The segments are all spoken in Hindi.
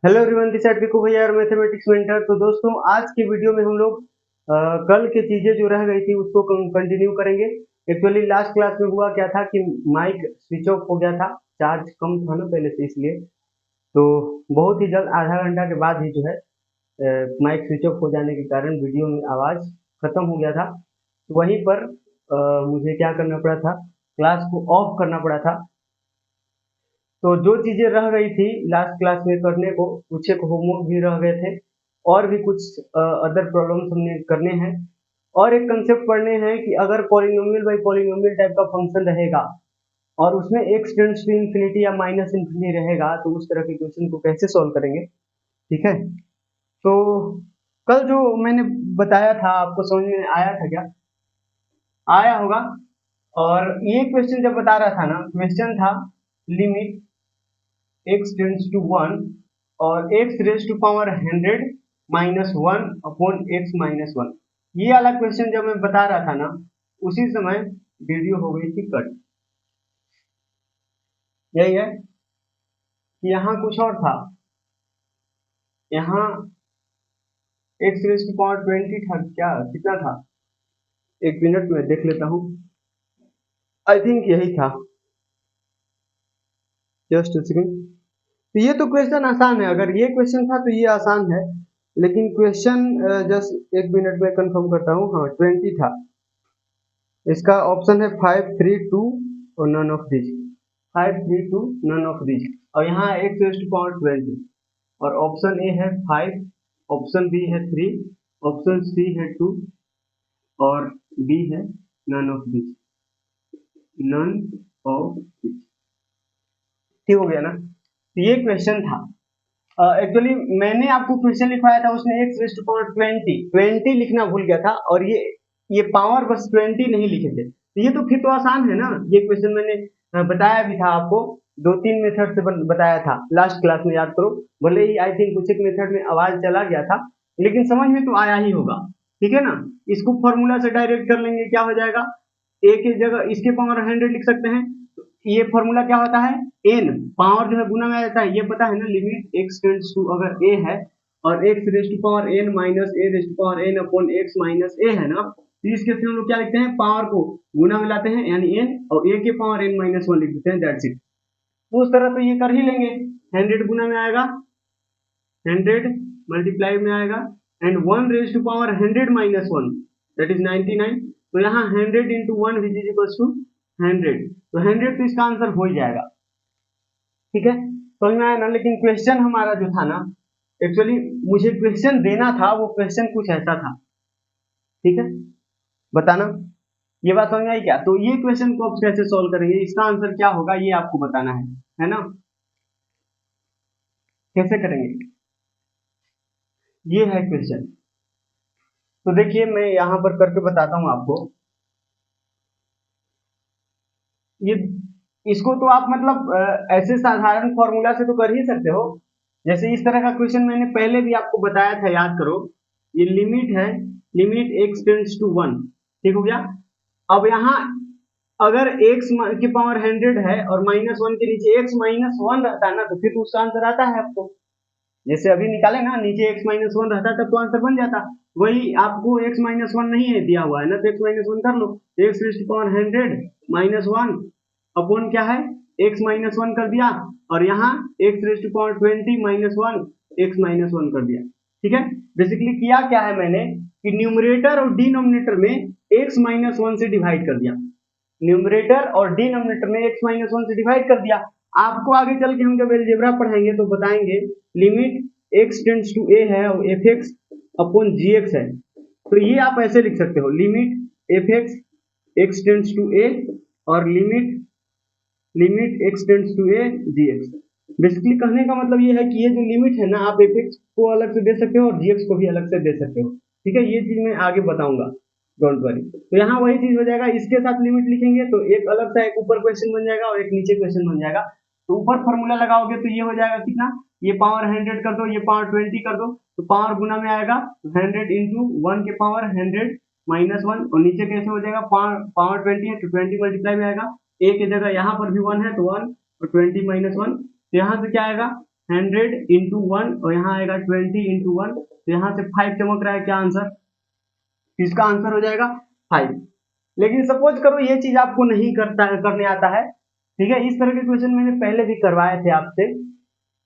हेलो एवरीवन, दिस इज विकू भैया और मैथमेटिक्स मेंटर। तो दोस्तों, आज की वीडियो में हम लोग कल की चीजें जो रह गई थी उसको कंटिन्यू करेंगे। एक्चुअली लास्ट क्लास में हुआ क्या था कि माइक स्विच ऑफ हो गया था, चार्ज कम था ना पहले से, इसलिए तो बहुत ही जल्द आधा घंटा के बाद ही जो है माइक स्विच ऑफ हो जाने के कारण वीडियो में आवाज खत्म हो गया था। तो वहीं पर मुझे क्या करना पड़ा था, क्लास को ऑफ करना पड़ा था। तो जो चीजें रह गई थी लास्ट क्लास में करने को, कुछ एक होमवर्क भी रह गए थे और भी कुछ अदर प्रॉब्लम्स हमने करने हैं और एक कंसेप्ट पढ़ने हैं कि अगर पॉलिनोमियल बाई पॉलिनोमियल टाइप का फंक्शन रहेगा और उसमें x टेंड्स टू इंफिनिटी या माइनस इंफिनिटी रहेगा तो उस तरह के क्वेश्चन को कैसे सॉल्व करेंगे। ठीक है, तो कल जो मैंने बताया था आपको समझ में आया था क्या? आया होगा। और ये क्वेश्चन जब बता रहा था ना, क्वेश्चन था लिमिट x टेंड्स टू 1 और x raise to power 100 minus 1 upon x minus 1। ये वाला क्वेश्चन जब मैं बता रहा था ना, उसी समय वीडियो हो गई थी कट। यही है कि यहाँ कुछ और था, यहाँ x रेज टू पावर 20 था क्या, कितना था? एक मिनट में देख लेता हूँ। आई थिंक यही था, जस्ट सेकंड। तो ये तो क्वेश्चन आसान है, अगर ये क्वेश्चन था तो ये आसान है, लेकिन क्वेश्चन जस्ट एक मिनट में कंफर्म करता हूँ। हाँ 20 था। इसका ऑप्शन है 5, 3, 2 और none of this. 5, 3, 2 none of this. और यहाँ x रेज टू पावर 20 और ऑप्शन ए है 5, ऑप्शन बी है 3, ऑप्शन सी है 2 और डी है none of this. None of this, ठीक हो गया ना? तो ये क्वेश्चन था। एक्चुअली मैंने आपको क्वेश्चन लिखवाया था, उसमें x रेज टू पावर 20 लिखना भूल गया था और ये पावर बस 20 नहीं लिखे थे। तो ये तो फिर तो आसान है ना। ये क्वेश्चन मैंने बताया भी था आपको, 2-3 मेथड से बताया था लास्ट क्लास में, याद करो। भले ही आई थिंक कुछ एक मेथड में आवाज चला गया था, लेकिन समझ में तो आया ही होगा। ठीक है ना? इसको फॉर्मूला से डायरेक्ट कर लेंगे, क्या हो जाएगा, a की जगह इसके पावर 100 लिख सकते हैं। ये फॉर्मूला क्या होता है, n पावर जो है गुना में आ जाता है, ये पता है ना। लिमिट x टेंड्स टू, अगर a है और x raise to power n minus a raise to power n upon x minus a है ना, तो इस केस में हम लोग क्या लिखते हैं, पावर को गुना में लाते हैं यानी n, और a के पावर n माइनस 1 लिख देते हैं, दैट्स इट। तो उस तरह तो ये कर ही लेंगे। 100 गुना में आएगा, 100 मल्टीप्लाई में आएगा, and 1 raise to power 100 minus 1 that is 99। तो यहाँ 100 into 1 which is equal to 100, तो 100 तो इसका आंसर हो ही जाएगा। ठीक है, समझ में आया ना? लेकिन क्वेश्चन हमारा जो था ना, एक्चुअली मुझे क्वेश्चन देना था, वो क्वेश्चन कुछ ऐसा था। ठीक है, बताना ये बात समझ में आई क्या? तो ये क्वेश्चन को आप कैसे सॉल्व करेंगे, इसका आंसर क्या होगा, ये आपको बताना है ना? कैसे करेंगे, ये है क्वेश्चन। तो देखिए मैं यहाँ पर करके बताता हूँ आपको। ये इसको तो आप मतलब ऐसे साधारण फॉर्मूला से तो कर ही सकते हो। जैसे इस तरह का क्वेश्चन मैंने पहले भी आपको बताया था, याद करो। ये लिमिट है, लिमिट x टेंड्स टू 1, ठीक हो गया। अब यहाँ अगर x की पावर 100 है और माइनस 1 के नीचे x माइनस 1 रहता है ना, तो फिर तो उसका आंसर आता है आपको। जैसे अभी निकाले ना, नीचे x माइनस 1 रहता तब तो आंसर बन जाता। वही आपको x माइनस 1 नहीं है दिया हुआ है ना, तो x माइनस 1 कर लो। x raise to power 100 minus 1 upon क्या है, x माइनस 1 कर दिया, और यहाँ x raise to power 20 minus 1 x minus 1 कर दिया। ठीक है, बेसिकली किया क्या है मैंने कि न्यूमरेटर और डिनोमिनेटर में x माइनस 1 से डिवाइड कर दिया। न्यूमरेटर और डिनोमिनेटर में x माइनस 1 से डिवाइड कर दिया। आपको आगे चल के हम जब अलजेब्रा पढ़ाएंगे तो बताएंगे limit x tends to a है और fx अपॉन gx है। तो ये आप ऐसे लिख सकते हो, limit fx x tends to a और limit x tends to a gx। Basically कहने का मतलब ये है कि ये जो लिमिट है ना, आप fx को अलग से दे सकते हो और gx को भी अलग से दे सकते हो। ठीक है, ये चीज मैं आगे बताऊंगा, डोंट वरी। तो यहाँ वही चीज हो जाएगा, इसके साथ लिमिट लिखेंगे तो एक अलग सा एक ऊपर क्वेश्चन बन जाएगा और एक नीचे क्वेश्चन बन जाएगा। तो ऊपर फॉर्मूला लगाओगे तो ये हो जाएगा कितना, ये पावर 100 कर दो, ये पावर 20 कर दो, तो पावर गुना में आएगा 100 इंटू 1 के पावर 100 माइनस 1, और नीचे कैसे हो जाएगा, पावर 20 है तो 20 मल्टीप्लाई में आएगा, a की जगह यहाँ पर भी 1 है तो 1 और 20 माइनस 1, तो यहाँ से क्या आएगा 100 × 1 और यहाँ आएगा 20 × 1, तो यहाँ से 5 चमक रहा है। क्या आंसर? इसका आंसर हो जाएगा 5। लेकिन सपोज करो ये चीज आपको नहीं करने आता है, ठीक है, इस तरह के क्वेश्चन मैंने पहले भी करवाए थे आपसे,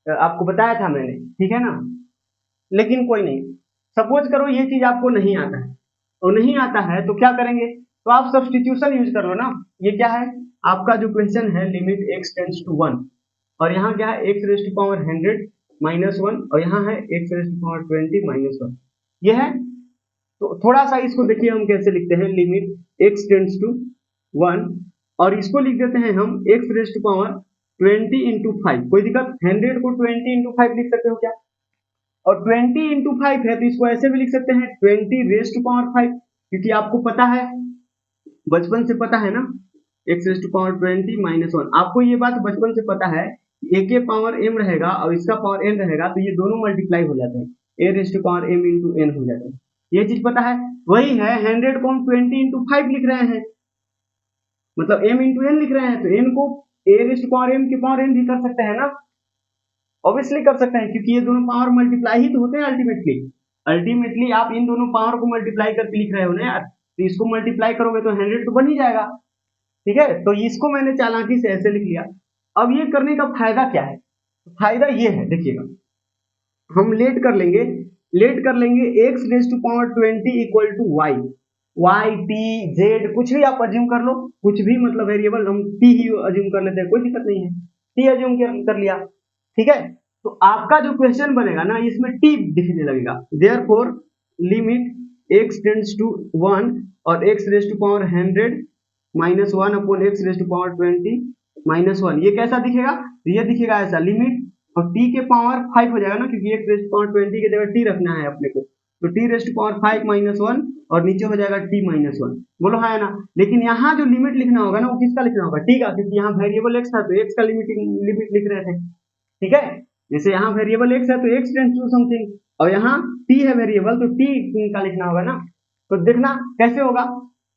आपको बताया था मैंने, ठीक है ना। लेकिन कोई नहीं, सपोज करो ये चीज आपको नहीं आता है, और नहीं आता है तो क्या करेंगे, तो आप सब्स्टिट्यूशन यूज कर लो ना। ये क्या है आपका जो क्वेश्चन है, लिमिट x टेंड्स टू 1, और यहाँ क्या है x raise to power 100 minus 1, और यहाँ है x raise to power 20 minus 1, ये है। तो थोड़ा सा इसको देखिए हम कैसे लिखते हैं, लिमिट x टेंड्स टू 1, और इसको लिख देते हैं हम x रेज़ टू पावर 20 × 5। कोई दिक्कत? 100 को 20 × 5 लिख सकते हो क्या? और 20 × 5 है तो इसको ऐसे भी लिख सकते हैं 20 रेज़ टू पावर 5, क्योंकि आपको पता है, बचपन से पता है ना, x raise to power 20 minus 1, आपको ये बात बचपन से पता है, a के पावर m रहेगा और इसका पावर n रहेगा, तो ये दोनों मल्टीप्लाई हो जाते हैं, a raise to power m × n हो जाते हैं। ये चीज पता है। वही है 100 को हम 20 × 5 लिख रहे हैं, मतलब m × n लिख रहे हैं, तो n को a raise to power m के पावर n भी कर सकते हैं ना, ऑब्वियसली कर सकते हैं, क्योंकि ये दोनों पावर मल्टीप्लाई ही तो होते हैं अल्टीमेटली। अल्टीमेटली आप इन दोनों पावर को मल्टीप्लाई करके लिख रहे हो ना यार, तो इसको मल्टीप्लाई करोगे तो 100 तो बन ही जाएगा, ठीक है। तो इसको मैंने चालाकी से ऐसे लिख लिया। अब ये करने का फायदा क्या है? फायदा ये है, देखिएगा, हम लेट कर लेंगे x raise to power 20 equal to y t z, कुछ भी आप अज्यूम कर लो, कुछ भी मतलब वेरिएबल, हम t ही अज्यूम कर लेते हैं, कोई दिक्कत नहीं है, t अज्यूम कर लिया, ठीक है। तो आपका जो क्वेश्चन बनेगा ना, इसमें t दिखने लगेगा, therefore limit x tends to 1 और x raise to power 100 minus 1 upon x raise to power 20 minus 1, ये कैसा दिखेगा? तो ये दिखेगा ऐसा, लिमिट, और t के पावर 5 हो जाएगा ना, क्योंकि x रेज़ टू पावर 20 की जगह t रखना है अपने को, तो t raise to power 5 minus 1, और नीचे हो जाएगा t माइनस 1, बोलो है ना। लेकिन यहाँ जो लिमिट लिखना होगा ना, वो किसका लिखना होगा? t का, क्योंकि यहाँ वेरिएबल x था तो x का लिमिट लिख रहे थे, ठीक है। जैसे यहाँ वेरिएबल x है तो x टेंड्स टू समथिंग, और यहाँ t है वेरिएबल, तो t का लिखना होगा ना। तो देखना कैसे होगा,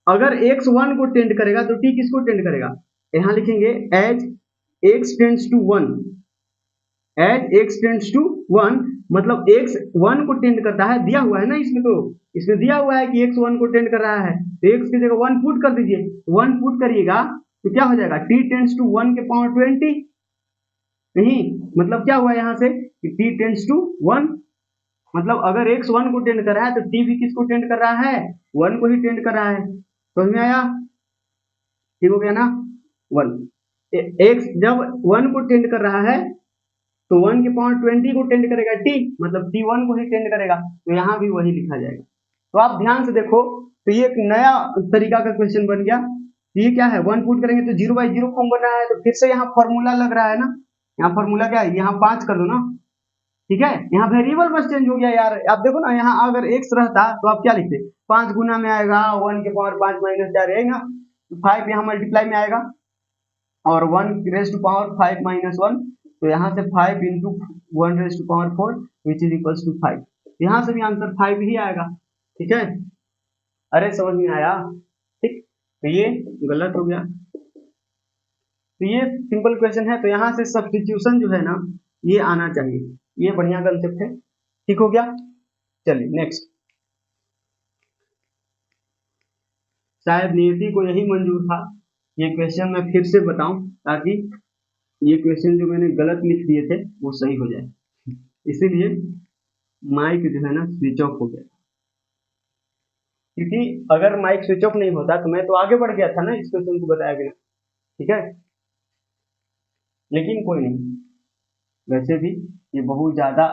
अगर x 1 को टेंड करेगा तो t किसको टेंड करेगा? यहाँ लिखेंगे as x tends to 1, as x tends to 1, मतलब x 1 को टेंड करता है, दिया हुआ है ना इसमें, तो इसमें दिया हुआ है कि x 1 को टेंड कर रहा है, तो x की जगह 1 पुट कर दीजिए, 1 पुट करिएगा तो क्या हो जाएगा, t टेंड्स टू 1 के पावर 20, नहीं, मतलब क्या हुआ यहाँ से कि t टेंड्स टू 1, मतलब अगर x 1 को टेंड कर रहा है तो t भी किसको टेंड कर रहा है? 1 को ही टेंड कर रहा है। समझ में आया? ठीक हो गया ना। 1 x जब 1 को टेंड कर रहा है तो 1 के पावर 20 को टेंड करेगा t, मतलब t 1 को ही टेंड करेगा, तो यहाँ भी वही लिखा जाएगा। तो आप ध्यान से देखो, तो ये एक नया तरीका का क्वेश्चन बन गया। ये क्या है, 1 पुट करेंगे तो 0/0 फॉर्म बन रहा है, तो फिर से यहाँ फॉर्मूला लग रहा है ना, यहाँ फॉर्मूला क्या है, यहाँ 5 कर दो ना, ठीक है। यहाँ वेरिएबल बस चेंज हो गया यार, आप देखो ना, यहाँ अगर x रहता तो आप क्या लिखते, 5 गुना में आएगा 1 के पावर 5 माइनस 4 रहेगा, 5 यहाँ मल्टीप्लाई में आएगा, और 1 रेज़ टू पावर 5 माइनस 1, तो यहाँ से 5 × 1 raise to power 4 which is equals to 5, यहाँ से भी आंसर 5 ही आएगा, ठीक है। अरे समझ में आया? ठीक, तो ये गलत हो गया। तो ये सिंपल क्वेश्चन है, तो यहाँ से सब्स्टिट्यूशन जो है ना, ये आना चाहिए, ये बढ़िया कंसेप्ट है, ठीक हो गया। चलिए नेक्स्ट, शायद नियति को यही मंजूर था ये क्वेश्चन मैं फिर से बताऊं, ताकि ये क्वेश्चन जो मैंने गलत लिख दिए थे वो सही हो जाए, इसीलिए माइक जो है ना स्विच ऑफ हो गया, क्योंकि अगर माइक स्विच ऑफ नहीं होता तो मैं तो आगे बढ़ गया था ना इस क्वेश्चन को बताया बिना, ठीक है। लेकिन कोई नहीं, वैसे भी ये बहुत ज्यादा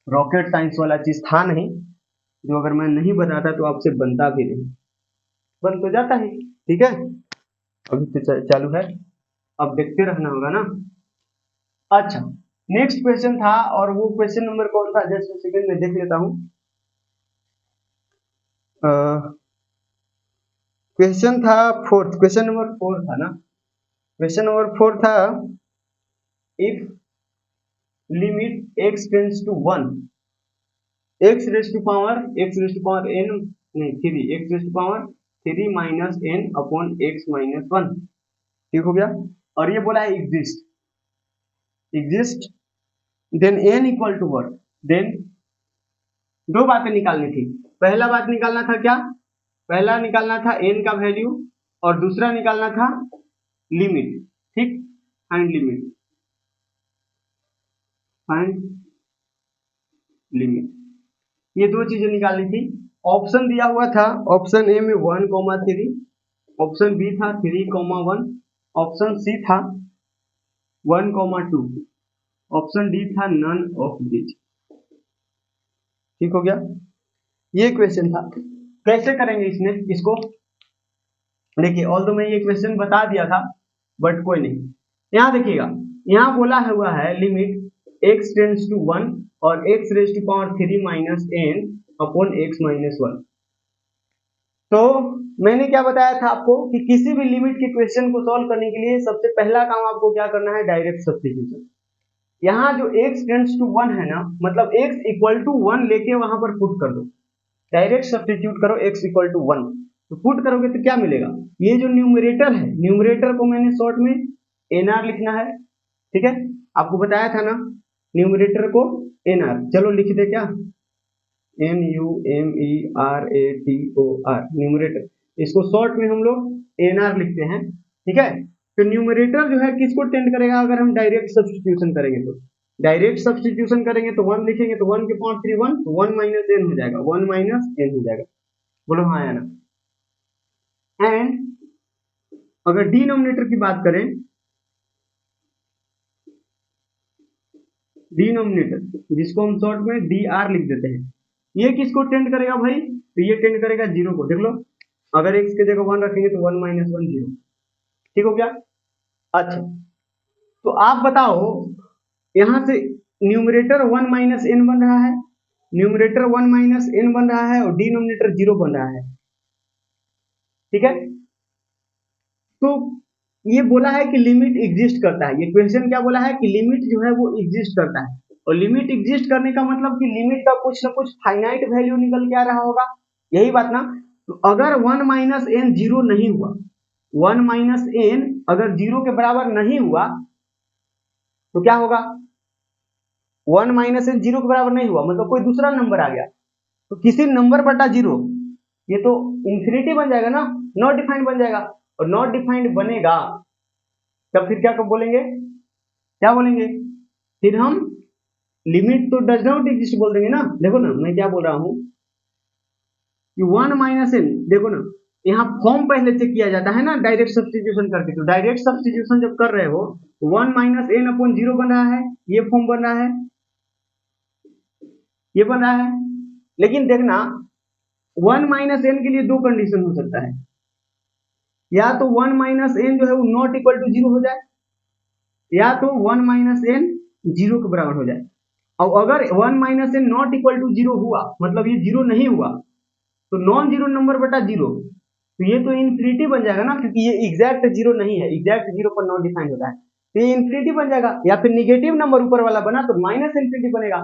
रॉकेट साइंस वाला चीज था नहीं, जो अगर मैं नहीं बताता तो आपसे बनता भी नहीं, बन तो जाता ही, ठीक है। अभी तो चालू है, अब देखते रहना होगा ना। अच्छा, नेक्स्ट क्वेश्चन था, और वो क्वेश्चन नंबर कौन था, जस्ट सेकंड में देख लेता हूँ। क्वेश्चन था फोर्थ, क्वेश्चन नंबर 4 था ना, क्वेश्चन नंबर 4 था, if limit x tends to 1, x raise to power n, नहीं 3, x raise to power 3 minus n upon x minus 1, ठीक हो गया। और ये बोला है exist then n equal to what, then दो बातें निकालनी थी। पहला बात निकालना था क्या, पहला निकालना था n का वैल्यू और दूसरा निकालना था लिमिट, ठीक, फाइंड लिमिट, फाइंड लिमिट, ये दो चीजें निकालनी थी। ऑप्शन दिया हुआ था, ऑप्शन ए में 1,3, ऑप्शन बी था 3,1, ऑप्शन सी था 1,2, ऑप्शन डी था नन ऑफ दिस। ठीक हो गया, ये क्वेश्चन था। कैसे करेंगे इसमें इसको, देखिए ऑल तो मैं ये क्वेश्चन बता दिया था बट कोई नहीं, यहाँ देखिएगा, यहाँ बोला हुआ है लिमिट x टेंड्स टू 1 और x raise to power 3 minus n upon x minus 1। तो मैंने क्या बताया था आपको कि किसी भी लिमिट के क्वेश्चन को सॉल्व करने के लिए सबसे पहला काम आपको क्या करना है, डायरेक्ट सब्स्टिट्यूशन। यहाँ जो x टेंड्स टू 1 है ना, मतलब x इक्वल टू 1 लेके वहां पर पुट कर दो, डायरेक्ट सब्स्टिट्यूट करो x इक्वल टू 1, तो पुट करोगे तो क्या मिलेगा, ये जो न्यूमरेटर है, न्यूमरेटर को मैंने शॉर्ट में nr लिखना है, ठीक है, आपको बताया था ना न्यूमरेटर को nr, चलो लिख दे क्या, NUMERATOR, न्यूमरेटर, इसको शॉर्ट में हम लोग nr लिखते हैं, ठीक है। तो न्यूमरेटर जो है किसको टेंड करेगा, अगर हम डायरेक्ट सब्स्टिट्यूशन करेंगे तो, डायरेक्ट सब्स्टिट्यूशन करेंगे तो 1 लिखेंगे तो 1 के पावर 3 1, तो 1 माइनस n हो जाएगा, 1 माइनस n हो जाएगा, बोलो हाँ या ना। एंड अगर डिनोमिनेटर की बात करें, डिनोमिनेटर जिसको हम शॉर्ट में dr लिख देते हैं, ये किसको टेंड करेगा भाई, तो ये टेंड करेगा जीरो को, देख लो, अगर x के जगह 1 रखेंगे तो 1 माइनस 1 0, ठीक हो गया। अच्छा तो आप बताओ, यहां से न्यूमरेटर 1 माइनस n बन रहा है, न्यूमरेटर 1 माइनस n बन रहा है और डिनोमिनेटर 0 बन रहा है, ठीक है। तो ये बोला है कि लिमिट एग्जिस्ट करता है, ये क्वेश्चन क्या बोला है कि लिमिट जो है वो एग्जिस्ट करता है, और लिमिट एग्जिस्ट करने का मतलब कि लिमिट का कुछ ना कुछ फाइनाइट वैल्यू निकल के आ रहा होगा, यही बात ना। तो अगर 1 माइनस n जीरो नहीं हुआ, 1 माइनस n अगर जीरो के बराबर नहीं हुआ तो क्या होगा, 1 माइनस n जीरो के बराबर नहीं हुआ मतलब कोई दूसरा नंबर आ गया, तो किसी नंबर बटा जीरो, ये तो इंफिनिटी बन जाएगा ना, नॉट डिफाइंड बन जाएगा, और नॉट डिफाइंड बनेगा तब फिर क्या बोलेंगे, क्या बोलेंगे, फिर हम लिमिट तो डज नॉट एग्जिस्ट बोल देंगे ना। देखो ना मैं क्या बोल रहा हूं कि 1 माइनस n, देखो ना यहाँ फॉर्म पहले से किया जाता है ना डायरेक्ट सब्स्टिट्यूशन करके, तो डायरेक्ट सब्स्टिट्यूशन जब कर रहे हो 1 माइनस n अपॉन जीरो बन रहा है, ये फॉर्म बन रहा है, ये बन रहा है, लेकिन देखना 1 माइनस n के लिए दो कंडीशन हो सकता है, या तो 1 माइनस n जो है वो नॉट इक्वल टू जीरो हो जाए, या तो 1 माइनस n जीरो के बराबर हो जाए। और अगर 1 minus n not equal to zero हुआ मतलब ये जीरो नहीं हुआ, तो नॉन जीरो नंबर बटा जीरो, तो ये तो इन्फिनिटी बन जाएगा ना, क्योंकि ये एग्जैक्ट जीरो नहीं है, एग्जैक्ट जीरो पर नॉट डिफाइंड होता है, तो ये इन्फिनिटी बन जाएगा, या फिर निगेटिव नंबर ऊपर वाला बना तो माइनस इन्फिनिटी बनेगा।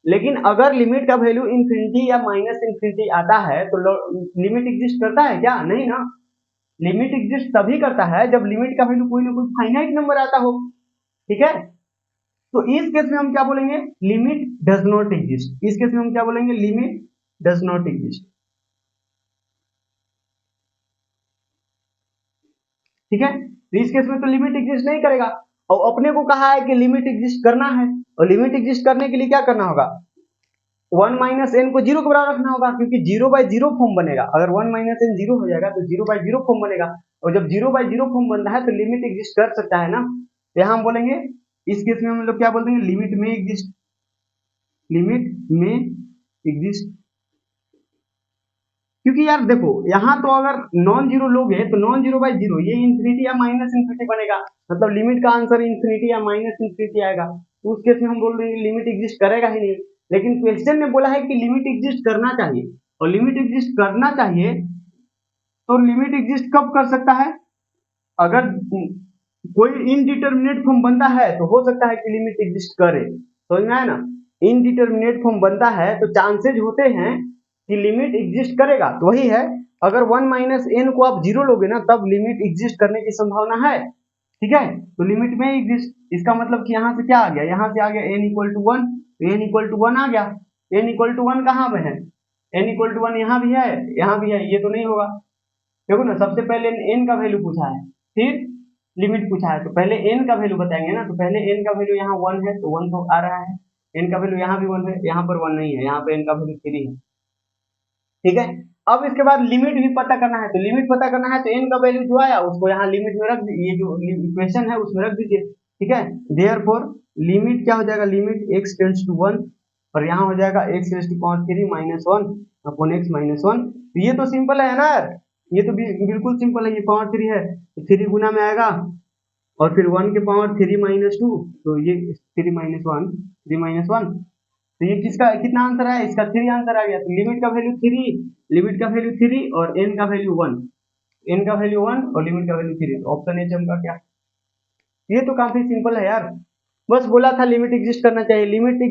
लेकिन अगर लिमिट का वैल्यू इन्फिनिटी या माइनस इन्फिनिटी आता है तो लिमिट एग्जिस्ट करता है क्या, नहीं ना। लिमिट एग्जिस्ट तभी करता है जब लिमिट का वैल्यू कोई ना कोई फाइनाइट नंबर आता हो, ठीक है। तो इस केस में हम क्या बोलेंगे, लिमिट डज नॉट एग्जिस्ट, इस केस में हम क्या बोलेंगे, लिमिट डज नॉट एग्जिस्ट, ठीक है। तो इस केस में तो लिमिट एग्जिस्ट नहीं करेगा, और अपने को कहा है कि लिमिट एग्जिस्ट करना है, और लिमिट एग्जिस्ट करने के लिए क्या करना होगा, 1 माइनस n को जीरो के बराबर रखना होगा, क्योंकि जीरो बाय जीरो फॉर्म बनेगा, अगर 1 माइनस n जीरो हो जाएगा तो जीरो बाय जीरो फॉर्म बनेगा, और जब जीरो बाय जीरो फॉर्म बन रहा है तो लिमिट एग्जिस्ट कर सकता है ना। यहाँ हम बोलेंगे, इस केस में हम लोग क्या बोलते हैं, लिमिट में एग्जिस्ट, लिमिट में एग्जिस्ट, क्योंकि यार देखो यहाँ तो अगर नॉन जीरो लोगे तो नॉन जीरो बाय जीरो ये इन्फिनिटी या माइनस इन्फिनिटी बनेगा, मतलब लिमिट का आंसर इन्फिनिटी या माइनस इन्फिनिटी आएगा, तो उस केस में हम बोल देंगे लिमिट एग्जिस्ट करेगा ही नहीं। लेकिन क्वेश्चन ने बोला है कि लिमिट एग्जिस्ट करना चाहिए, और लिमिट एग्जिस्ट करना चाहिए, तो लिमिट एग्जिस्ट कब कर सकता है, अगर कोई इनडिटर्मिनेट फॉर्म बनता है तो हो सकता है कि लिमिट एग्जिस्ट करे, समझ में आया ना। इनडिटर्मिनेट फॉर्म बनता है तो चांसेज होते हैं कि लिमिट एग्जिस्ट करेगा, तो वही है, अगर 1 माइनस n को आप जीरो लोगे ना तब लिमिट एग्जिस्ट करने की संभावना है, ठीक है, तो लिमिट में एग्जिस्ट, इसका मतलब कि यहाँ से क्या आ गया, यहाँ से आ गया n इक्वल टू 1, तो n इक्वल टू 1 आ गया। n इक्वल टू 1 कहाँ पे है, n इक्वल टू 1 यहाँ भी है, यहाँ भी है, ये तो नहीं होगा। देखो ना, सबसे पहले n का वैल्यू पूछा है, फिर लिमिट पूछा है, तो पहले n का वैल्यू बताएंगे ना, तो पहले n का वैल्यू यहाँ 1 है, तो 1 तो आ रहा है, n का वैल्यू यहाँ भी 1 है, यहाँ पर 1 नहीं है, यहाँ पे n का वैल्यू 3 है। ठीक है, अब इसके बाद लिमिट भी पता करना है, तो लिमिट पता करना है तो n का वैल्यू जो आया उसको यहाँ लिमिट में रख दीजिए, ये जो इक्वेशन है उसमें रख दीजिए। ठीक है, देयरफॉर लिमिट क्या हो जाएगा, लिमिट x टेंड्स टू 1, और यहाँ हो जाएगा x raise to power 3 minus 1 upon x minus 1। तो ये तो सिंपल है ना यार, ये तो बिल्कुल सिंपल है, ये पावर 3 है तो 3 गुना में आएगा, और फिर 1 के पावर 3 माइनस 2, तो ये 3 माइनस 1, 3 माइनस 1, तो ये किसका कितना आंसर है, इसका 3 आंसर आ गया। तो लिमिट का वैल्यू 3, लिमिट का वैल्यू 3 और n का वैल्यू 1, n का वैल्यू 1 और लिमिट का वैल्यू 3, तो ऑप्शन ए चमका क्या। ये तो काफी सिंपल है यार, बस बोला था लिमिट एग्जिस्ट करना चाहिए। लिमिट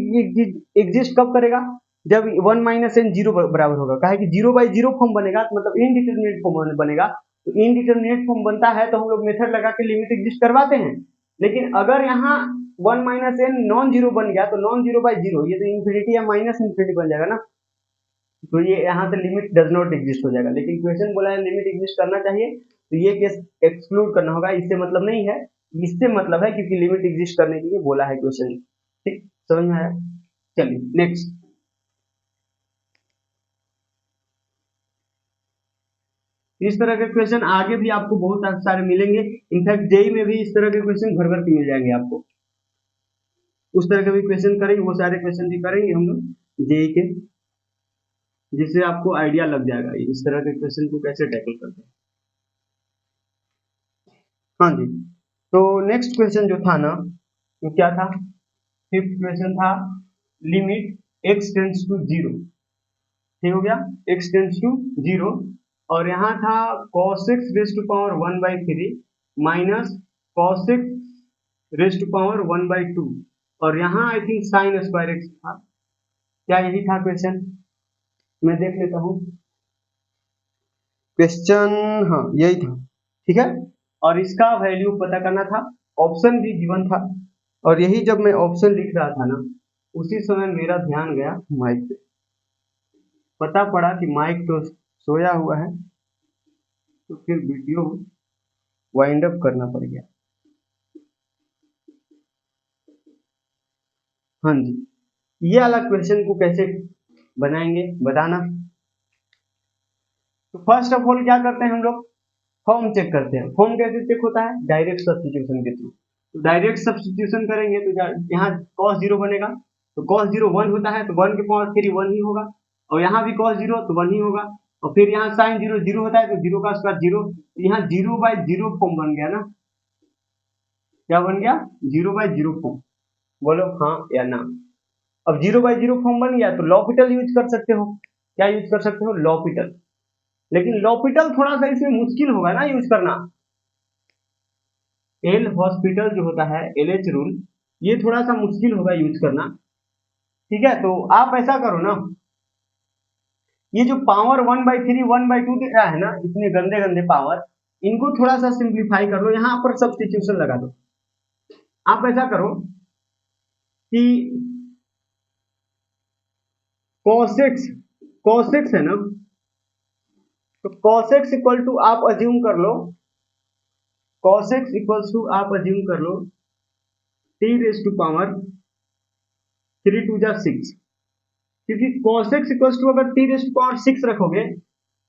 एग्जिस्ट कब करेगा, जब 1 माइनस एन 0 बराबर होगा, कहा कि 0/0 फॉर्म बनेगा, तो मतलब इनडिटरमिनेट फॉर्म बनेगा। तो इनडिटरमिनेट फॉर्म बनता है तो हम लोग मेथड लगा के लिमिट एग्जिस्ट करवाते हैं, लेकिन अगर यहाँ 1 माइनस एन नॉन जीरो बन गया तो नॉन जीरो बाई जीरो, ये तो इन्फिनिटी या माइनस इन्फिनिटी बन जाएगा ना, तो ये यहाँ से लिमिट डज नॉट एग्जिस्ट हो जाएगा। लेकिन क्वेश्चन बोला है लिमिट एग्जिस्ट करना चाहिए, तो ये केस एक्सक्लूड करना होगा, इससे मतलब नहीं है, इससे मतलब है क्योंकि लिमिट एग्जिस्ट करने के लिए बोला है क्वेश्चन। ठीक, समझ में आया, चलिए नेक्स्ट। इस तरह के क्वेश्चन आगे भी आपको बहुत सारे मिलेंगे, इनफैक्ट जेई में भी इस तरह के क्वेश्चन भर भर के मिल जाएंगे आपको, उस तरह के भी क्वेश्चन करेंगे, वो सारे क्वेश्चन भी करेंगे हम लोग जेई के, जिससे आपको आइडिया लग जाएगा इस तरह के क्वेश्चन को कैसे टैकल करते हैं। हाँ जी, तो नेक्स्ट क्वेश्चन जो था ना, वो क्या था, फिफ्थ क्वेश्चन था लिमिट x टेंड्स टू 0, ठीक हो गया, x टेंड्स टू 0, और यहाँ था cos x raise to power 1/3 minus cos x raise to power 1/2, और यहाँ I think sine square x था, क्या यही था क्वेश्चन, मैं देख लेता हूँ क्वेश्चन, हाँ यही था। ठीक है, और इसका वैल्यू पता करना था, ऑप्शन भी गिवन था, और यही जब मैं ऑप्शन लिख रहा था ना, उसी समय मेरा ध्यान गया माइक पे, पता पड़ा कि माइक तो सोया हुआ है, तो फिर वीडियो वाइंड अप करना पड़ गया। हाँ जी, ये वाला क्वेश्चन को कैसे बनाएंगे बताना। तो फर्स्ट ऑफ ऑल क्या करते हैं हम लोग, फॉर्म चेक करते हैं। फॉर्म कैसे चेक होता है, डायरेक्ट सब्स्टिट्यूशन के थ्रू। तो डायरेक्ट सब्स्टिट्यूशन करेंगे तो यहाँ cos 0 बनेगा, तो cos 0 1 होता है, तो 1 के पावर 3 1 ही होगा, और यहाँ भी cos 0 तो 1 ही होगा, और फिर यहाँ sin 0 0 होता है, तो 0 का स्क्वायर 0, तो यहाँ 0/0 फॉर्म बन गया ना, क्या बन गया, 0/0 फॉर्म, बोलो हाँ या ना। अब 0/0 फॉर्म बन गया तो लॉपिटल यूज कर सकते हो, क्या यूज कर सकते हो, लॉपिटल, लेकिन लॉपिटल थोड़ा सा इसमें मुश्किल होगा ना यूज करना, एल हॉस्पिटल जो होता है, LH रूल, ये थोड़ा सा मुश्किल होगा यूज करना। ठीक है, तो आप ऐसा करो ना, ये जो पावर 1/3 1/2 दिख रहा है ना, इतने गंदे गंदे पावर, इनको थोड़ा सा सिंप्लीफाई कर लो, यहाँ पर सब्स्टिट्यूशन लगा दो। आप ऐसा करो कि cos x है ना, तो cos x इक्वल टू आप अज्यूम कर लो, cos x इक्वल्स टू आप अज्यूम कर लो t रेज टू पावर 3 2 जा 6, क्योंकि cos x इक्वल्स टू अगर t रेज टू पावर 6 रखोगे,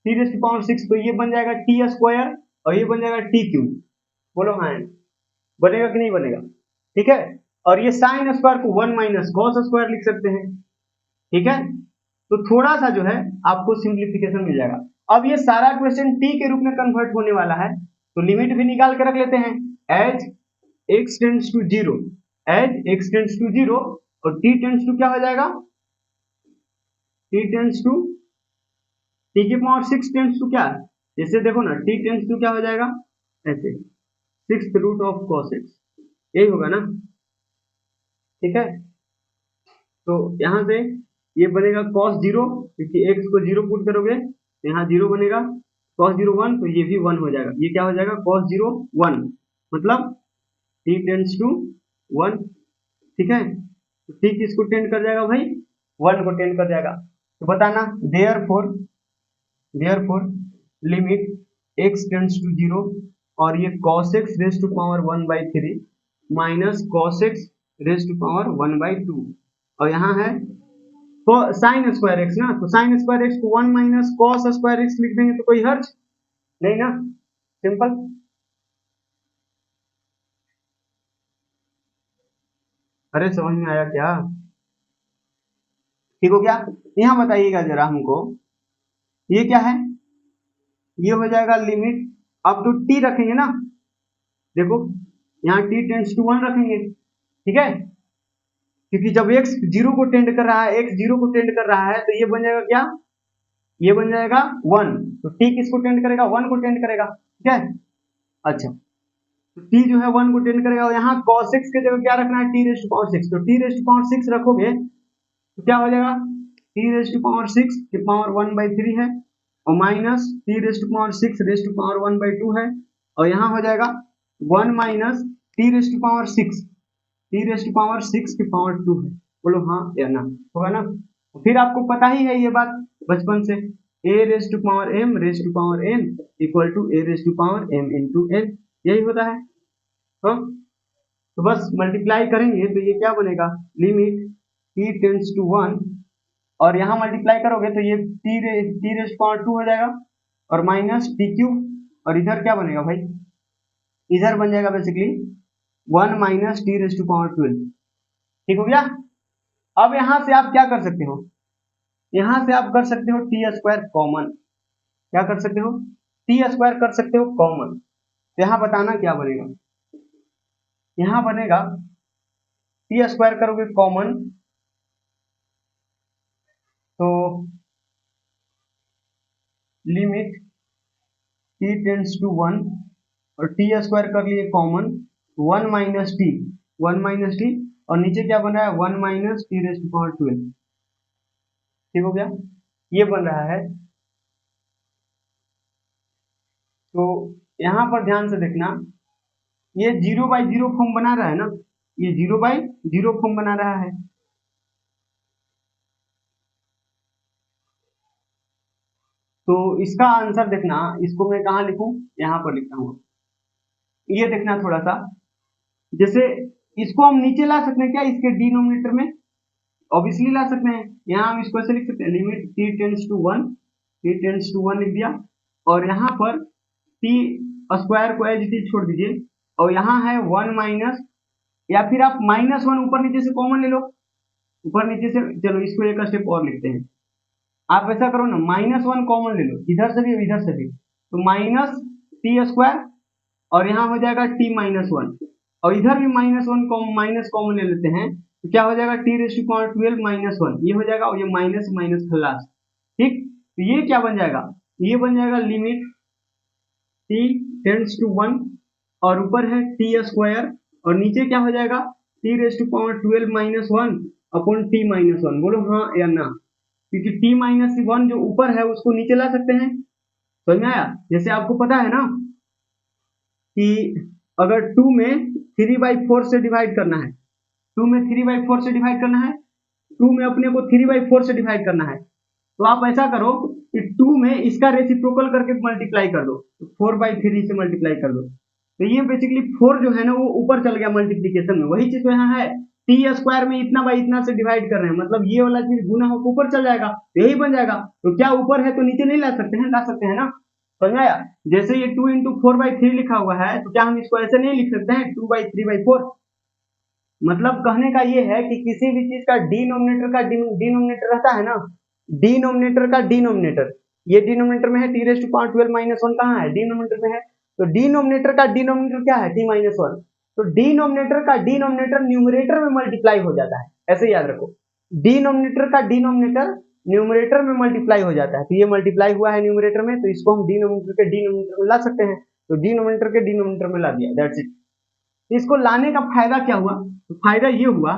t रेज टू पावर 6, तो ये बन जाएगा t स्क्वायर और ये बन जाएगा t क्यूब, बोलो हाँ, बनेगा कि नहीं बनेगा। ठीक है, और ये साइन स्क्वायर को 1 माइनस कॉस स्क्वायर लिख सकते हैं। ठीक है, तो थोड़ा सा जो है आपको सिंप्लीफिकेशन मिल जाएगा। अब ये सारा क्वेश्चन t के रूप में कन्वर्ट होने वाला है, तो लिमिट भी निकाल के रख लेते हैं, as x tends to 0, as x tends to 0, और t टेंड्स टू क्या हो जाएगा, t टेंड्स टू t की पावर 6 टेंड्स टू क्या, जैसे देखो ना, t टेंड्स टू क्या हो जाएगा, ऐसे 6th root of cos x, यही होगा ना। ठीक है, तो यहाँ से ये बनेगा cos 0, क्योंकि x को 0 पुट करोगे तो यहाँ 0 बनेगा, cos 0 1, तो ये भी 1 हो जाएगा, ये क्या हो जाएगा, cos 0 1, मतलब t टेंड्स टू 1, ठीक है। तो t किसको टेंड कर जाएगा भाई, 1 को टेंड कर जाएगा। तो बताना therefore limit x tends to 0 और ये cos x raise to power 1/3 minus cos x raise to power 1/2 और यहाँ है तो साइन स्क्वायर एक्स ना, तो साइन स्क्वायर एक्स को 1 माइनस कॉस स्क्वायर एक्स लिख देंगे तो कोई हर्ज नहीं ना, सिंपल। अरे समझ में आया क्या, ठीक हो गया। यहाँ बताइएगा जरा हमको, ये क्या है, ये हो जाएगा लिमिट, अब तो t रखेंगे ना, देखो यहाँ t टेंड्स टू 1 रखेंगे, ठीक है, क्योंकि जब x 0 को टेंड कर रहा है, x 0 को टेंड कर रहा है तो ये बन जाएगा क्या, ये बन जाएगा 1, तो t किसको टेंड करेगा, 1 को टेंड करेगा, ठीक है। अच्छा तो t जो है 1 को टेंड करेगा और यहाँ cos x के जगह क्या रखना है, t रेज़ टू पावर 6, तो t रेज़ टू पावर 6 रखोगे तो क्या हो जाएगा, t रेज़ टू पावर 6 की पावर 1/3 है और minus t raise to power 6 raise to power 1/2 है और यहाँ हो जाएगा 1 minus t raise to power 6, t raise to power 6 की पावर 2 है, बोलो हाँ या ना, होगा ना। फिर आपको पता ही है ये बात बचपन से, a raise to power m raise to power n equal to a raise to power m into n, यही होता है। तो बस मल्टीप्लाई करेंगे तो ये क्या बनेगा, लिमिट t टेंड्स टू 1 और यहाँ मल्टीप्लाई करोगे तो ये t रेज़ टू पावर 2 हो जाएगा और माइनस t क्यूब और इधर क्या बनेगा भाई, इधर बन जाएगा basically 1 minus t raise to power 12, ठीक हो गया। अब यहाँ से आप क्या कर सकते हो, यहाँ से आप कर सकते हो टी स्क्वायर कॉमन, क्या कर सकते हो, टी स्क्वायर कर सकते हो कॉमन, तो यहाँ बताना क्या बनेगा, यहाँ बनेगा टी स्क्वायर करोगे कॉमन तो लिमिट t टेंड्स टू 1 और टी स्क्वायर कर लिए कॉमन 1 माइनस टी और नीचे क्या बन रहा है 1 minus T raise to power 12, ठीक हो गया, ये बन रहा है। तो यहाँ पर ध्यान से देखना, ये 0/0 फॉर्म बना रहा है ना, ये 0/0 फॉर्म बना रहा है, तो इसका आंसर देखना, इसको मैं कहाँ लिखूं, यहाँ पर लिखता हूँ, ये देखना थोड़ा सा, जैसे इसको हम नीचे ला सकते हैं क्या, इसके डिनोमिनेटर में ऑब्वियसली ला सकते हैं, यहाँ हम इसको ऐसे लिख सकते हैं लिमिट t टेंड्स टू 1 लिख दिया और यहाँ पर t स्क्वायर को एज इट इज छोड़ दीजिए और यहाँ है 1 माइनस, या फिर आप -1 ऊपर नीचे से कॉमन ले लो, ऊपर नीचे से, चलो इसको एक स्टेप और लिखते हैं, आप ऐसा करो ना -1 कॉमन ले लो, इधर से भी और इधर से भी, तो माइनस टी स्क्वायर और यहाँ हो जाएगा t -1 और इधर भी माइनस कॉमन ले लेते हैं तो क्या हो जाएगा t रेज़ टू पावर 12 -1, ये हो जाएगा और ये माइनस माइनस खल्लास, ठीक। तो ये क्या बन जाएगा, ये बन जाएगा लिमिट t टेंड्स टू 1 और ऊपर है t स्क्वायर और नीचे क्या हो जाएगा t raise to power 12 -1 upon t -1, बोलो हाँ या ना, क्योंकि t -1 जो ऊपर है उसको नीचे ला सकते हैं, समझ में आया। जैसे आपको पता है ना कि अगर 2 में 3/4 से डिवाइड करना है, 2 में 3/4 से डिवाइड करना है, 2 में अपने को 3/4 से डिवाइड करना है, तो आप ऐसा करो कि 2 में इसका रेसिप्रोकल करके मल्टीप्लाई कर दो, तो 4/3 से मल्टीप्लाई कर दो, तो ये बेसिकली 4 जो है ना वो ऊपर चल गया मल्टीप्लीकेशन में, वही चीज तो यहाँ है, टी स्क्वायर में इतना बाई इतना से डिवाइड कर रहे हैं, मतलब ये वाला चीज गुना होकर ऊपर चल जाएगा, यही बन जाएगा। तो क्या ऊपर है तो नीचे नहीं ला सकते हैं, ला सकते हैं ना, समझ आया। जैसे ये 2 × 4/3 लिखा हुआ है तो क्या हम इसको ऐसे नहीं लिख सकते हैं 2/3/4, मतलब कहने का ये है कि किसी भी चीज का डिनोमिनेटर रहता है ना, डिनोमिनेटर का डिनोमिनेटर, ये डिनोमिनेटर में है t रेज़ टू पावर 12 -1 कहाँ है, डिनोमिनेटर में है, तो डिनोमिनेटर का डिनोमिनेटर क्या है t -1, तो डिनोमिनेटर का डिनोमिनेटर न्यूमरेटर में मल्टीप्लाई हो जाता है, ऐसे याद रखो, डिनोमिनेटर का डिनोमिनेटर न्यूमरेटर में मल्टीप्लाई हो जाता है, तो ये मल्टीप्लाई हुआ है न्यूमरेटर में, तो इसको हम डिनोमिनेटर के डिनोमिनेटर में ला सकते हैं, तो डिनोमिनेटर के डिनोमिनेटर में ला दिया, दैट्स इट। इसको लाने का फायदा क्या हुआ, तो फायदा ये हुआ,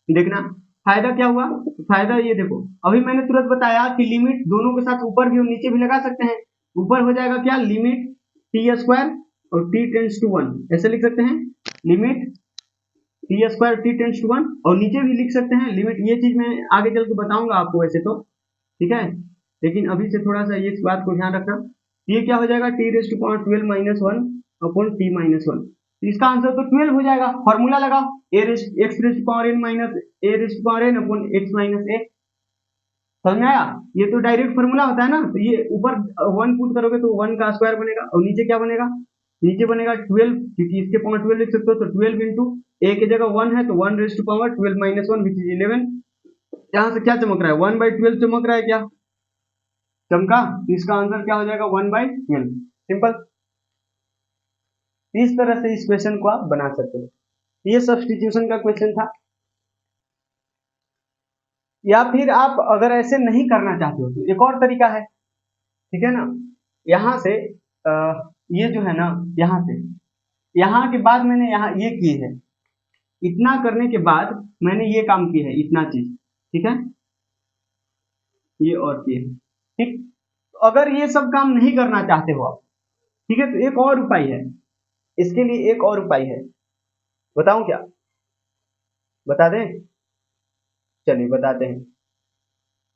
देखना फायदा क्या हुआ, तो फायदा ये देखो, अभी मैंने तुरंत बताया कि लिमिट दोनों के साथ ऊपर भी और नीचे भी लगा सकते हैं, ऊपर हो जाएगा क्या लिमिट टी स्क्वायर और t टेंड्स टू 1, ऐसे लिख सकते हैं limit T square T tends to 1, और नीचे भी लिख सकते हैं लिमिट, ये चीज मैं आगे चल के बताऊंगा आपको वैसे तो, ठीक है, लेकिन अभी से थोड़ा सा इस बात को ध्यान रखना। ये क्या हो जाएगा T raise to power 12 minus 1 upon T minus 1, इसका आंसर तो 12 हो जाएगा। फॉर्मूला लगाओ a raise x raise to power n minus a raise to power n upon x minus a, समझ में आया? ये तो डायरेक्ट फॉर्मूला होता है ना, तो ये ऊपर 1 पुट करोगे तो 1 का स्क्वायर बनेगा, और नीचे क्या बनेगा, नीचे बनेगा 12, क्योंकि इसके पावर 12 लिख सकते हो, तो 12 इंटू ए की जगह 1 है तो 1 raise to power 12 minus 1 which is 11। यहाँ से क्या चमक रहा है, 1/12 चमक रहा है, क्या चमका, तो इसका आंसर क्या हो जाएगा 1/12, सिंपल। इस तरह से इस क्वेश्चन को आप बना सकते हो। ये सब्स्टिट्यूशन का क्वेश्चन था। या फिर आप अगर ऐसे नहीं करना चाहते हो तो एक और तरीका है, ठीक है ना, यहाँ से ये जो है ना, यहाँ से यहाँ के बाद मैंने यहाँ ये की है, इतना करने के बाद मैंने ये काम किया है, इतना चीज, ठीक है, ये और किए, ठीक। तो अगर ये सब काम नहीं करना चाहते हो आप, ठीक है, तो एक और उपाय है, इसके लिए एक और उपाय है, बताऊं क्या, बता दें, चलिए बताते हैं।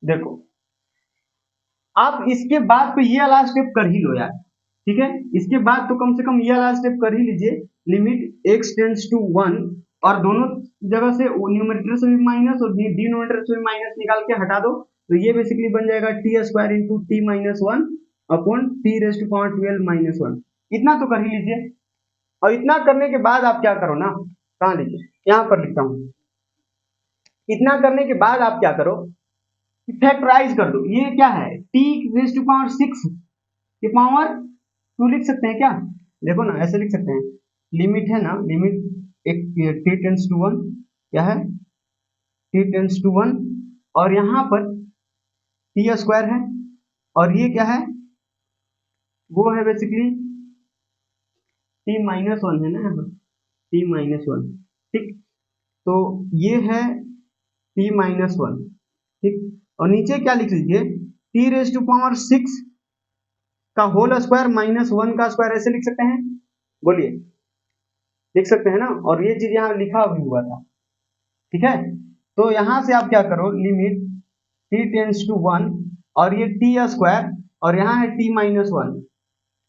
देखो, आप इसके बाद तो ये वाला स्टेप कर ही लो यार, ठीक है, इसके बाद तो कम से कम ये वाला स्टेप कर ही लीजिए, लिमिट x टेंड्स टू 1, और दोनों जगह से न्यूमरेटर से भी माइनस और डिनोमिनेटर से भी माइनस निकाल के हटा दो, तो ये बेसिकली बन जाएगा T square into T minus 1 upon T raise to power 12 minus 1, इतना तो कर ही लीजिए। और इतना करने के बाद आप क्या करो ना, कहाँ लीजिए, यहाँ पर लिखता हूँ, इतना करने के बाद आप क्या करो, फैक्टराइज कर दो, ये क्या है टी रेस टू पावर 6 के पावर 2 लिख सकते हैं क्या, देखो ना ऐसे लिख सकते हैं, लिमिट है ना, लिमिट एक टी टेंड्स टू 1, क्या है टी टेंड्स टू 1, और यहाँ पर टी स्क्वायर है, और ये क्या है, वो है बेसिकली टी माइनस 1 है ना, यहाँ टी माइनस 1, ठीक, तो ये है टी माइनस 1, ठीक, और नीचे क्या लिख लीजिए, टी रेस टू पावर 6 का होल स्क्वायर माइनस 1 का स्क्वायर, ऐसे लिख सकते हैं, बोलिए, लिख सकते हैं ना, और ये चीज यहाँ लिखा भी हुआ था, ठीक है। तो यहाँ से आप क्या करो, लिमिट टी टेंड्स टू 1, और ये टी स्क्वायर, और यहाँ है टी माइनस 1,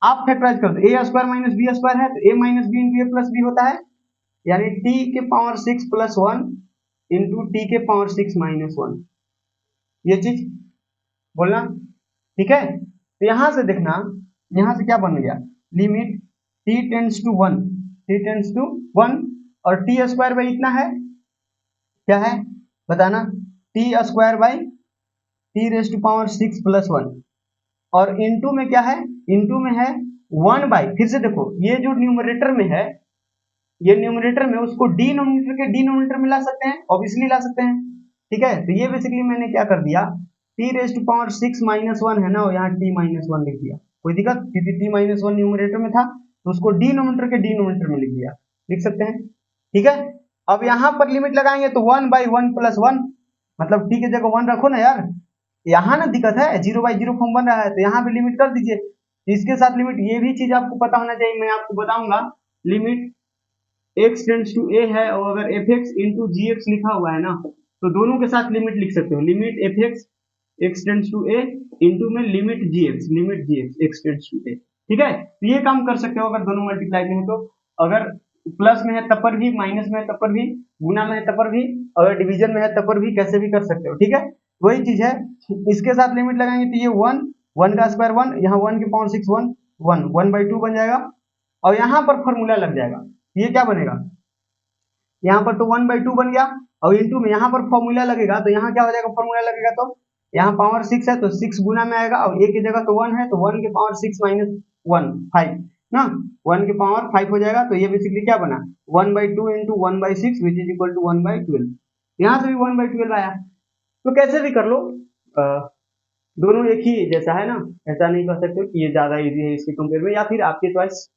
आप फैक्टराइज कर दो, ए स्क्वायर माइनस बी स्क्वायर है तो ए माइनस बी इंटू ए प्लस बी होता है, यानी टी के पावर 6 प्लस 1 इंटू टी के पावर 6 माइनस 1, ये चीज बोलना, ठीक है। तो यहां से देखना, यहां से क्या बन गया, limit T tends to 1, T tends to 1, और टी स्क्वायर बाई इतना है, क्या है बताना, T square by T raise to power 6 plus 1, और इनटू में क्या है, इनटू में है 1 बाई, फिर से देखो ये जो न्यूमरेटर में है, ये न्यूमरेटर में उसको डिनोमिनेटर के डिनोमिनेटर में ला सकते हैं, ऑब्वियसली ला सकते हैं, ठीक है। तो ये बेसिकली मैंने क्या कर दिया, T raise to power 6 minus 1 है ना, और यहाँ टी माइनस 1 लिख दिया, कोई दिक्कत, क्योंकि टी माइनस 1 न्यूमरेटर में था तो उसको डिनोमिनेटर के डिनोमिनेटर में लिख दिया, लिख सकते हैं, ठीक है। अब यहाँ पर लिमिट लगाएंगे तो 1 बाई 1 प्लस 1, मतलब टी की जगह 1 रखो ना यार, यहाँ ना दिक्कत है, 0/0 फॉर्म बन रहा है, तो यहाँ पे लिमिट कर दीजिए, इसके साथ लिमिट, ये भी चीज आपको पता होना चाहिए, मैं आपको बताऊंगा, limit x tends to a है, और अगर fx इंटू gx लिखा हुआ है ना, तो दोनों के साथ लिमिट लिख सकते हो, limit fx x tends to a into में limit gx x tends to a, ठीक है। तो ये काम कर सकते हो अगर दोनों मल्टीप्लाई में है तो, अगर प्लस में है तब पर भी, माइनस में है तब पर भी, गुना में है तब पर भी, अगर डिवीजन में है तब पर भी, कैसे भी कर सकते हो, ठीक है। वही चीज है, इसके साथ लिमिट लगाएंगे तो ये 1 का स्क्वायर 1, यहाँ 1 की पावर 6 1/2 बन जाएगा, और यहाँ पर फॉर्मूला लग जाएगा, ये क्या बनेगा, यहाँ पर तो 1/2 बन गया, और इंटू में यहाँ पर फॉर्मूला लगेगा, तो यहाँ क्या हो जाएगा, फॉर्मूला लगेगा तो यहाँ पावर 6 है तो 6 गुना में आएगा, और a की जगह तो 1 है तो 1 की पावर 6 माइनस 1 5 ना, 1 की पावर 5 हो जाएगा, तो ये बेसिकली क्या बना, 1/2 into 1/6 which is equal to 1/12, यहाँ से भी 1/12 आया। तो कैसे भी कर लो, दोनों एक ही जैसा है ना, ऐसा नहीं कर सकते कि ये ज्यादा इजी है इसके कंपेयर में, या फिर आपकी चॉइस,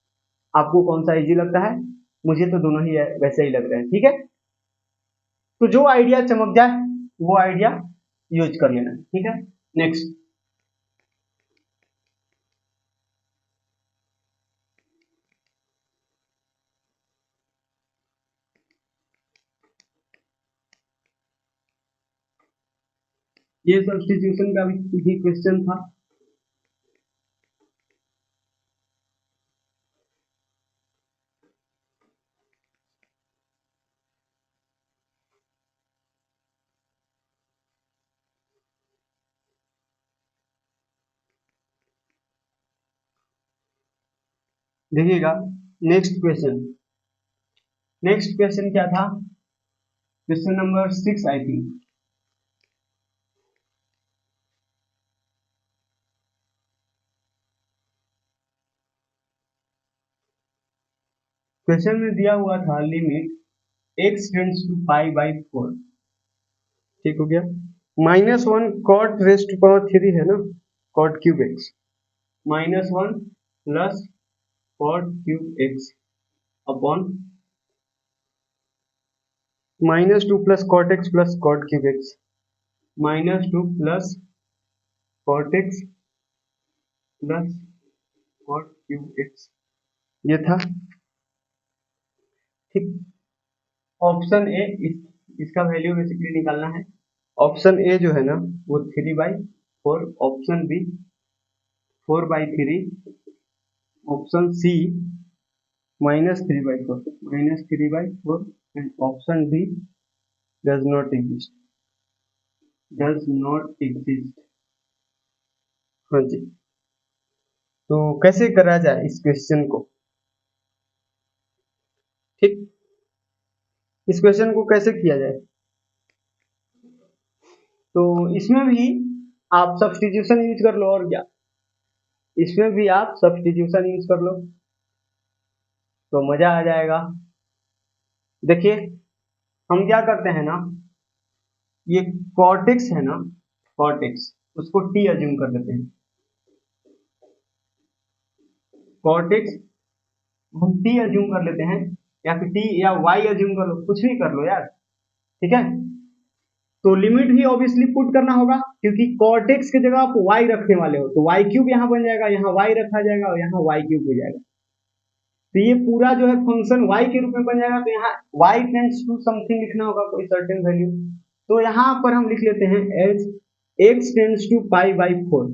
आपको कौन सा इजी लगता है, मुझे तो दोनों ही वैसे ही लग रहे हैं, ठीक है। तो जो आइडिया चमक जाए वो आइडिया यूज कर लेना, ठीक है। नेक्स्ट, ये सब्स्टिट्यूशन का भी क्वेश्चन था। देखिएगा नेक्स्ट क्वेश्चन क्या था, question number 6 I think. Question में दिया हुआ था limit x tends to pi by 4, ठीक हो गया। -1 cot रेस्ट टू पावर 3 है ना, cot cube x, -1 plus cot cube x upon -2 plus cot x plus cot cube x, -2 plus cot x plus cot cube x, ये था, ठीक। ऑप्शन ए, इसका वैल्यू बेसिकली निकालना है। ऑप्शन ए जो है ना वो 3/4, option B 4/3, option C -3/4 and option D does not exist. हाँ जी, तो कैसे करा जाए इस क्वेश्चन को, ठीक। इस क्वेश्चन को कैसे किया जाए, तो इसमें भी आप सब्स्टिट्यूशन यूज कर लो, और क्या, इसमें भी आप सब्स्टिट्यूशन यूज कर लो तो मजा आ जाएगा। देखिए हम क्या करते हैं ना, ये कॉर्टेक्स है ना, कॉर्टेक्स, उसको टी अज्यूम कर लेते हैं। कॉर्टेक्स हम टी अज्यूम कर लेते हैं, या फिर टी या वाई अज्यूम कर लो, कुछ भी कर लो यार, ठीक है। तो लिमिट भी ऑब्वियसली पुट करना होगा, क्योंकि कॉर्टेक्स की जगह आप वाई रखने वाले हो, तो वाई क्यूब यहाँ बन जाएगा, यहाँ वाई रखा जाएगा और यहाँ वाई क्यूब हो जाएगा। तो ये पूरा जो है फंक्शन y के रूप में बन जाएगा, तो यहाँ y टेंड्स टू समथिंग लिखना होगा, कोई सर्टेन वैल्यू। तो यहाँ पर हम लिख लेते हैं as x tends to pi by 4।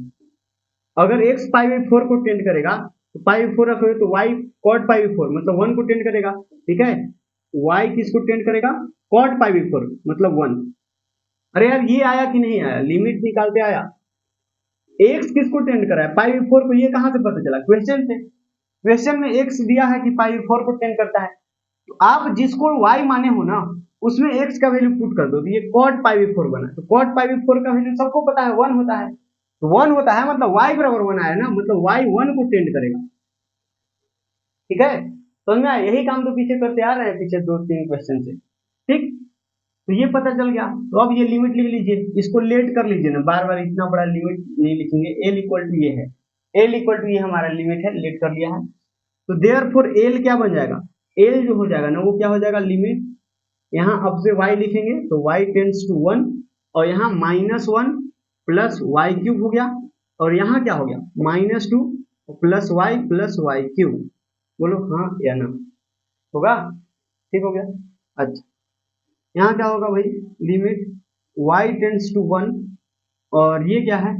अगर x पाई बाई 4 को टेंड करेगा तो पाई बाई 4 रखोगे तो y कॉट पाई बाई 4 मतलब 1 को टेंड करेगा, ठीक है। y किसको टेंड करेगा, कॉट पाई बाई 4 मतलब 1। अरे यार ये आया कि नहीं आया, लिमिट निकालते आया। x किसको टेंड करा है, पाई बाई 4 को, ये कहां से पता चला, क्वेश्चन से। क्वेश्चन में x दिया है कि पाई 4 को टेंड करता है, तो आप जिसको y माने हो ना उसमें x का वैल्यू पुट कर दो, तो ये cot पाई 4 बना। तो cot पाई 4 का वैल्यू सबको पता है 1 होता है, तो 1 होता है मतलब y बराबर 1 आया ना, मतलब y 1 को टेंड करेगा, ठीक है। तो मैं यही काम तो पीछे करते आ रहे हैं, पीछे 2-3 क्वेश्चन से, ठीक। तो ये पता चल गया, तो अब ये लिमिट लिख लीजिए, इसको लेट कर लीजिए ना, बार बार इतना बड़ा लिमिट नहीं लिखेंगे। एल इक्वल टू ये है, एल इक्वल टू ये हमारा लिमिट है, लेट कर लिया है। तो देयरफॉर एल क्या बन जाएगा, एल जो हो जाएगा ना वो क्या हो जाएगा, लिमिट, यहाँ अब से y लिखेंगे तो y टेंड्स टू 1, और यहाँ -1 प्लस वाई क्यूब हो गया, और यहाँ क्या हो गया -2 प्लस वाई क्यूब। बोलो हाँ या ना, होगा, ठीक हो गया। अच्छा यहाँ क्या होगा भाई, लिमिट y टेंड्स टू 1, और ये क्या है,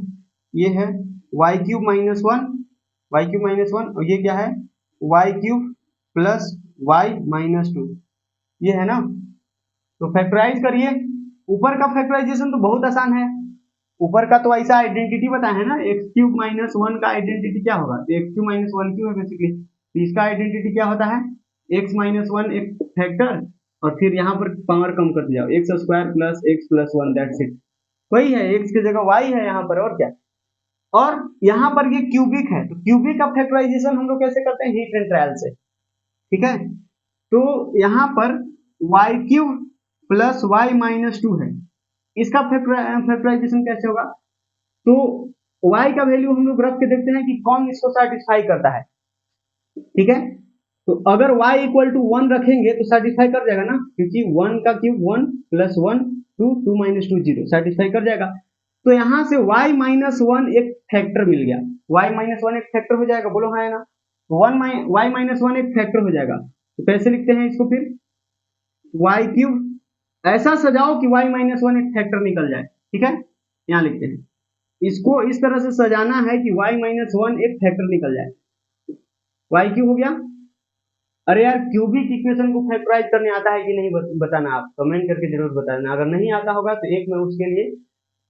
ये है वाई क्यूब -1, और ये क्या है वाई क्यूब प्लस y-2, ये है ना। तो फैक्टराइज करिए, ऊपर का फैक्टराइजेशन तो बहुत आसान है, ऊपर का तो ऐसा आइडेंटिटी बताया है ना, x³ - 1 का आइडेंटिटी क्या होगा, तो x³ - 1 क्यों है बेसिकली, तो इसका आइडेंटिटी क्या होता है, x-1 एक फैक्टर, और फिर यहाँ पर पावर कम करते जाओ, x² plus x plus 1, that's it. वही है, x की जगह y है यहाँ पर, और क्या। और यहाँ पर ये क्यूबिक है, तो क्यूबिक का फैक्टराइजेशन हम लोग कैसे करते हैं, हीट एंड ट्रायल से, ठीक है। तो यहाँ पर y³ प्लस y-2 है, इसका फैक्टराइजेशन कैसे होगा, तो y का वैल्यू हम लोग रख के देखते हैं कि कौन इसको सेटिस्फाई करता है, ठीक है। तो अगर y इक्वल टू 1 रखेंगे तो सेटिस्फाई कर जाएगा ना, क्योंकि 1 का क्यूब 1 प्लस 1 2 2 - 2 0, सेटिस्फाई कर जाएगा। तो यहाँ से y-1 एक फैक्टर मिल गया, y-1 एक फैक्टर हो जाएगा, बोलो हाँ है ना, y-1 एक फैक्टर हो जाएगा। तो कैसे लिखते हैं इसको फिर, y क्यूब, ऐसा सजाओ कि y-1 एक फैक्टर निकल जाए, ठीक है। यहाँ लिखते हैं, इसको इस तरह से सजाना है कि y माइनस वन एक फैक्टर निकल जाए। y क्यों हो गया? अरे यार क्यूबिक इक्वेशन को फैक्टराइज करने आता है कि नहीं बताना, आप कमेंट करके जरूर बताना। अगर नहीं आता होगा तो एक मैं उसके लिए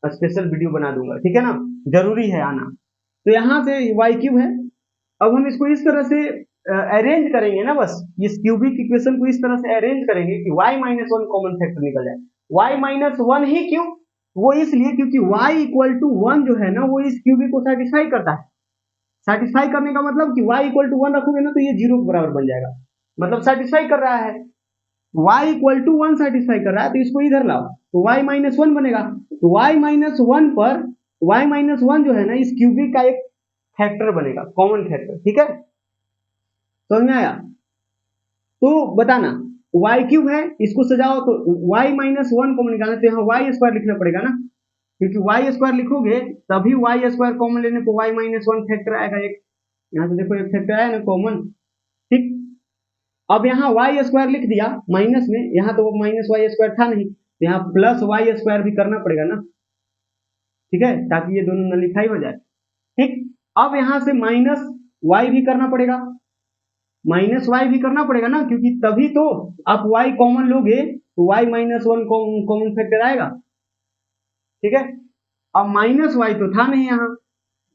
स्पेशल वीडियो बना दूंगा, ठीक है ना, जरूरी है आना। तो यहाँ से y क्यूब है, अब हम इसको इस तरह से अरेंज करेंगे ना, बस इस क्यूबिक इक्वेशन को इस तरह से अरेंज करेंगे कि y minus one common factor निकल जाए। y माइनस वन ही क्यों? वो इसलिए क्योंकि y इक्वल टू वन जो है ना, वो इस क्यूबिक को सेटिस्फाई करता है। सेटिस्फाई करने का मतलब कि y इक्वल टू वन रखोगे ना तो ये जीरो के बराबर बन जाएगा, मतलब सेटिस्फाई कर रहा है। y equal to one satisfy कर रहा है तो इसको इधर लाओ तो y माइनस वन बनेगा। तो y माइनस वन पर y माइनस वन जो है ना, इस क्यूबिक का एक फैक्टर बनेगा, कॉमन फैक्टर, ठीक है, समझ में आया? तो बताना y क्यूब है, इसको सजाओ तो y माइनस वन कॉमन निकालना तो यहाँ y स्क्वायर लिखना पड़ेगा ना, क्योंकि y स्क्वायर लिखोगे तभी y स्क्वायर कॉमन लेने पर y माइनस वन फैक्टर आएगा एक। यहाँ से देखो एक फैक्टर आया ना कॉमन, ठीक। अब यहाँ y स्क्वायर लिख दिया माइनस में, यहाँ तो माइनस वाई स्क्वायर था नहीं, तो यहाँ प्लस वाई स्क्वायर भी करना पड़ेगा ना, ठीक है, ताकि ये दोनों नलिफाई हो जाए, ठीक। अब यहाँ से माइनस वाई भी करना पड़ेगा, माइनस वाई भी करना पड़ेगा ना, क्योंकि तभी तो आप y कॉमन लोगे तो y minus one common factor आएगा, ठीक है। अब माइनस वाई तो था नहीं यहाँ,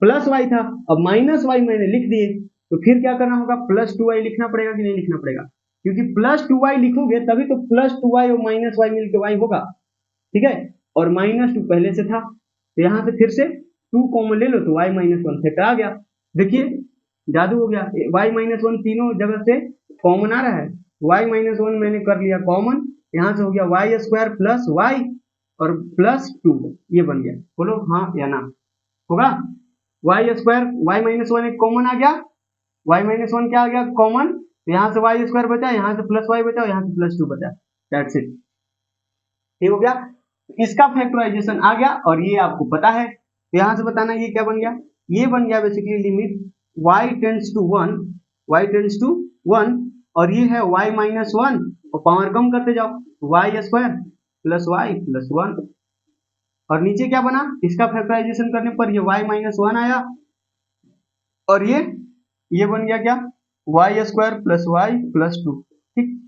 प्लस वाई था, अब माइनस वाई मैंने लिख दिए, तो फिर क्या करना होगा, प्लस टू वाई लिखना पड़ेगा कि नहीं लिखना पड़ेगा, क्योंकि प्लस टू वाई लिखोगे तभी तो प्लस टू वाई और माइनस वाई मिलकर वाई होगा, ठीक है। और माइनस टू पहले से था तो यहाँ से फिर से टू कॉमन ले लो तो वाई माइनस वन फैक्टर आ गया। देखिए जादू हो गया, वाई माइनस वन तीनों जगह से कॉमन आ रहा है, वाई माइनस वन मैंने कर लिया कॉमन, यहाँ से हो गया वाई स्क्वायर प्लस वाई और प्लस टू, ये बन गया, बोलो हाँ या ना, होगा। Y square Y minus one एक कॉमन आ गया, वाई माइनस वन क्या आ गया कॉमन, यहाँ से वाई स्क्वायर बचा, यहाँ से प्लस वाई बचा, यहाँ से प्लस टू बचा, दैट्स इट, ठीक हो गया। इसका फैक्टराइजेशन आ गया और ये आपको पता है, तो यहाँ से बताना ये क्या बन गया, ये बन गया basically limit y tends to one, y tends to one, और ये है y माइनस वन, और पावर कम करते जाओ, y square plus Y plus one, और नीचे क्या बना, इसका फैक्टराइजेशन करने पर ये y माइनस वन आया, और ये बन गया क्या, Y square plus Y plus two, ठीक,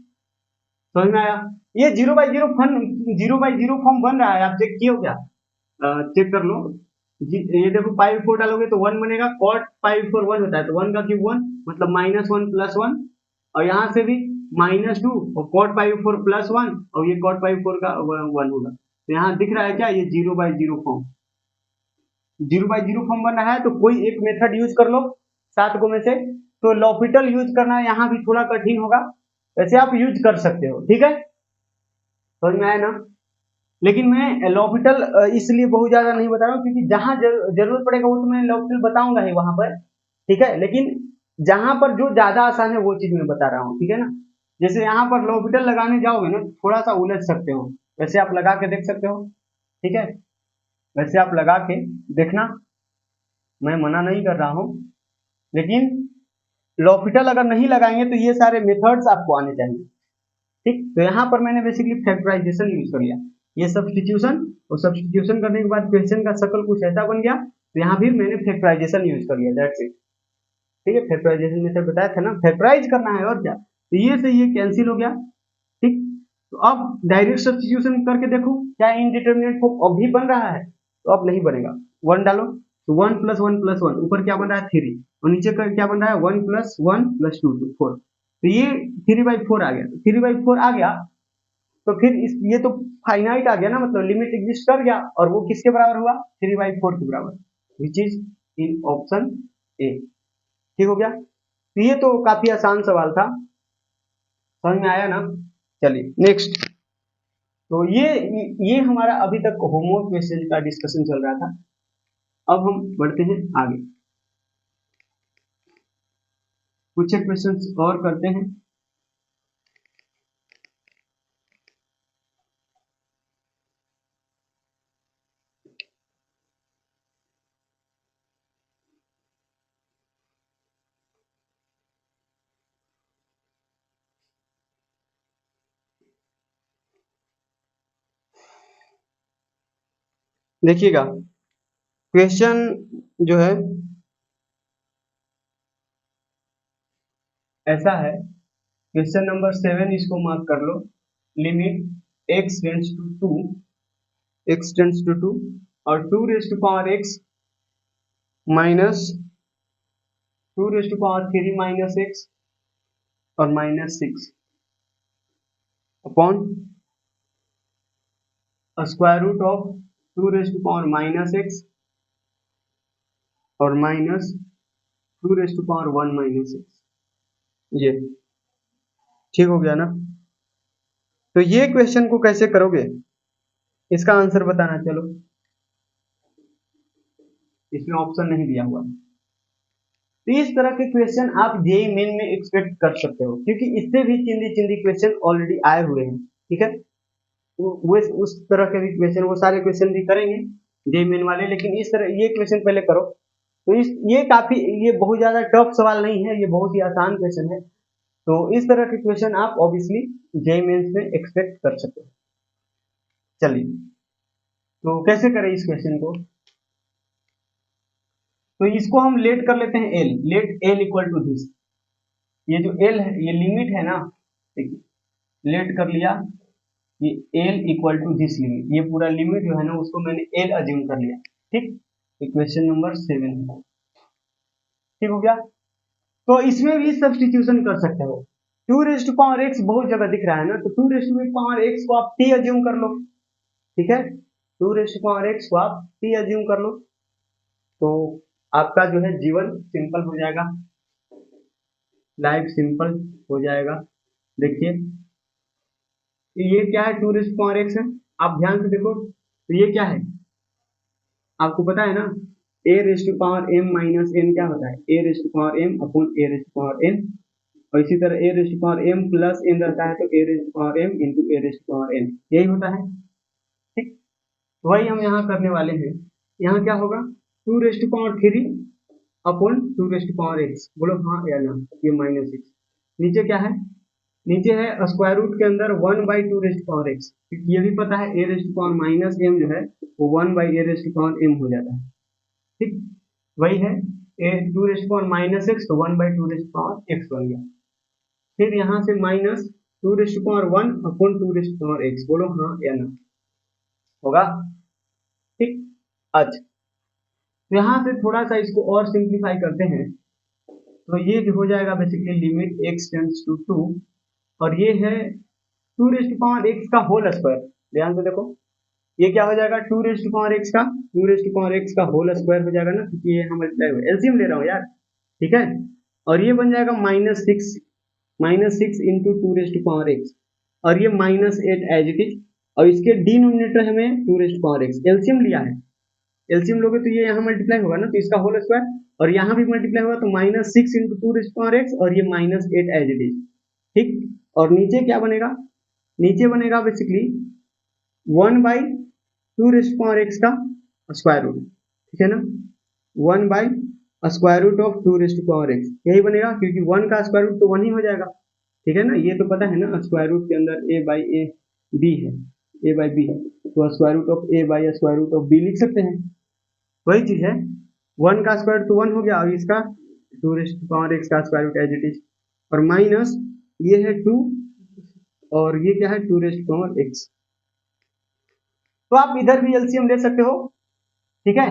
समझ में आया? ये जीरो बाई जीरो फॉर्म बन रहा है, आप चेक किए हो क्या? चेक कर लो, ये देखो पाई फोर डालोगे तो वन बनेगा, कॉट पाई फोर वन होता है, तो वन का क्यूब वन, मतलब माइनस वन प्लस वन, और यहाँ से भी माइनस टू और cot pi four plus one, और ये कॉट पाई फोर का वन होगा, तो यहाँ दिख रहा है क्या, ये zero by zero form, zero by zero form बन रहा है। तो कोई एक मेथड यूज कर लो सात को में से, तो लॉपिटल यूज करना यहाँ भी थोड़ा कठिन होगा, वैसे आप यूज कर सकते हो, ठीक है, समझ में आया ना? लेकिन मैं लॉपिटल इसलिए बहुत ज्यादा नहीं बता रहा हूँ क्योंकि जहां जरूरत पड़ेगा वो तो मैं लॉपिटल बताऊंगा ही वहां पर, ठीक है, लेकिन जहां पर जो ज्यादा आसान है वो चीज मैं बता रहा हूँ, ठीक है ना। जैसे यहाँ पर लॉपिटल लगाने जाओगे ना थोड़ा सा उलझ सकते हो, वैसे आप लगा के देख सकते हो, ठीक है, वैसे आप लगा के देखना, मैं मना नहीं कर रहा हूँ, लेकिन लॉपिटल अगर नहीं लगाएंगे तो ये सारे मेथड्स आपको आने चाहिए, ठीक। तो यहाँ पर मैंने बेसिकली फैक्टराइजेशन यूज कर लिया, ये सब्स्टिट्यूशन, और सब्स्टिट्यूशन करने के बाद क्वेश्चन का शकल कुछ ऐसा बन गया, तो यहाँ भी मैंने फैक्टराइजेशन यूज कर लिया, दैट्स इट, ठीक है। फैक्टराइजेशन में बताया था ना, फैक्टराइज करना है और क्या, तो ये से ये कैंसिल हो गया, ठीक। तो अब डायरेक्ट सब्स्टिट्यूशन करके देखो क्या इनडिटरमिनेट फॉर्म अब भी बन रहा है, तो अब नहीं बनेगा, वन डालो तो one plus one plus one, ऊपर क्या बन रहा है थ्री, और नीचे का क्या बन रहा है one plus two two four, तो ये थ्री बाई फोर आ गया, थ्री बाई फोर आ गया, तो फिर ये तो फाइनाइट आ गया ना, मतलब लिमिट एग्जिस्ट कर गया, और वो किसके बराबर हुआ, थ्री बाई फोर के बराबर, which is in option A, ठीक हो गया। तो ये तो काफी आसान सवाल था, समझ में आया ना? चलिए नेक्स्ट, तो ये हमारा अभी तक होमवर्क क्वेश्चन का डिस्कशन चल रहा था, अब हम बढ़ते हैं आगे, कुछ क्वेश्चंस और करते हैं। देखिएगा क्वेश्चन जो है ऐसा है, क्वेश्चन नंबर 7 इसको मार्क कर लो। Limit x tends to 2, x tends to 2 और 2 raise to power x minus 2 raise to power 3 minus x और minus 6 upon square root of 2 raise to power minus x और minus 2 raise to power 1 minus x। ये ठीक हो गया ना? तो ये क्वेश्चन को कैसे करोगे, इसका आंसर बताना। चलो, इसमें ऑप्शन नहीं दिया हुआ। तो इस तरह के क्वेश्चन आप जेईई मेन में एक्सपेक्ट कर सकते हो, क्योंकि इससे भी चिंदी चिंदी क्वेश्चन ऑलरेडी आए हुए हैं। ठीक है, वो उस तरह के भी क्वेश्चन, वो सारे क्वेश्चन भी करेंगे जेईई मेन वाले, लेकिन इस तरह ये क्वेश्चन पहले करो। तो ये बहुत ज्यादा टफ सवाल नहीं है, ये बहुत ही आसान क्वेश्चन है। तो इस तरह के क्वेश्चन आप ऑब्वियसली जेईई मेंस में एक्सपेक्ट कर सकते हो। चलिए, तो कैसे करें इस क्वेश्चन को? तो इसको हम लेट कर लेते हैं L, let L equal to this. ये जो एल है ये लिमिट है ना, देखिए लेट कर लिया, ये L equal to this limit, ये पूरा लिमिट जो है ना उसको मैंने एल अज्यूम कर लिया। ठीक, क्वेश्चन नंबर 7 ठीक हो गया। तो इसमें भी सब्स्टिट्यूशन कर सकते हो। 2 रेज टू पावर एक्स बहुत जगह दिख रहा है ना, तो 2 रेज टू पावर एक्स को आप टी अज्यूम कर लो। ठीक है, 2 रेज टू पावर एक्स को आप टी अज्यूम कर लो, तो आपका जो है जीवन सिंपल हो जाएगा, लाइफ सिंपल हो जाएगा। देखिए ये क्या है, 2 रेज टू पावर एक्स है, आप ध्यान से देखो। तो ये क्या है, आपको पता है ना, a raise to power m minus n क्या होता है, a raise to power m upon a raise to power n. और इसी तरह a raise to power m plus n रहता है, तो a raise to power m into a raise to power n, यही होता है। ठीक, वही हम यहाँ करने वाले हैं। यहाँ क्या होगा, 2 raise to power 3 upon 2 raise to power x, बोलो हाँ या ना। ये माइनस एक्स, नीचे क्या है, नीचे है स्क्वायर रूट के अंदर 1 by 2 raise to power x, क्योंकि ये भी पता है a raise to power minus m जो है वो 1 by a raise to power m हो जाता है। ठीक, वही है a 2 raise to power minus x, तो 1 by 2 raise to power x बन गया। फिर यहाँ से minus 2 raise to power 1 upon 2 raise to power x, बोलो हाँ या ना, होगा। ठीक, अच्छा तो यहाँ से थोड़ा सा इसको और सिंप्लीफाई करते हैं, तो ये जो हो जाएगा basically limit x tends to 2, और ये है 2 रेज टू पावर x का होल स्क्वायर। ध्यान से देखो, ये क्या हो जाएगा, 2 रेज टू पावर x का 2 रेज टू पावर x का होल स्क्वायर हो जाएगा ना, क्योंकि ये हम एलसीएम ले रहा हूँ यार। ठीक है, और ये बन जाएगा minus six into 2 raise to power x, और ये माइनस 8 एज इट इज, और इसके डिनोमिनेटर हमें 2 raise to power x LCM लिया है। एलसीएम लोगे तो ये यहाँ मल्टीप्लाई होगा ना, तो इसका होल स्क्वायर, और यहाँ भी मल्टीप्लाई होगा, तो minus 6 into 2 raise to power X, और ये माइनस 8 एज इट इज। ठीक, और नीचे क्या बनेगा, नीचे बनेगा basically 1 by 2 raise to power X का स्क्वायर रूट। ठीक है ना, 1 by square root of 2 raise to power X, यही बनेगा, क्योंकि 1 का स्क्वायर रूट तो 1 ही हो जाएगा। ठीक है ना, ये तो पता है ना, स्क्वायर रूट के अंदर ए बाई ए बी है, ए बाई बी है, तो square root of A by square root of B लिख सकते हैं। वही चीज है, 1 का स्क्वायर रूट तो 1 हो गया, और इसका 2 रेज टू पावर एक्स का square root as it is, और माइनस ये है 2, और ये क्या है 2 रेज टू पावर एक्स। तो आप इधर भी एलसीएम ले सकते हो। ठीक है,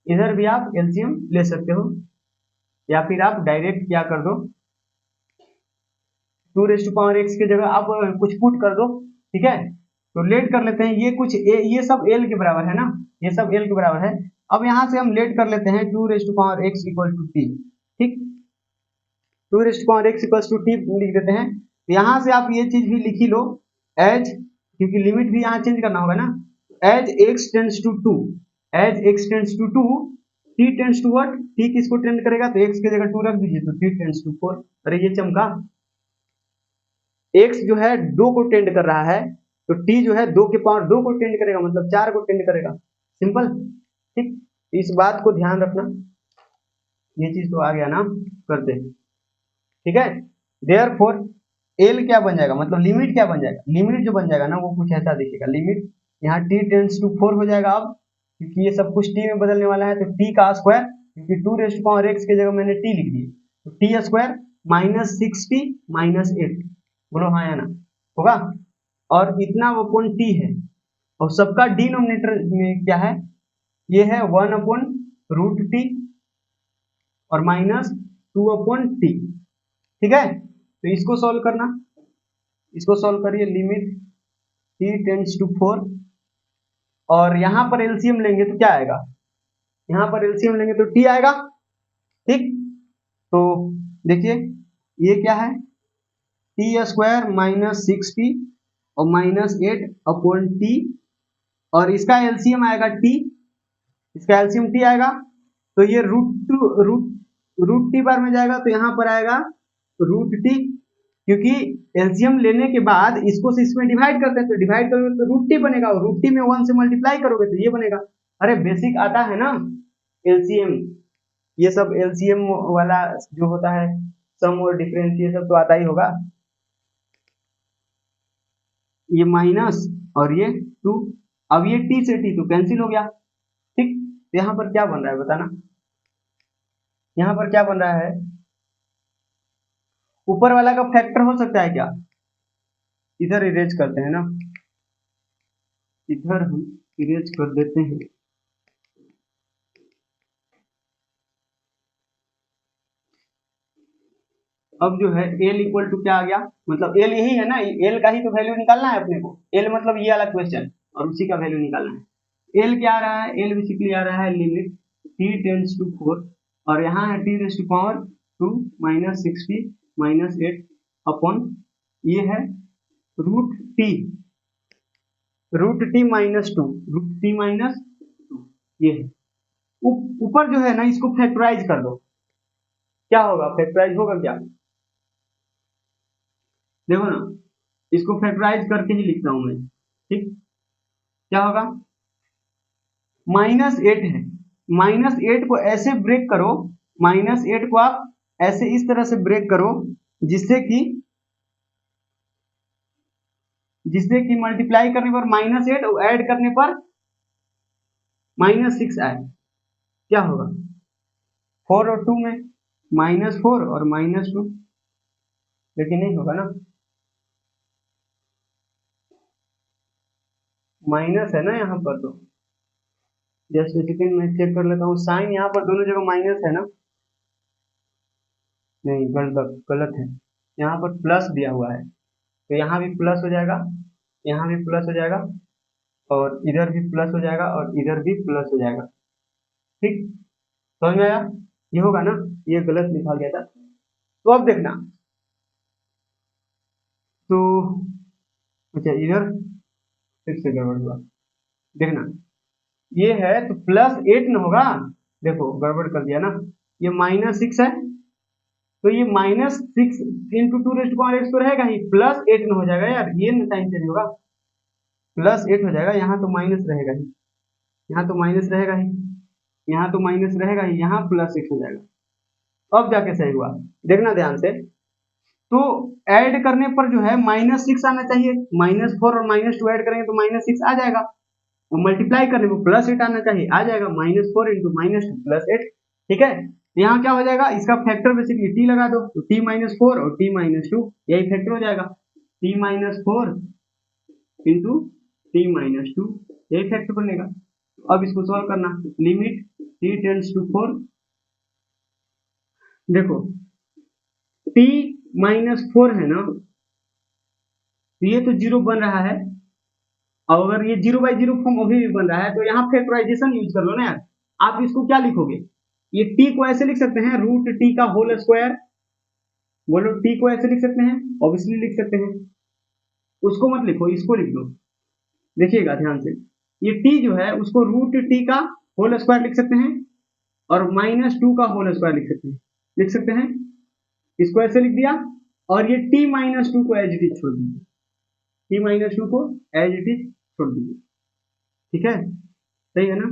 इधर भी आप एलसीएम ले सकते हो, या फिर आप डायरेक्ट क्या कर दो, 2 रेज टू पावर एक्स की जगह आप कुछ पुट कर दो। ठीक है, तो लेट कर लेते हैं, ये सब एल के बराबर है ना, ये सब एल के बराबर है। अब यहाँ से हम लेट कर लेते हैं 2 raise to power X equal to T. ठीक, 2 raise to power X equal to T लिख देते हैं। यहाँ से आप ये चीज भी लिखी लो एज, क्योंकि लिमिट भी यहाँ चेंज करना होगा ना, as x tends to 2, as x tends to 2, T tends to what, T किसको टेंड करेगा, तो एक्स की जगह 2 रख दीजिए, तो टी टेंड्स टू 4। अरे ये चमका, एक्स जो है 2 को टेंड कर रहा है, तो टी जो है 2 के पावर 2 को टेंड करेगा, मतलब 4 को टेंड करेगा, सिंपल। ठीक, इस बात को ध्यान रखना, ये चीज तो आ गया ना, करते हैं। ठीक है, देयरफॉर एल क्या बन जाएगा, मतलब लिमिट क्या बन जाएगा, लिमिट जो बन जाएगा ना वो कुछ ऐसा दिखेगा, लिमिट यहाँ t टेंड्स टू 4 हो जाएगा अब, क्योंकि ये सब कुछ t में बदलने वाला है, तो t का स्क्वायर, क्योंकि 2 रेज़ टू पावर x की जगह मैंने t लिख दिया, तो t square minus 6t minus 8, बोलो हाँ या ना, होगा। और इतना अपॉन t है, और सबका डिनोमिनेटर में क्या है, ये है 1 अपॉन रूट टी और माइनस 2 अपॉन टी, ठीक है। तो इसको सॉल्व करना, इसको सॉल्व करिए, लिमिट t टेंड्स टू 4, और यहाँ पर एलसीएम लेंगे तो क्या आएगा, यहाँ पर एलसीएम लेंगे तो t आएगा, ठीक। तो देखिए ये क्या है, टी स्क्वायर माइनस 6t और माइनस 8 अपॉन टी, और इसका एलसीएम आएगा t, इसका एलसीएम t आएगा, तो ये रूट टी बार में जाएगा, तो यहाँ पर आएगा रूट टी, क्योंकि एलसीएम लेने के बाद इसको से इसमें डिवाइड करते हैं, तो डिवाइड करोगे तो रूट टी बनेगा, और रूट टी में 1 से मल्टीप्लाई करोगे तो ये बनेगा। अरे बेसिक आता है ना एलसीएम, ये सब एलसीएम वाला जो होता है, सम और डिफरेंस, ये सब तो आता ही होगा। ये माइनस और ये 2, अब ये t से t तो कैंसिल हो गया, ठीक। यहाँ पर क्या बन रहा है बताना, यहाँ पर क्या बन रहा है, ऊपर वाला का फैक्टर हो सकता है क्या, इधर इरेज करते हैं ना, इधर हम इरेज कर देते हैं। अब जो है l इक्वल टू क्या आ गया, मतलब l यही है ना, l का ही तो वैल्यू निकालना है अपने को, l मतलब ये वाला क्वेश्चन, और उसी का वैल्यू निकालना है। l क्या आ रहा है, l बेसिकली आ रहा है लिमिट t टेंड्स टू 4, और यहाँ है t raise to power 2 minus 6t minus 8 upon, ये है root T minus 2, root T minus 2, ये है। ऊपर जो है ना इसको फैक्टराइज कर दो, क्या होगा, फैक्टराइज होगा क्या, देखो ना, इसको फैक्टराइज करके ही लिखता हूं मैं, ठीक। क्या होगा, -8 है, -8 को ऐसे ब्रेक करो, -8 को आप ऐसे इस तरह से ब्रेक करो जिससे कि मल्टीप्लाई करने पर -8 और ऐड करने पर -6 आए, क्या होगा, 4 और 2 में -4 और -2, लेकिन नहीं होगा ना, माइनस है ना यहाँ पर, तो जस्ट सेकंड में चेक कर लेता हूँ, साइन यहाँ पर दोनों जगह माइनस है ना, नहीं गलत गलत है, यहाँ पर प्लस दिया हुआ है, तो यहाँ भी प्लस हो जाएगा, यहाँ भी प्लस हो जाएगा, और इधर भी प्लस हो जाएगा, और इधर भी प्लस हो जाएगा, ठीक। समझ में आया, ये होगा ना, ये गलत लिखा गया था। तो अब देखना, तो अच्छा इधर फिर से गड़बड़ हुआ, देखना ये है तो +8 न होगा, देखो गड़बड़ कर दिया ना, ये -6 है, तो ये -6 into 2 raise to power x तो रहेगा ही, +8 न हो जाएगा यार, ये न साइन चेंज होगा, +8 हो जाएगा, यहाँ तो माइनस रहेगा ही, यहाँ तो माइनस रहेगा ही, यहाँ तो माइनस रहेगा ही, यहाँ +6 हो जाएगा। अब जाके सही हुआ, देखना ध्यान से, तो ऐड करने पर जो है -6 आना चाहिए, -4 और -2 ऐड करेंगे तो -6 आ जाएगा, और मल्टीप्लाई करने पर +8 आना चाहिए, आ जाएगा, -4 इंटू -2 +8, ठीक है। यहाँ क्या हो जाएगा, इसका फैक्टर बेसिकली t लगा दो, तो t-4 और t-2 यही फैक्टर हो जाएगा, t-4 इंटू t-2 यही फैक्टर बनेगा। अब इसको सॉल्व करना, लिमिट t टेंड्स टू 4, देखो t-4 है ना, ये तो 0 बन रहा है, और अगर ये 0/0 फॉर्म अभी भी बन रहा है, तो यहाँ फैक्टराइजेशन यूज कर लो ना यार, आप इसको क्या लिखोगे, ये t को ऐसे लिख सकते हैं, रूट टी का होल स्क्वायर, बोलो t को ऐसे लिख सकते हैं, ऑब्वियसली लिख सकते हैं, उसको मत लिखो, इसको लिख दो, देखिएगा ध्यान से, ये t जो है उसको रूट टी का होल स्क्वायर लिख सकते हैं, और -2 का होल स्क्वायर लिख सकते हैं, इसको ऐसे लिख दिया, और ये t-2 को एज इट इज छोड़ दीजिए, t-2 को एज इट इज छोड़ दीजिए, ठीक है, सही है ना।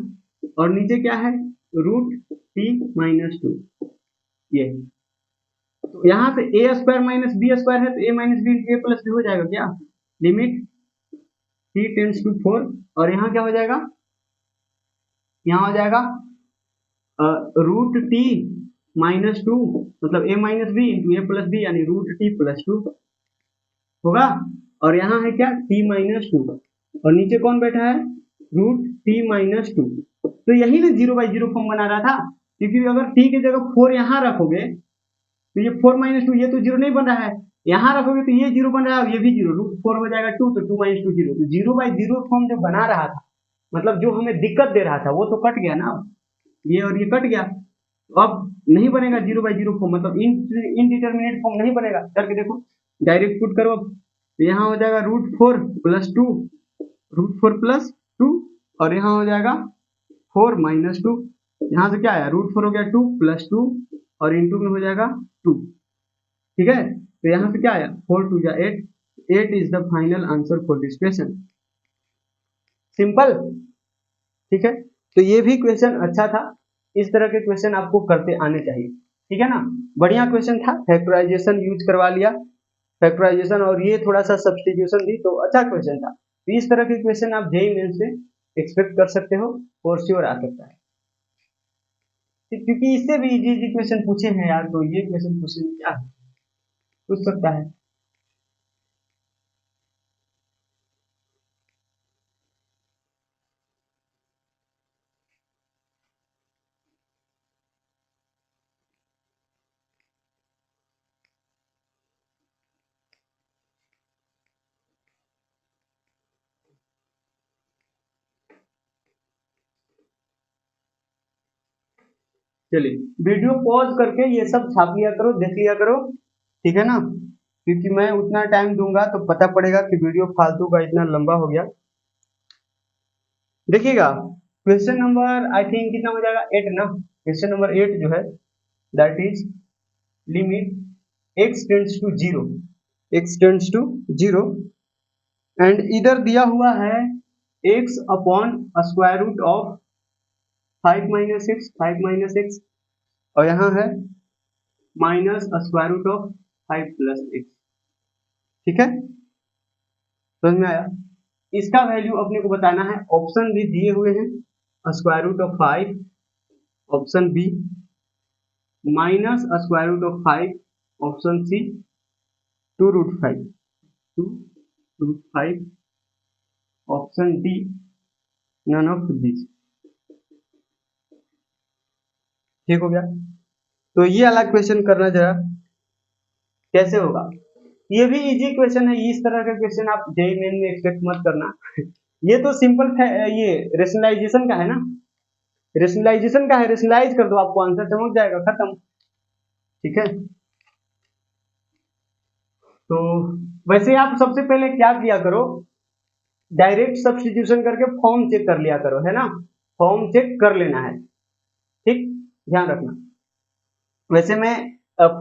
और नीचे क्या है, रूट t-2, ये, तो यहाँ से a² - b² है, तो a - b × a + b हो जाएगा क्या, लिमिट t टेंड्स टू 4 और यहाँ क्या हो जाएगा, यहाँ हो जाएगा रूट टी माइनस 2 मतलब a minus B into A plus B यानी रूट टी प्लस 2 होगा। और यहाँ है क्या t माइनस 2 और नीचे कौन बैठा है रूट t माइनस 2। तो यही ना 0/0 फॉर्म बना रहा था, क्योंकि अगर t की जगह 4 यहाँ रखोगे तो ये 4 माइनस 2 ये तो 0 नहीं बन रहा है, यहाँ रखोगे तो ये 0 बन रहा है और ये भी 0, रूट 4 हो जाएगा 2 तो 2 माइनस 2 0। तो 0/0 फॉर्म जो बना रहा था मतलब जो हमें दिक्कत दे रहा था वो तो कट गया ना, ये और ये कट गया। तो अब नहीं बनेगा 0/0 फॉर्म, मतलब इनडिटरमिनेट फॉर्म नहीं बनेगा। करके देखो, डायरेक्ट पुट करो। तो यहाँ हो जाएगा रूट 4 प्लस 2 रूट 4 प्लस 2 और यहाँ हो जाएगा 4 माइनस 2। यहाँ से क्या आया रूट 4 हो गया 2 प्लस 2 और इंटू में हो जाएगा 2। ठीक है, तो यहाँ से क्या आया 4 2 जा 8, 8 is the final answer for this question. Simple. ठीक है, तो ये भी क्वेश्चन अच्छा था। इस तरह के क्वेश्चन आपको करते आने चाहिए। ठीक है ना, बढ़िया क्वेश्चन था, फैक्टराइजेशन यूज करवा लिया, फैक्टराइजेशन और ये थोड़ा सा सब्स्टिट्यूशन दी तो अच्छा क्वेश्चन था। तो इस तरह के क्वेश्चन आप जेईई मेंस में एक्सपेक्ट कर सकते हो, फॉर श्योर आ सकता है। क्योंकि इससे भी इजी क्वेश्चन पूछे हैं यार, तो ये क्वेश्चन पूछने में क्या है, पूछ सकता है। चलिए वीडियो पॉज करके ये सब छाप लिया करो, देख लिया करो। ठीक है ना, क्योंकि मैं उतना टाइम दूंगा तो पता पड़ेगा कि वीडियो फालतू का इतना लंबा हो गया। देखिएगा क्वेश्चन नंबर आई थिंक कितना हो जाएगा 8 ना, क्वेश्चन नंबर 8 जो है that is limit x tends to 0, x tends to 0 and इधर दिया हुआ है x upon square root of 5 minus X, 5 minus X और यहाँ है minus square root of 5 plus X. ठीक है, समझ में आया। इसका वैल्यू अपने को बताना है, ऑप्शन भी दिए हुए हैं square root of 5, option B minus square root of 5, option C 2 root 5, 2 root 5, option D none of this. ठीक हो गया, तो ये वाला क्वेश्चन करना जरा कैसे होगा। ये भी इजी क्वेश्चन है, इस तरह का क्वेश्चन आप जेईई मेन में एक्सपेक्ट मत करना। ये तो सिंपल ये रेशनलाइजेशन का है ना, रेशनलाइजेशन का है, रेशनलाइज कर दो आपको आंसर चमक जाएगा, खत्म। ठीक है, तो वैसे आप सबसे पहले क्या किया करो, डायरेक्ट सब्स्टिट्यूशन करके फॉर्म चेक कर लिया करो, है ना, फॉर्म चेक कर लेना है। ठीक, ध्यान रखना। वैसे मैं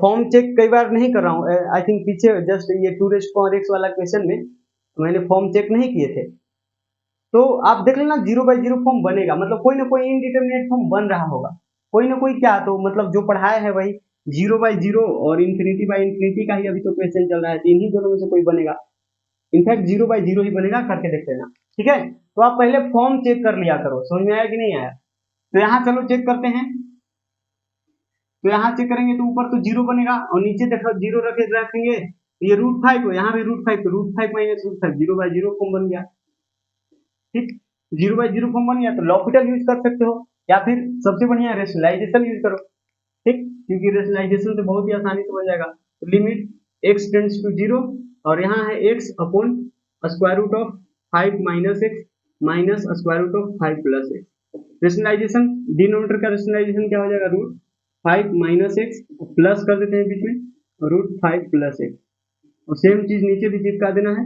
फॉर्म चेक कई बार नहीं कर रहा हूँ, आई थिंक पीछे जस्ट ये 2 वाला क्वेश्चन में मैंने फॉर्म चेक नहीं किए थे, तो आप देख लेना 0/0 फॉर्म बनेगा, मतलब कोई ना कोई इनडिटरमिनेट फॉर्म बन रहा होगा, कोई ना कोई क्या, तो मतलब जो पढ़ाया है वही 0/0 और इन्फिनिटी का ही अभी तो क्वेश्चन चल रहा है, तो इन्हीं दोनों में से कोई बनेगा, इनफैक्ट 0/0 ही बनेगा, करके देख लेना। ठीक है, तो आप पहले फॉर्म चेक कर लिया करो, समझ में आया कि नहीं आया। तो यहाँ चलो चेक करते हैं, तो यहाँ चेक करेंगे तो ऊपर तो 0 बनेगा और नीचे देखो 0 रखेंगे तो ये √5 हो, यहाँ भी √5 तो √5 माइनस √5 0/0 फॉर्म बन गया। ठीक, 0/0 फॉर्म बन गया तो लॉपिटल यूज कर सकते हो या फिर सबसे बढ़िया रेशनलाइजेशन यूज करो। ठीक, क्योंकि रेशनलाइजेशन से बहुत ही आसानी से बन जाएगा। तो लिमिट x टेंड्स टू 0 और यहाँ है x upon square root of 5 minus X minus square root of 5 plus X. Rationalisation, denominator का रेशनलाइजेशन क्या हो जाएगा √5 माइनस एक्स प्लस कर देते हैं बीच में √5 प्लस एक्स और सेम चीज नीचे भी चिपका देना है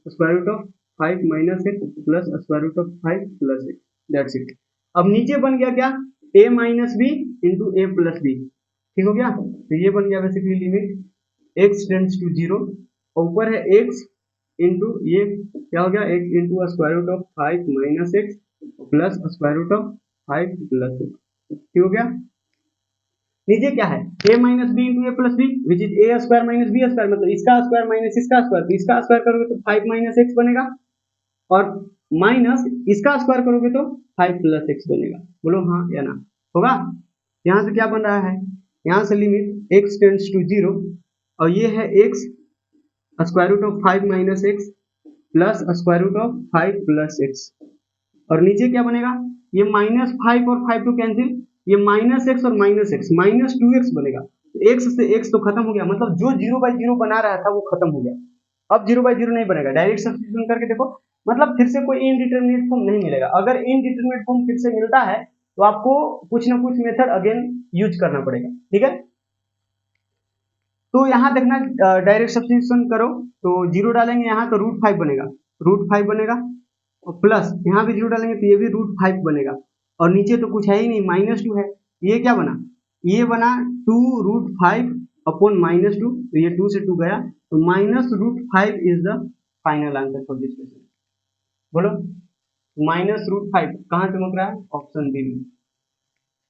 square root of 5 minus X plus square root of 5 plus X, that's it. अब नीचे बन गया क्या a minus B into A plus B. ठीक हो गया, तो ये बन गया basically limit x tends to 0 और ऊपर है x इंटू ये क्या हो गया x into square root of 5 minus X plus square root of 5 plus X. ठीक हो गया, नीचे क्या है a minus B into A plus B which is A square minus B square, मतलब इसका स्क्वायर माइनस इसका स्क्वायर, तो इसका स्क्वायर करोगे तो 5 माइनस एक्स बनेगा और माइनस इसका स्क्वायर करोगे तो 5 प्लस एक्स बनेगा। बोलो हाँ या ना, होगा। यहाँ से क्या बन रहा है, यहाँ से लिमिट x टेंड्स टू 0 और ये है x square root of 5 minus X plus square root of 5 plus X, और नीचे क्या बनेगा, ये -5 और 5 टू कैंसिल, ये -x और -x -2x बनेगा। x से x तो खत्म हो गया, मतलब जो 0/0 बना रहा था वो खत्म हो गया। अब 0/0 नहीं बनेगा, डायरेक्ट सब्स्टिट्यूशन करके देखो, मतलब फिर से कोई इनडिटरमिनेट फॉर्म नहीं मिलेगा। अगर इनडिटरमिनेट फॉर्म फिर से मिलता है तो आपको कुछ ना कुछ मेथड अगेन यूज करना पड़ेगा, ठीक है। तो यहाँ देखना, डायरेक्ट सब्स्टिट्यूशन करो तो 0 डालेंगे यहाँ तो √5 बनेगा, √5 बनेगा, और प्लस यहाँ भी 0 डालेंगे तो ये भी √5 बनेगा, और नीचे तो कुछ है ही नहीं, -2 है। ये क्या बना, ये बना 2√5 अपॉन -2, तो ये 2 से 2 गया, तो -√5 is the final answer for this question. बोलो -√5 कहाँ चमक रहा है, ऑप्शन बी में,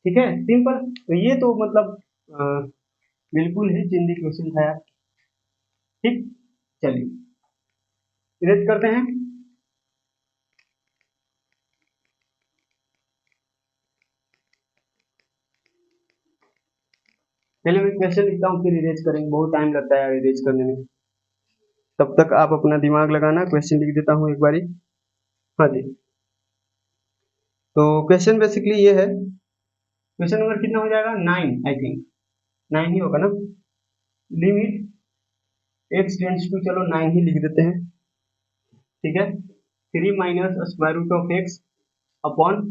ठीक है, सिंपल। तो ये तो मतलब बिल्कुल ही चिंदी क्वेश्चन था यार, ठीक। चलिए इरेज करते हैं। पहले मैं क्वेश्चन लिखता हूँ फिर इरेज करेंगे, बहुत टाइम लगता है यार इरेज करने में। तब तक आप अपना दिमाग लगाना, क्वेश्चन लिख देता हूँ एक बारी। हाँ जी, तो क्वेश्चन बेसिकली ये है, क्वेश्चन नंबर कितना हो जाएगा, 9, आई थिंक 9 ही होगा ना। लिमिट x टेंड्स टू, चलो 9 ही लिख देते हैं, ठीक है। 3 minus square root of x upon,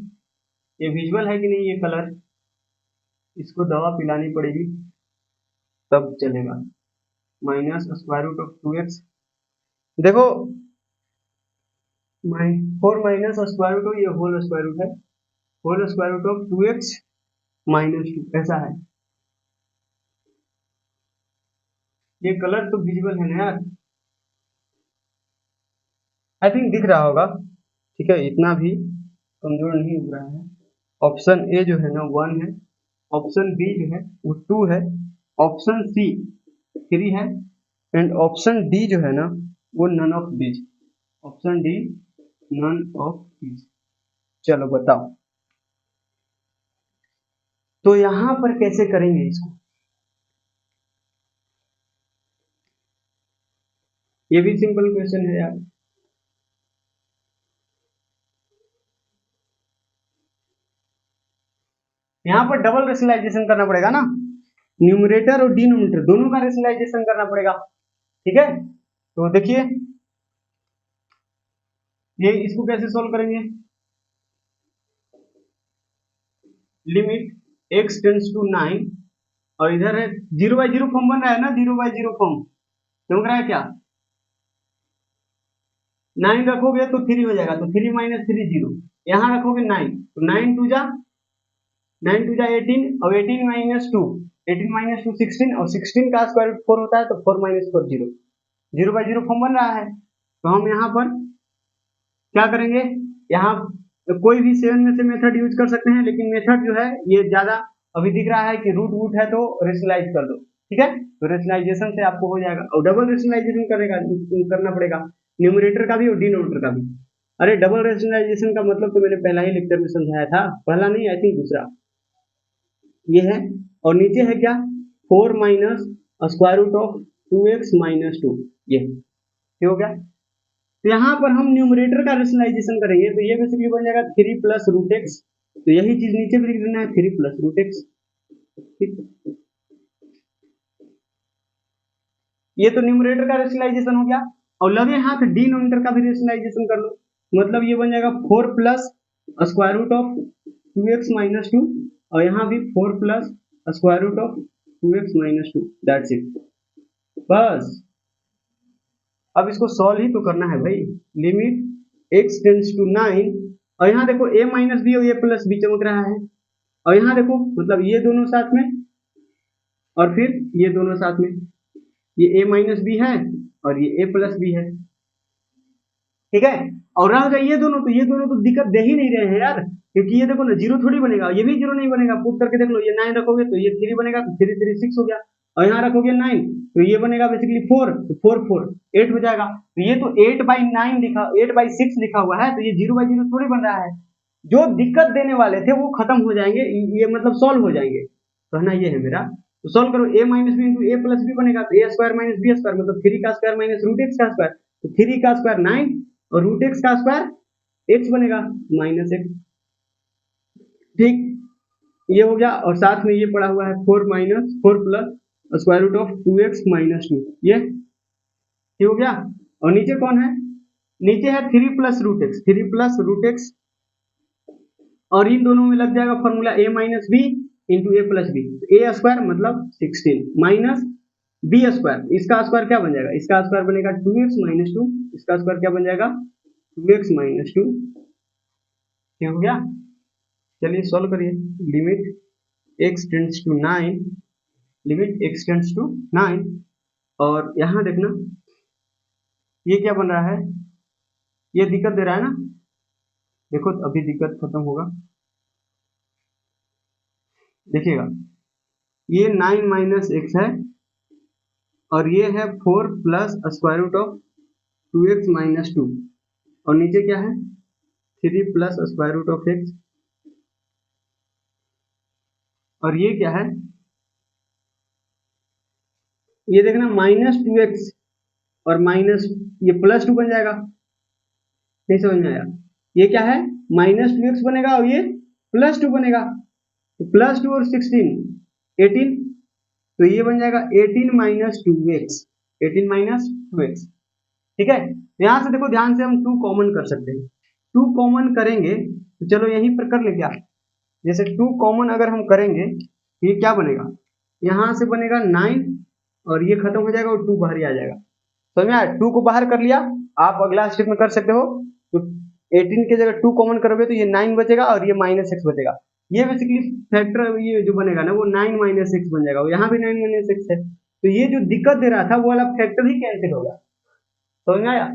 ये विजुअल है कि नहीं ये कलर, इसको दवा पिलानी पड़ेगी तब चलेगा, minus square root of 2x, देखो 4 माइनस स्क्वायर रूट, ये होल स्क्वायर रूट है, whole square root of 2x -2, ऐसा है। ये कलर तो विजुअल है ना यार, आई थिंक दिख रहा होगा, ठीक है, इतना भी कमजोर नहीं उग रहा है। ऑप्शन ए जो है ना 1 है, ऑप्शन बी जो है वो 2 है, ऑप्शन सी 3 है, एंड ऑप्शन डी जो है ना वो none of these, option D none of these. चलो बताओ, तो यहां पर कैसे करेंगे इसको, ये भी सिंपल क्वेश्चन है यार। यहाँ पर डबल रेशनलाइजेशन करना पड़ेगा ना, न्यूमरेटर और डिनोमिनेटर दोनों का रेशनलाइजेशन करना पड़ेगा, ठीक है। तो देखिए ये इसको कैसे सॉल्व करेंगे, लिमिट x टेंड्स टू 9, और इधर है 0/0 फॉर्म बन रहा है ना, 0/0 फॉर्म समझ रहा है क्या, 9 रखोगे तो 3 हो जाएगा, तो 3 - 3 0, यहाँ रखोगे 9 तो 9 टू जा 18, और 18 - 2, 18 - 2 16, और 16 का स्क्वायर रूट 4 होता है, तो 4 - 4 0, 0/0 फॉर्म बन रहा है। तो हम यहाँ पर क्या करेंगे, यहाँ कोई भी 7 में से मेथड यूज कर सकते हैं, लेकिन मेथड जो है ये ज्यादा अभी दिख रहा है कि रूट वूट है तो रेशनलाइज कर दो, ठीक है। तो रेशनलाइजेशन से आपको हो जाएगा, और डबल रेशनलाइजेशन करना पड़ेगा, न्यूमरेटर का भी और डिनोमिनेटर का भी। अरे डबल रेशनलाइजेशन का मतलब तो मैंने पहला ही लेक्चर में समझाया था, पहला नहीं आई थिंक दूसरा, ये है, और नीचे है क्या, 4 minus square root of 2x - 2, ये हो गया। तो यहाँ पर हम न्यूमरेटर का रेशनलाइजेशन करेंगे, तो ये बेसिकली बन जाएगा 3 प्लस रूट एक्स, तो यही चीज नीचे भी लिख देना है, 3 प्लस रूट एक्स, ठीक। ये तो न्यूमरेटर का रेशनलाइजेशन हो गया, और लगे हाथ डिनोमिनेटर का भी रेशनलाइजेशन कर लो, मतलब ये बन जाएगा 4 plus square root of 2x - 2, और यहाँ भी 4 plus square root of 2x - 2, that's it, बस। अब इसको सॉल्व ही तो करना है भाई, लिमिट x टेंड्स टू 9, और यहाँ देखो a माइनस बी और a प्लस बी चमक रहा है, और यहाँ देखो मतलब ये दोनों साथ में और फिर ये दोनों साथ में, ये a माइनस बी है और ये a प्लस बी है, ठीक है। और रह गए ये दोनों, तो ये दोनों तो दिक्कत दे ही नहीं रहे हैं यार, क्योंकि ये देखो ना जीरो थोड़ी बनेगा, ये भी जीरो नहीं बनेगा, पुट करके देख लो, ये 9 रखोगे तो ये 3 बनेगा, तो 3 3 6 हो गया, और यहाँ रखोगे 9 तो ये बनेगा बेसिकली 4, तो 4 4 8 हो जाएगा। तो ये तो 8/9 लिखा, 8/6 लिखा हुआ है, तो ये 0/0 थोड़ी बन रहा है। जो दिक्कत देने वाले थे वो खत्म हो जाएंगे, ये मतलब सॉल्व हो जाएंगे। तो है ना, ये है मेरा। तो सॉल्व करो, a minus B into A plus B बनेगा, तो A square minus B square मतलब 3 का स्क्वायर माइनस रूट एक्स का स्क्वायर, तो 3 का स्क्वायर 9 और रूट एक्स का स्क्वायर एक्स बनेगा -x। ठीक, ये हो गया। और साथ में ये पड़ा हुआ है 4 plus square root of 2x minus 2, ये हो गया। और नीचे कौन है, नीचे है 3 plus root X, 3 plus root X, और इन दोनों में लग जाएगा formula a minus B into A plus B, A square मतलब 16 माइनस बी स्क्वायर, इसका स्क्वायर क्या बन जाएगा, इसका स्क्वायर बनेगा 2x माइनस 2, इसका स्क्वायर क्या बन जाएगा 2x माइनस 2, क्या हो गया। चलिए सॉल्व करिए, limit x tends to 9, limit x tends to 9, और यहाँ देखना ये क्या बन रहा है, ये दिक्कत दे रहा है ना, देखो अभी दिक्कत खत्म होगा, देखिएगा ये 9 माइनस एक्स है और ये है 4 plus square root of 2x minus 2, और नीचे क्या है 3 plus square root of x, और ये क्या है, ये देखना -2x और माइनस ये +2 बन जाएगा, नहीं समझ में आया, ये क्या है -2x बनेगा और ये +2 बनेगा, तो +2 और 16 18, तो ये बन जाएगा 18 माइनस 2x, 18 माइनस 2x। ठीक है, यहां से देखो ध्यान से हम 2 कॉमन कर सकते हैं, 2 कॉमन करेंगे तो चलो यहीं पर कर ले क्या, जैसे 2 कॉमन अगर हम करेंगे तो ये क्या बनेगा, यहां से बनेगा 9 और ये खत्म हो जाएगा और 2 बाहर ही आ जाएगा, समझ में आया, 2 को बाहर कर लिया, आप अगला स्टेप में कर सकते हो, तो 18 की जगह 2 कॉमन करोगे तो ये 9 बचेगा और ये -x बचेगा, ये बेसिकली फैक्टर ये जो बनेगा ना वो 9 माइनस x बन जाएगा, यहाँ भी 9 माइनस x है, तो ये जो दिक्कत दे रहा था वो वाला फैक्टर ही कैंसिल हो गया, समझ में आया।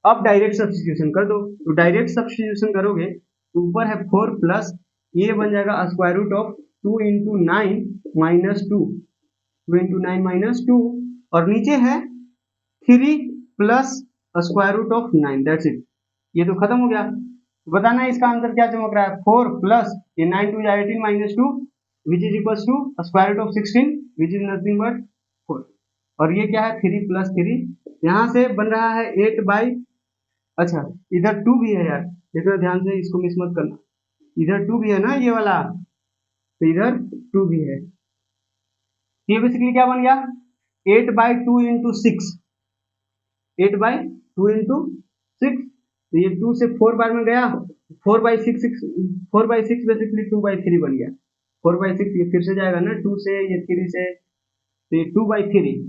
अब डायरेक्ट सब्स्टिट्यूशन कर दो, तो डायरेक्ट सब्स्टिट्यूशन करोगे तो ऊपर है 4 प्लस ये बन जाएगा square root of 2 into 9 minus 2, 2 into 9 minus 2, और नीचे है 3 plus square root of 9, that's it, ये तो खत्म हो गया। बताना है इसका आंसर क्या चमक रहा है, 4 प्लस ये 9 2 18 minus 2 which is equal to square root of 16 which is nothing but 4, और ये क्या है 3 प्लस 3, यहाँ से बन रहा है 8 बाई, अच्छा इधर 2 भी है यार, देखना ध्यान से, इसको मिस मत करना, इधर 2 भी है ना ये वाला, तो इधर 2 भी है, ये बेसिकली क्या बन गया 8/2 इंटू 6, 8/2 इंटू 6, तो ये 2 से 4 बार में गया, 4/6 4/6 बेसिकली 2/3 बन गया, 4/6 ये फिर से जाएगा ना 2 से, ये 3 से, तो ये 2/3,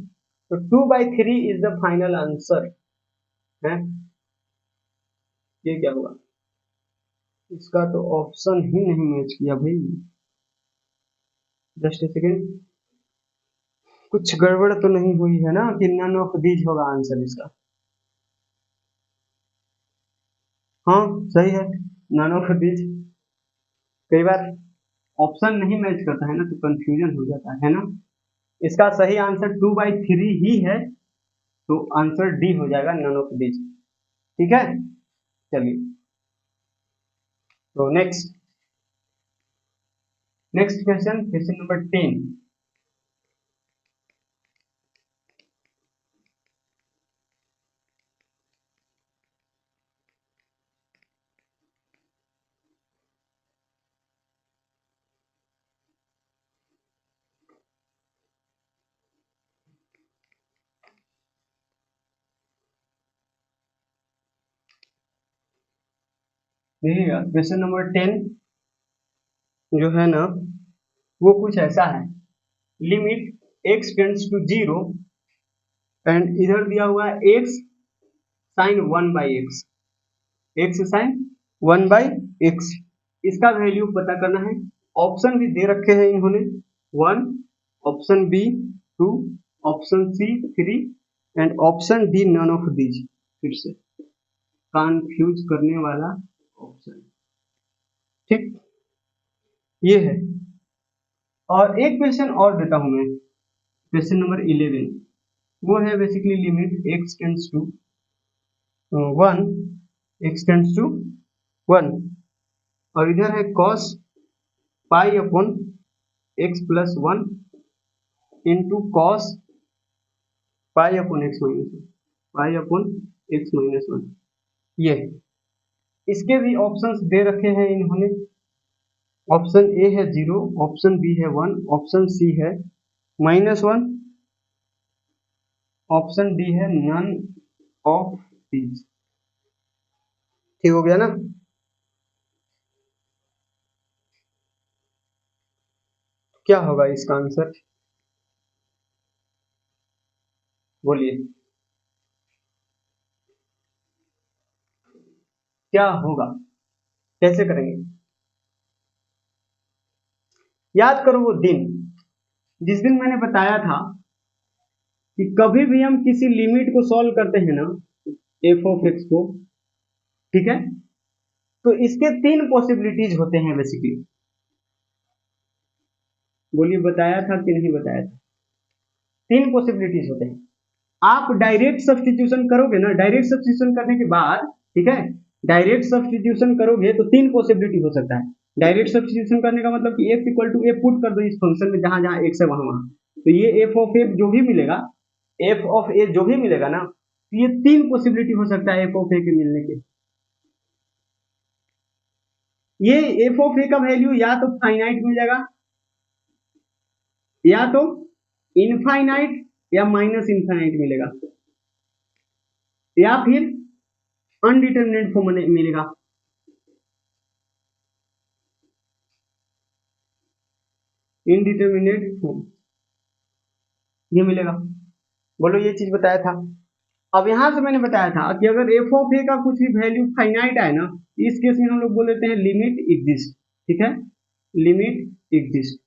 तो 2/3 इज द फाइनल आंसर है, ये क्या हुआ, इसका तो ऑप्शन ही नहीं मैच किया भाई, जस्ट ए सेकेंड, कुछ गड़बड़ तो नहीं हुई है ना कि नन ऑफ दीज होगा आंसर इसका, हाँ सही है नन ऑफ दीज, कई बार ऑप्शन नहीं मैच करता है ना तो कंफ्यूजन हो जाता है ना, इसका सही आंसर 2/3 ही है, तो आंसर डी हो जाएगा नन ऑफ दीज, ठीक है। चलिए तो नेक्स्ट क्वेश्चन, क्वेश्चन नंबर 10, देखिएगा क्वेश्चन नंबर 10 जो है ना वो कुछ ऐसा है, limit x tends to 0 and इधर दिया हुआ है x sign 1/x, x sign 1/x, इसका वैल्यू पता करना है, ऑप्शन भी दे रखे हैं इन्होंने, 1 option B 2 option C 3 and option D none of these, फिर से कंफ्यूज करने वाला ऑप्शन, ठीक ये है। और एक क्वेश्चन और देता हूं मैं, क्वेश्चन नंबर 11 वो है basically limit x tends to 1, x tends to 1, और इधर है cos pi upon x plus 1 into cos pi upon x minus 1, pi upon x minus 1। ये इसके भी ऑप्शंस दे रखे हैं इन्होंने। ऑप्शन ए है 0, ऑप्शन बी है 1, ऑप्शन सी है -1, ऑप्शन डी है नन ऑफ दीज। ठीक हो गया ना? क्या होगा इसका आंसर, बोलिए क्या होगा, कैसे करेंगे? याद करो वो दिन जिस दिन मैंने बताया था कि कभी भी हम किसी लिमिट को सॉल्व करते हैं ना, एफ ऑफ एक्स को, ठीक है, तो इसके 3 पॉसिबिलिटीज होते हैं बेसिकली। बोलिए बताया था कि नहीं बताया था? 3 पॉसिबिलिटीज होते हैं। आप डायरेक्ट सब्स्टिट्यूशन करोगे ना, डायरेक्ट सब्स्टिट्यूशन करने के बाद, ठीक है, डायरेक्ट सब्स्टिट्यूशन करोगे तो 3 पॉसिबिलिटी हो सकता है। डायरेक्ट सब्स्टिट्यूशन करने का मतलब कि x equal to A put कर दो इस फंक्शन में, जहां जहां x है वहां वहां, तो ये f ऑफ ए जो भी मिलेगा, f ऑफ ए जो भी मिलेगा ना, तो ये 3 पॉसिबिलिटी हो सकता है f ऑफ ए के मिलने के। ये f ऑफ ए का वैल्यू या तो फाइनाइट मिल जाएगा, या तो इनफाइनाइट या माइनस इनफाइनाइट मिलेगा, या फिर अनडिटरमिनेट फॉर्म मिलेगा। इनडिटरमिनेट फॉर्म ये मिलेगा। बोलो ये चीज बताया था। अब यहां से मैंने बताया था कि अगर एफ ऑफ ए का कुछ भी वैल्यू फाइनाइट आए ना, इस केस में हम लोग बोल देते हैं लिमिट एग्जिस्ट। ठीक है, लिमिट एग्जिस्ट,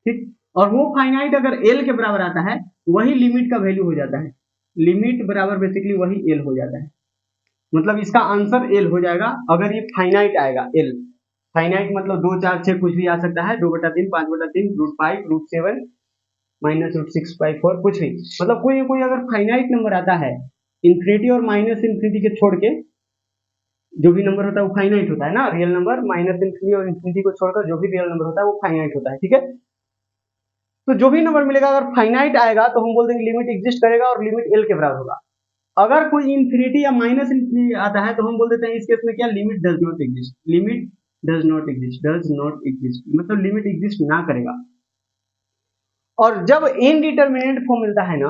ठीक। और वो फाइनाइट अगर एल के बराबर आता है, वही लिमिट का वैल्यू हो जाता है। लिमिट बराबर बेसिकली वही एल हो जाता है, मतलब इसका आंसर एल हो जाएगा अगर ये फाइनाइट आएगा। एल फाइनाइट मतलब 2 4 6 कुछ भी आ सकता है, 2/3 5/3 √5 √7 -√6/4 कुछ भी, मतलब कोई कोई अगर फाइनाइट नंबर आता है, इन्फिनिटी और माइनस इन्फिनिटी के छोड़ के जो भी नंबर होता है वो फाइनाइट होता है ना। रियल नंबर माइनस इन्फिनिटी और इन्फिनिटी को छोड़कर जो भी रियल नंबर होता है वो फाइनाइट होता है, ठीक है। तो जो भी नंबर मिलेगा अगर फाइनाइट आएगा तो हम बोल देंगे लिमिट एग्जिस्ट करेगा और लिमिट एल के बराबर होगा। अगर कोई इन्फिनिटी या माइनस इन्फिनिटी आता है तो हम बोल देते हैं इस केस में क्या, limit does not exist. Limit does not exist, does not exist मतलब लिमिट एग्जिस्ट ना करेगा। और जब इनडिटरमिनेट फॉर्म मिलता है ना,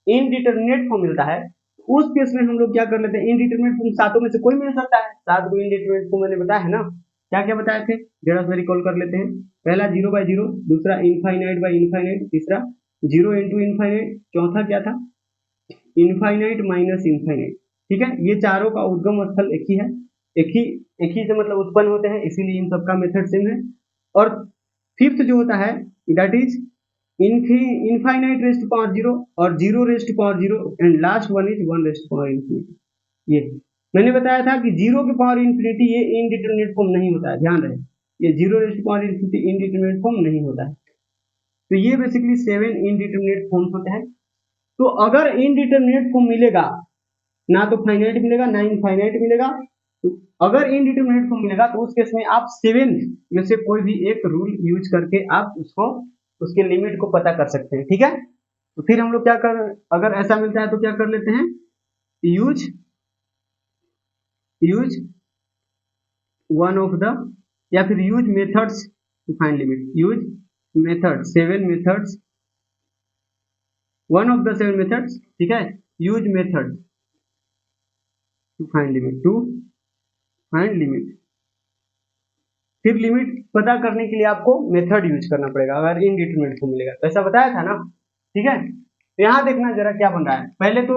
इनडिटरमिनेट फॉर्म मिलता है, उस केस में हम लोग क्या कर लेते हैं, इनडिटरमिनेट फॉर्म सातों में से कोई मिल सकता है। 7 को इनडिटरमिनेट फॉर्म मैंने बताया है ना, क्या क्या बताए थे, जरा सा रिकॉल कर लेते हैं। पहला 0/0, दूसरा इनफाइनाइट बाय इनफाइनाइट, तीसरा 0 इंटू इनफाइनाइट, चौथा क्या था, इनफाइनाइट माइनस इनफाइनाइट। ठीक है, ये चारों का उद्गम स्थल एक ही है, एक ही से मतलब उत्पन्न होते हैं, इसीलिए इन सबका मेथड सेम है। और फिफ्थ जो होता है that is infinite rest power 0 और 0 rest power 0 and last one is 1 rest power infinity. ये मैंने बताया था कि 0 के पावर इन्फिनिटी ये इनडिटरमिनेट फॉर्म नहीं होता है, ध्यान रहे, ये 0 rest power infinity indeterminate form नहीं होता है। तो ये बेसिकली 7 इनडिटरमिनेट फॉर्म्स होते हैं। तो अगर इनडिटरमिनेट फॉर्म मिलेगा, ना तो फाइनाइट मिलेगा ना इनफाइनाइट मिलेगा, तो अगर इनडिटरमिनेट फॉर्म मिलेगा तो उस केस में आप 7 में से कोई भी एक रूल यूज करके आप उसको, उसके लिमिट को पता कर सकते हैं, ठीक है। तो फिर हम लोग क्या कर, अगर ऐसा मिलता है तो क्या कर लेते हैं, यूज वन ऑफ द, या फिर use methods to find limit, use method 7 methods, one of the 7 methods, ठीक है, use method to find limit, to find limit. फिर लिमिट पता करने के लिए आपको मेथड यूज करना पड़ेगा अगर इनडिटरमिनेट फॉर्म मिलेगा, तो ऐसा बताया था ना, ठीक है। तो यहाँ देखना जरा क्या बन रहा है, पहले तो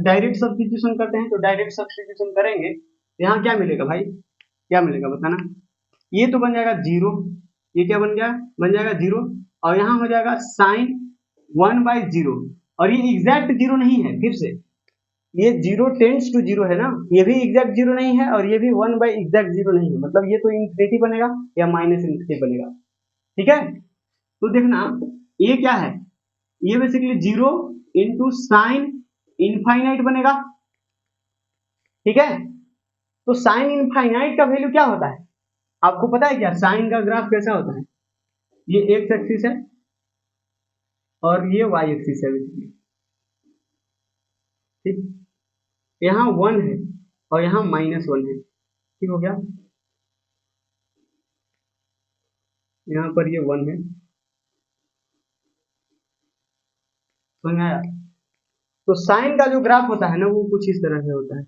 डायरेक्ट सब्स्टिट्यूशन करते हैं, तो डायरेक्ट सब्स्टिट्यूशन करेंगे तो यहाँ क्या मिलेगा भाई, क्या मिलेगा बताना। ये तो बन जाएगा 0, ये क्या बन गया, बन जाएगा 0, और यहाँ हो जाएगा साइन 1/0, और ये एग्जैक्ट 0 नहीं है, फिर से ये 0 टेंड्स टू 0 है ना, ये भी एग्जैक्ट 0 नहीं है और ये भी 1/एग्जैक्ट 0 नहीं है, मतलब ये तो इन्फिनिटी बनेगा या माइनस इन्फिनिटी बनेगा, ठीक है। तो देखना ये क्या है, ये बेसिकली 0 इंटू साइन इनफाइनाइट बनेगा, ठीक है। तो साइन इनफाइनाइट का वैल्यू क्या होता है, आपको पता है क्या, साइन का ग्राफ कैसा होता है, ये एक्स एक्सिस है और ये वाई एक्सिस है बेसिकली, ठीक। यहाँ 1 है और यहाँ -1 है, ठीक हो गया। यहाँ पर ये 1 है, समझ में आया। तो साइन का जो ग्राफ होता है ना वो कुछ इस तरह से होता है,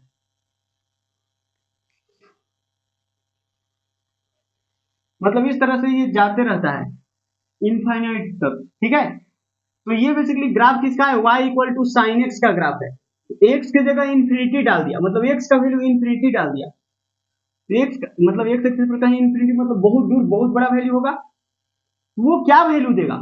मतलब इस तरह से ये जाते रहता है इनफाइनाइट तक, ठीक है। तो ये बेसिकली ग्राफ किसका है, y equal to sine X का ग्राफ है। एक्स की जगह इन्फिनिटी डाल दिया, मतलब एक्स का वैल्यू इन्फिनिटी डाल दिया, एक्स मतलब एक्स एक्सिस पर कहीं इन्फिनिटी मतलब बहुत दूर बहुत बड़ा वैल्यू होगा, वो क्या वैल्यू देगा,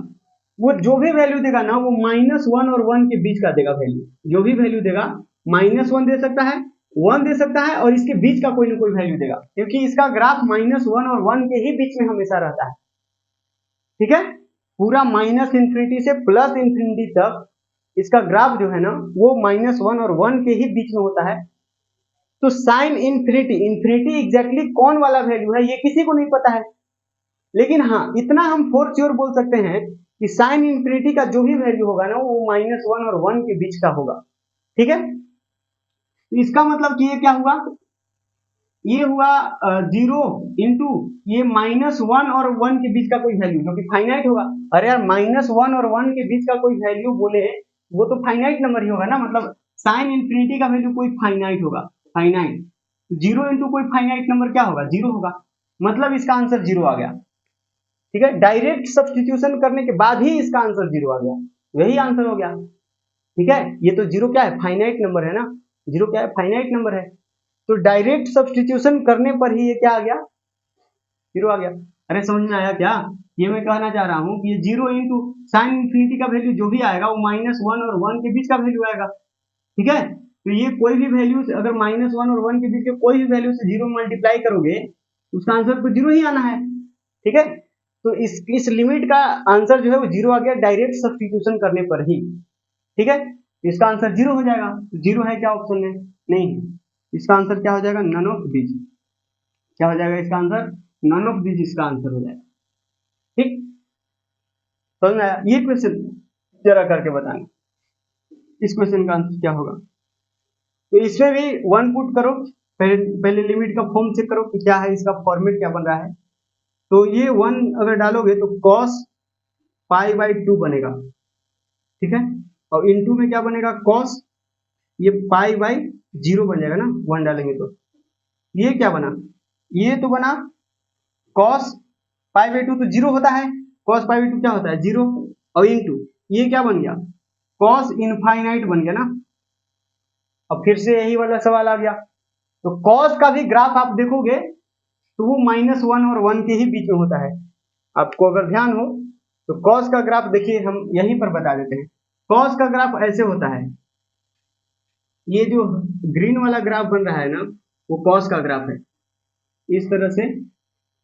वो जो भी वैल्यू देगा ना वो -1 और 1 के बीच का देगा वैल्यू, जो भी वैल्यू देगा -1 दे सकता है, 1 दे सकता है और इसके बीच का कोई ना कोई वैल्यू देगा, क्योंकि इसका ग्राफ -1 और 1 के ही बीच में हमेशा रहता है, ठीक है। पूरा -इन्फिनिटी से +इन्फिनिटी तक इसका ग्राफ जो है ना वो -1 और 1 के ही बीच में होता है। तो साइन इन्फिनिटी, इन्फिनिटी एग्जैक्टली कौन वाला वैल्यू है ये किसी को नहीं पता है, लेकिन हाँ इतना हम फोर श्योर बोल सकते हैं कि साइन इन्फिनिटी का जो भी वैल्यू होगा ना वो -1 और 1 के बीच का होगा, ठीक है। तो इसका मतलब कि ये क्या हुआ, ये हुआ 0 इंटू ये -1 और 1 के बीच का कोई वैल्यू जो कि फाइनाइट होगा। अरे यार -1 और 1 के बीच का कोई वैल्यू बोले वो तो फाइनाइट नंबर ही होगा ना, मतलब साइन इन्फिनिटी का वैल्यू कोई फाइनाइट होगा, फाइनाइट। 0 इंटू कोई फाइनाइट नंबर क्या होगा, 0 होगा, मतलब इसका आंसर 0 आ गया, ठीक है। डायरेक्ट सब्स्टिट्यूशन करने के बाद ही इसका आंसर 0 आ गया, वही आंसर हो गया, ठीक है। ये तो 0 क्या है, फाइनाइट नंबर है ना, 0 क्या है, फाइनाइट नंबर है। तो डायरेक्ट सब्स्टिट्यूशन करने पर ही ये क्या आ गया, 0 आ गया। अरे समझ में आया क्या, ये मैं कहना चाह रहा हूँ कि ये 0 इंटू साइन इन्फिनिटी का वैल्यू जो भी आएगा वो -1 और 1 के बीच का वैल्यू आएगा, ठीक है। तो ये कोई भी वैल्यू से अगर -1 और 1 के बीच के कोई भी वैल्यू से 0 मल्टीप्लाई करोगे उसका आंसर तो 0 ही आना है, ठीक है। तो इस लिमिट का आंसर जो है वो 0 आ गया डायरेक्ट सब्स्टिट्यूशन करने पर ही, ठीक है। इसका आंसर 0 हो जाएगा, 0 है क्या ऑप्शन में, नहीं है। इसका आंसर क्या हो जाएगा, नन ऑफ दीज, क्या हो जाएगा इसका आंसर, नन ऑफ दीज इसका आंसर हो जाएगा, ठीक। समझ में आया। ये क्वेश्चन जरा करके बताना, इस क्वेश्चन का आंसर क्या होगा। तो इसमें भी 1 पुट करो, पहले लिमिट का फॉर्म चेक करो कि क्या है, इसका फॉर्मेट क्या बन रहा है। तो ये 1 अगर डालोगे तो cos π/2 बनेगा, ठीक है। और इनटू में क्या बनेगा cos, ये π/0 बन जाएगा ना 1 डालेंगे तो। ये क्या बना, ये तो बना cos π/2 तो 0 होता है, cos π/2 क्या होता है 0, और इनटू ये क्या बन गया cos इनफाइनाइट बन गया ना। अब फिर से यही वाला सवाल आ गया, तो cos का भी ग्राफ आप देखोगे तो वो -1 और 1 के ही बीच में होता है। आपको अगर ध्यान हो तो cos का ग्राफ देखिए, हम यहीं पर बता देते हैं। cos का ग्राफ ऐसे होता है, ये जो ग्रीन वाला ग्राफ बन रहा है ना वो cos का ग्राफ है, इस तरह से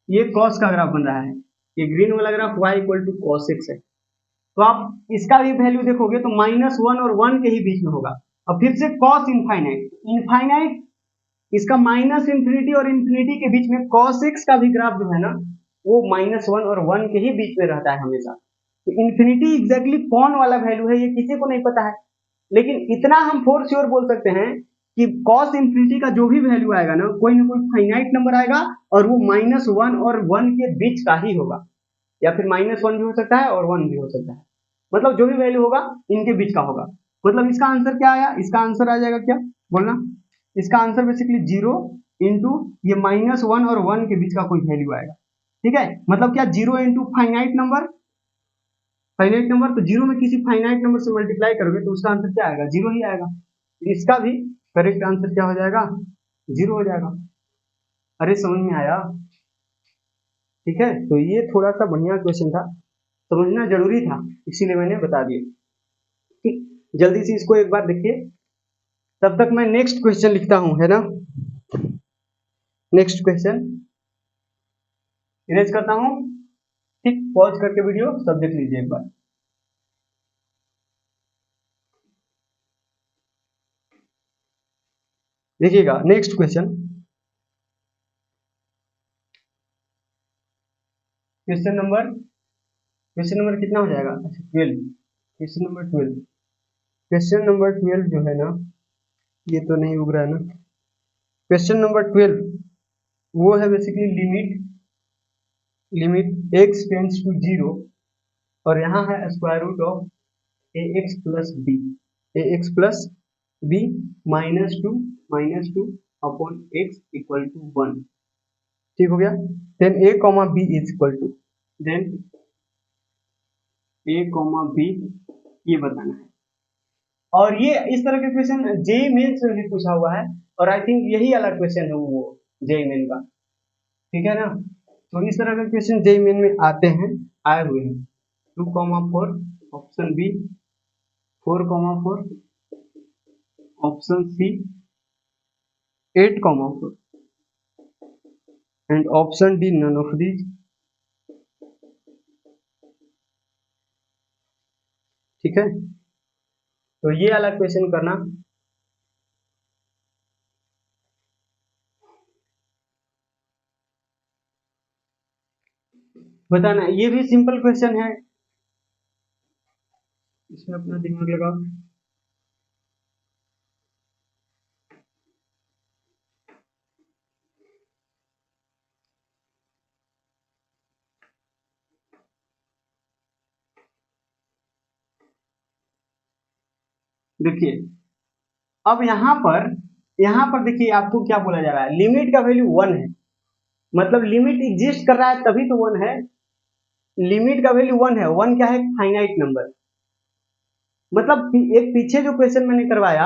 ये cos का ग्राफ बन रहा है, ये ग्रीन वाला graph y equal to cos x है। तो आप इसका भी वैल्यू देखोगे तो -1 और 1 के ही बीच में होगा। अब फिर से cos इनफाइनाइट, इनफाइनाइट इसका -इन्फिनिटी और इन्फिनिटी के बीच में cos x का भी ग्राफ जो है ना वो -1 और 1 के ही बीच में रहता है हमेशा। तो इन्फिनिटी एग्जैक्टली कौन वाला वैल्यू है ये किसी को नहीं पता है, लेकिन इतना हम फोर श्योर बोल सकते हैं कि cos इन्फिनिटी का जो भी वैल्यू आएगा ना कोई फाइनाइट नंबर आएगा और वो -1 और 1 के बीच का ही होगा, या फिर -1 भी हो सकता है और 1 भी हो सकता है, मतलब जो भी वैल्यू होगा इनके बीच का होगा। मतलब इसका आंसर क्या आया, इसका आंसर आ जाएगा क्या बोलना, इसका आंसर बेसिकली 0 इंटू ये -1 और 1 के बीच का कोई वैल्यू आएगा, ठीक है। मतलब क्या 0 into finite number, finite number तो 0 में किसी फाइनाइट नंबर से मल्टीप्लाई करोगे तो उसका आंसर क्या आएगा, 0 ही आएगा। इसका भी करेक्ट आंसर क्या हो जाएगा, 0 हो जाएगा। अरे समझ में आया, ठीक है। तो ये थोड़ा सा बढ़िया क्वेश्चन था, समझना जरूरी था इसीलिए मैंने बता दिया, ठीक। जल्दी से इसको एक बार देखिए, तब तक मैं नेक्स्ट क्वेश्चन लिखता हूं, है ना। नेक्स्ट क्वेश्चन इरेज करता हूं, ठीक। पॉज करके वीडियो सब देख लीजिए एक बार। देखिएगा नेक्स्ट क्वेश्चन, क्वेश्चन नंबर कितना हो जाएगा? अच्छा 12, क्वेश्चन नंबर 12। क्वेश्चन नंबर 12 जो है ना, ये तो नहीं उग रहा है ना। क्वेश्चन नंबर 12 वो है basically limit x tends to 0, और यहाँ है square root of ax plus B -2 upon x equal to 1। ठीक हो गया। Then a comma B is equal to, then a comma B ये बताना है। और ये इस तरह के क्वेश्चन जेईई मेंस में भी पूछा हुआ है, और आई थिंक यही वाला क्वेश्चन है वो जेईई मेन का, ठीक है ना। तो इस तरह के क्वेश्चन जेईई मेन में आते हैं, आए हुए हैं। 2,4 option B, 4,4 option C, 8,4 and option D none of these. ठीक है, तो ये वाला क्वेश्चन करना। बताना, ये भी सिंपल क्वेश्चन है, इसमें अपना दिमाग लगाओ। देखिए अब यहाँ पर देखिए आपको क्या बोला जा रहा है, लिमिट का वैल्यू 1 है, मतलब लिमिट एग्जिस्ट कर रहा है तभी तो 1 है। लिमिट का वैल्यू 1 है, 1 क्या है? Finite number. मतलब एक पीछे जो क्वेश्चन मैंने करवाया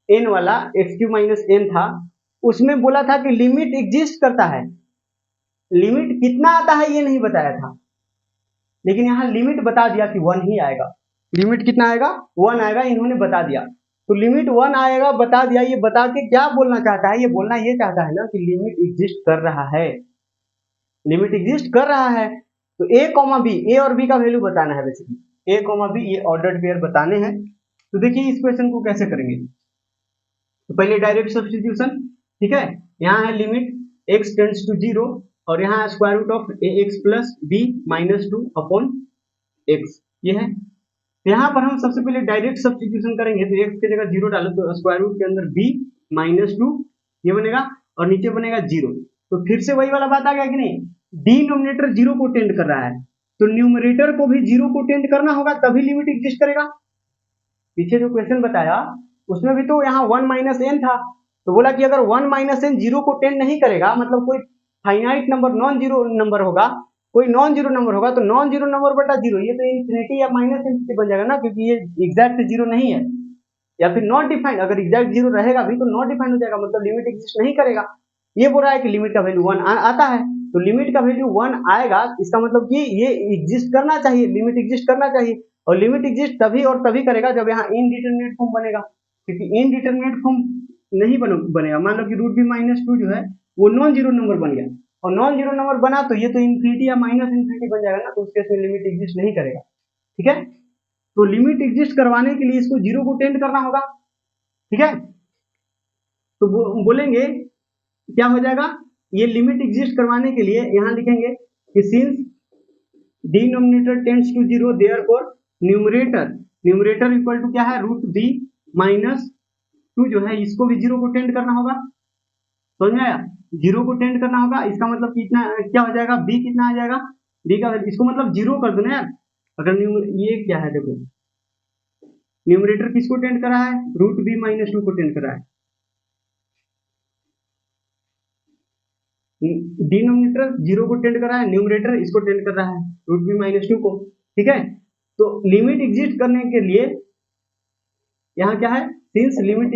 n वाला x³ माइनस n था, उसमें बोला था कि लिमिट एग्जिस्ट करता है, लिमिट कितना आता है ये नहीं बताया था, लेकिन यहाँ लिमिट बता दिया कि 1 ही आएगा। लिमिट कितना आएगा? 1 आएगा, इन्होंने बता दिया। तो लिमिट 1 आएगा बता दिया, ये बता के क्या बोलना चाहता है? ये बोलना ये चाहता है ना कि लिमिट एग्जिस्ट कर रहा है, लिमिट एग्जिस्ट कर रहा है। तो a कॉमा बी, ए और बी का वैल्यू बताना है बेसिकली, a कॉमा बी ये ऑर्डर्ड पेयर बताने हैं। तो देखिए इस क्वेश्चन को कैसे करेंगे। तो पहले डायरेक्ट सब्स्टिट्यूशन, ठीक है। यहाँ है लिमिट x टेंड्स टू 0, और यहाँ square root of ax plus B -2 upon x, ये है। यहाँ पर हम सबसे पहले डायरेक्ट सब्स्टिट्यूशन करेंगे, तो x की जगह 0 डालो तो स्क्वायर रूट के अंदर b -2 ये बनेगा, और नीचे बनेगा 0। तो फिर से वही वाला बात आ गया कि नहीं, डिनोमिनेटर 0 को टेंड कर रहा है, तो न्यूमरेटर को भी 0 को टेंड करना होगा तभी लिमिट एग्जिस्ट करेगा। पीछे जो क्वेश्चन बताया उसमें भी तो यहाँ 1 माइनस एन था, तो बोला कि अगर 1 माइनस एन 0 को टेंड नहीं करेगा, मतलब कोई finite number non zero number होगा, कोई नॉन जीरो नंबर होगा, तो नॉन जीरो नंबर बटा जीरो, ये तो इन्फिनिटी या माइनस इन्फिनिटी बन जाएगा ना, क्योंकि ये एग्जैक्ट जीरो नहीं है, या फिर नॉट डिफाइंड, अगर एग्जैक्ट जीरो रहेगा भी तो नॉट डिफाइंड हो जाएगा, मतलब लिमिट एग्जिस्ट नहीं करेगा। ये बोल रहा है कि लिमिट का वैल्यू 1 आता है, तो लिमिट का वैल्यू 1 आएगा, इसका मतलब कि ये एग्जिस्ट करना चाहिए, लिमिट एग्जिस्ट करना चाहिए, और लिमिट एग्जिस्ट तभी और तभी करेगा जब यहाँ इनडिटरमिनेट फॉर्म बनेगा, क्योंकि इनडिटरमिनेट फॉर्म नहीं बनेगा। मान लो कि रूट बी -2 जो है वो नॉन जीरो नंबर बन गया, और नॉन जीरो नंबर बना तो ये तो इन्फिनिटी या माइनस इन्फिनिटी बन जाएगा ना, तो उस केस में लिमिट एग्जिस्ट नहीं करेगा। ठीक है, तो लिमिट एग्जिस्ट करवाने के लिए इसको जीरो को टेंड करना होगा। ठीक है, तो बोलेंगे क्या हो जाएगा, ये लिमिट एग्जिस्ट करवाने के लिए यहां लिखेंगे कि since denominator tends to 0 therefore numerator equal to क्या है, रूट बी -2 जो है इसको भी 0 को टेंड करना होगा। समझ में आया? 0 को टेंड करना होगा, इसका मतलब कितना क्या हो जाएगा, b कितना आ जाएगा, b का इसको मतलब 0 कर दो ना यार। अगर ये क्या है, देखो न्यूमरेटर किसको टेंड कर रहा है, रूट बी -2 को टेंड कर रहा है, डिनोमिनेटर 0 को टेंड कर रहा है, न्यूमरेटर इसको टेंड कर रहा है, रूट बी -2 को। ठीक है, तो लिमिट एग्जिस्ट करने के लिए यहाँ क्या है, सिंस लिमिट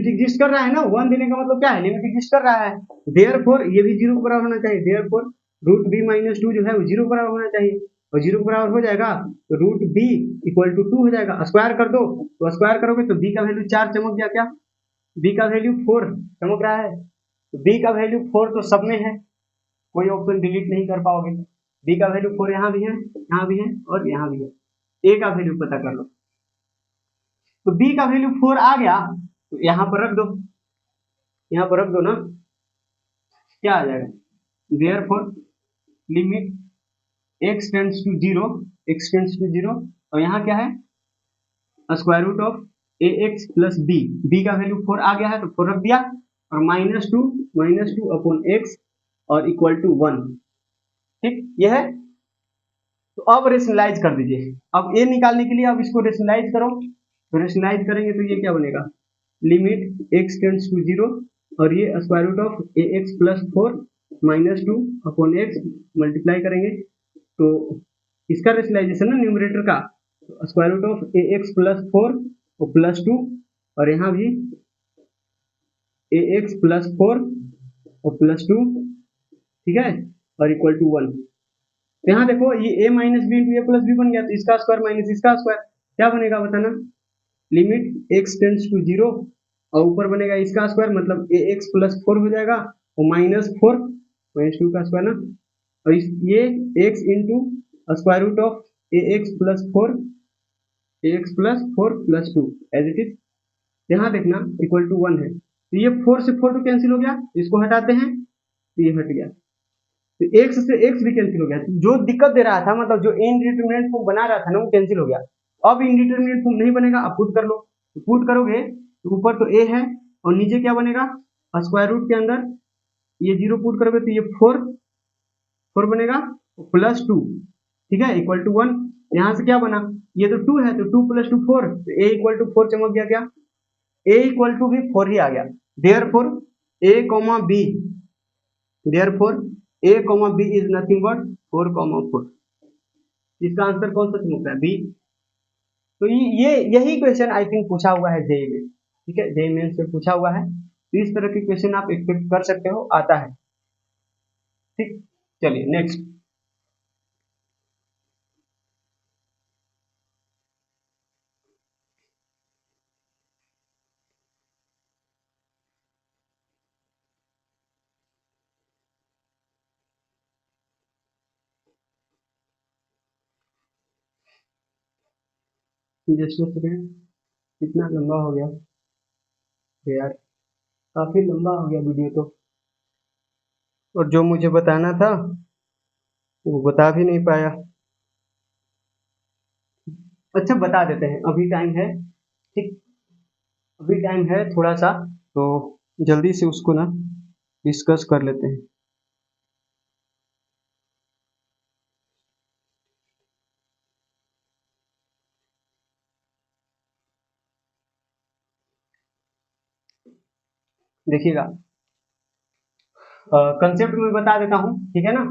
एग्जिस्ट कर रहा है ना, 1 देने का मतलब क्या है, लिमिट एग्जिस्ट कर रहा है, देयरफॉर ये भी 0 के बराबर होना चाहिए, देयरफॉर रूट बी -2 जो है वो 0 के बराबर होना चाहिए, और 0 के बराबर हो जाएगा तो रूट बी इक्वल टू 2 हो जाएगा। स्क्वायर कर दो, तो स्क्वायर करोगे तो बी का वैल्यू 4 चमक गया, क्या बी का वैल्यू 4 चमक रहा है, तो बी का वैल्यू 4 तो सब में है, कोई ऑप्शन डिलीट नहीं कर पाओगे। बी का वैल्यू 4 यहाँ भी है, यहाँ भी है, और यहाँ भी है। ए का वैल्यू पता कर लो, तो b का वैल्यू 4 आ गया तो यहाँ पर रख दो, यहाँ पर रख दो ना, क्या आ जाएगा, therefore limit x tends to zero, x tends to zero, और यहाँ क्या है, square root of a x plus b, b का वैल्यू 4 आ गया है तो 4 रख दिया, और माइनस टू अपॉन एक्स और इक्वल टू 1। ठीक, यह है। तो अब रेशनलाइज कर दीजिए, अब ए निकालने के लिए अब इसको रेशनलाइज करो, तो रेशनलाइज करेंगे तो ये क्या बनेगा, limit x tends to zero, और ये square root of a x plus 4 minus two upon x, multiply करेंगे तो इसका रेशनलाइजेशन ना न्यूमरेटर का, square root of a x plus 4 और प्लस 2, और यहाँ भी ए एक्स प्लस 4 और प्लस 2, ठीक है, और इक्वल टू 1। तो यहाँ देखो ये a minus B into A plus b बन गया, तो इसका स्क्वायर माइनस इसका स्क्वायर क्या बनेगा बताना, limit x tends to zero, और ऊपर बनेगा इसका स्क्वायर, मतलब ए एक्स प्लस 4 हो जाएगा और माइनस 4 माइनस 2 का स्क्वायर ना, और ये x into square root of a x plus 4, a x plus 4 plus 2 as it is, यहाँ देखना इक्वल टू 1 है, तो ये 4 से 4 तो कैंसिल हो गया, इसको हटाते हैं तो ये हट गया, तो x से x भी कैंसिल हो गया, जो दिक्कत दे रहा था, मतलब जो इनडिटरमिनेट फॉर्म बना रहा था ना वो कैंसिल हो गया। अब इनडिटरमिनेट फॉर्म नहीं बनेगा, अब पुट कर लो, तो पुट करोगे तो ऊपर तो a है और नीचे क्या बनेगा, स्क्वायर रूट के अंदर ये जीरो पुट करोगे तो ये 4 बनेगा प्लस 2, ठीक है, इक्वल टू 1। यहाँ से क्या बना, ये तो 2 है तो 2 प्लस 2 4, तो a इक्वल टू 4 चमक गया, क्या a इक्वल टू भी 4 ही आ गया, therefore a comma b, therefore a comma b is nothing but 4 comma 4। इसका आंसर कौन सा चमक रहा है, बी। तो ये यही क्वेश्चन आई थिंक पूछा हुआ है जेई में, ठीक है, जेई मेंस से पूछा हुआ है, तो इस तरह के क्वेश्चन आप एक्सपेक्ट कर सकते हो, आता है। ठीक, चलिए नेक्स्ट। जस्ट सेकंड, कितना लंबा हो गया यार, काफी लंबा हो गया वीडियो तो, और जो मुझे बताना था वो बता भी नहीं पाया। अच्छा बता देते हैं, अभी टाइम है, ठीक, अभी टाइम है थोड़ा सा, तो जल्दी से उसको ना डिस्कस कर लेते हैं। देखिएगा, कंसेप्ट में बता देता हूँ, ठीक है ना,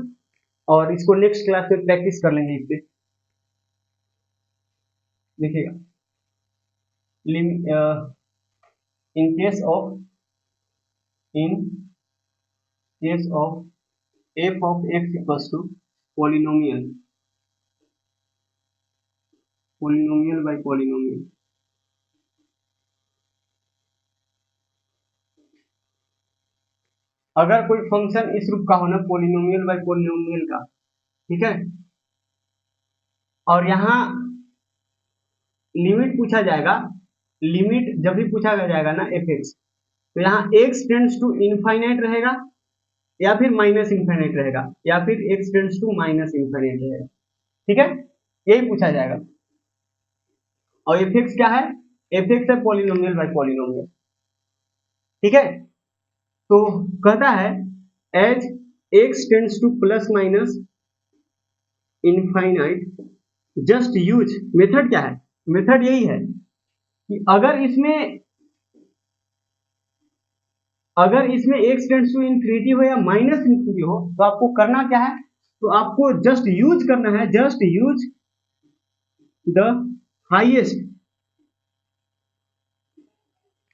और इसको नेक्स्ट क्लास में प्रैक्टिस कर लेंगे इस पे। देखिएगा, in case of in case of f of x equals to polynomial, polynomial by polynomial, अगर कोई फंक्शन इस रूप का हो ना, पॉलिनोमियल बाय पॉलिनोमियल का, ठीक है, और यहाँ लिमिट पूछा जाएगा, लिमिट जब भी पूछा जाएगा ना एफ एक्स, तो यहाँ एक्स टेंड्स टू इनफाइनाइट रहेगा या फिर माइनस इनफाइनाइट रहेगा, या फिर x tends to minus infinite रहेगा, ठीक है, यही पूछा जाएगा। और एफ एक्स क्या है, एफ एक्स है पॉलिनोमियल बाय पॉलिनोमियल, ठीक है। तो कहता है as x tends to plus minus infinite, just use method, क्या है मेथड, यही है कि अगर इसमें x टेंड्स टू इंफिनिटी हो या माइनस इंफिनिटी हो, तो आपको करना क्या है, तो आपको जस्ट यूज करना है, just use the highest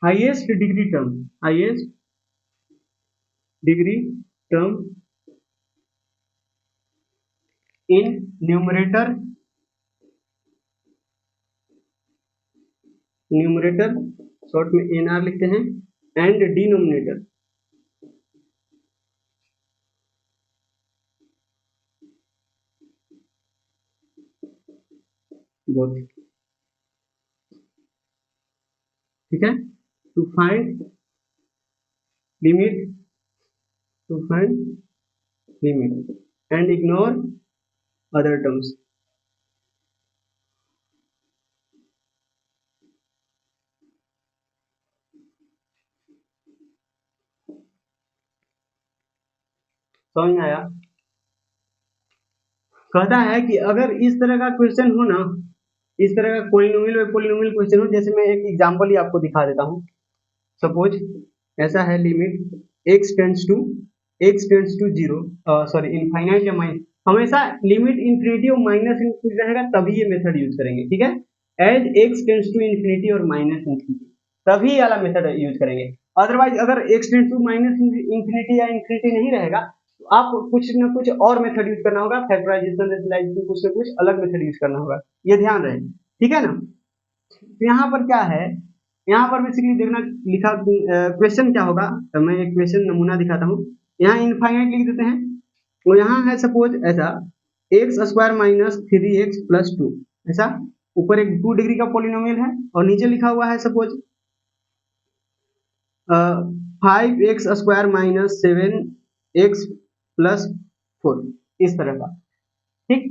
highest degree term, highest degree term in numerator, numerator short में एनआर लिखते हैं, एंड डिनोमिनेटर, बहुत ठीक है, to find limit, to find limit and ignore other terms. समझ में आया? कहता है कि अगर इस तरह का क्वेश्चन हो ना, इस तरह का पॉलिनोमियल और पॉलिनोमियल क्वेश्चन हो, जैसे मैं एक एग्जांपल ही आपको दिखा देता हूँ। सपोज ऐसा है, limit x tends to zero, sorry infinite या माइनस, हमेशा लिमिट इंफिनिटी और माइनस इंफिनिटी रहेगा तभी ये मेथड यूज करेंगे, ठीक है। As x tends to infinity और माइनस इंफिनिटी तभी वाला मेथड यूज करेंगे। अदरवाइज अगर x tends to minus infinity या इंफिनिटी नहीं रहेगा तो आप कुछ न कुछ और मेथड यूज करना होगा, फैक्टराइजेशन, रेशनलाइजेशन, कुछ न कुछ अलग मेथड यूज करना होगा, ये ध्यान रहे, ठीक है ना। तो यहाँ पर क्या है, यहाँ पर बेसिकली देखना लिखा क्वेश्चन क्या होगा, मैं एक क्वेश्चन नमूना दिखाता हूँ। यहाँ इनफाइनाइट लिख देते हैं, तो यहाँ है सपोज ऐसा x square minus 3x plus 2, ऐसा ऊपर एक 2 डिग्री का पॉलिनोमियल है और नीचे लिखा हुआ है suppose 5x square minus 7x plus 4, इस तरह का, ठीक।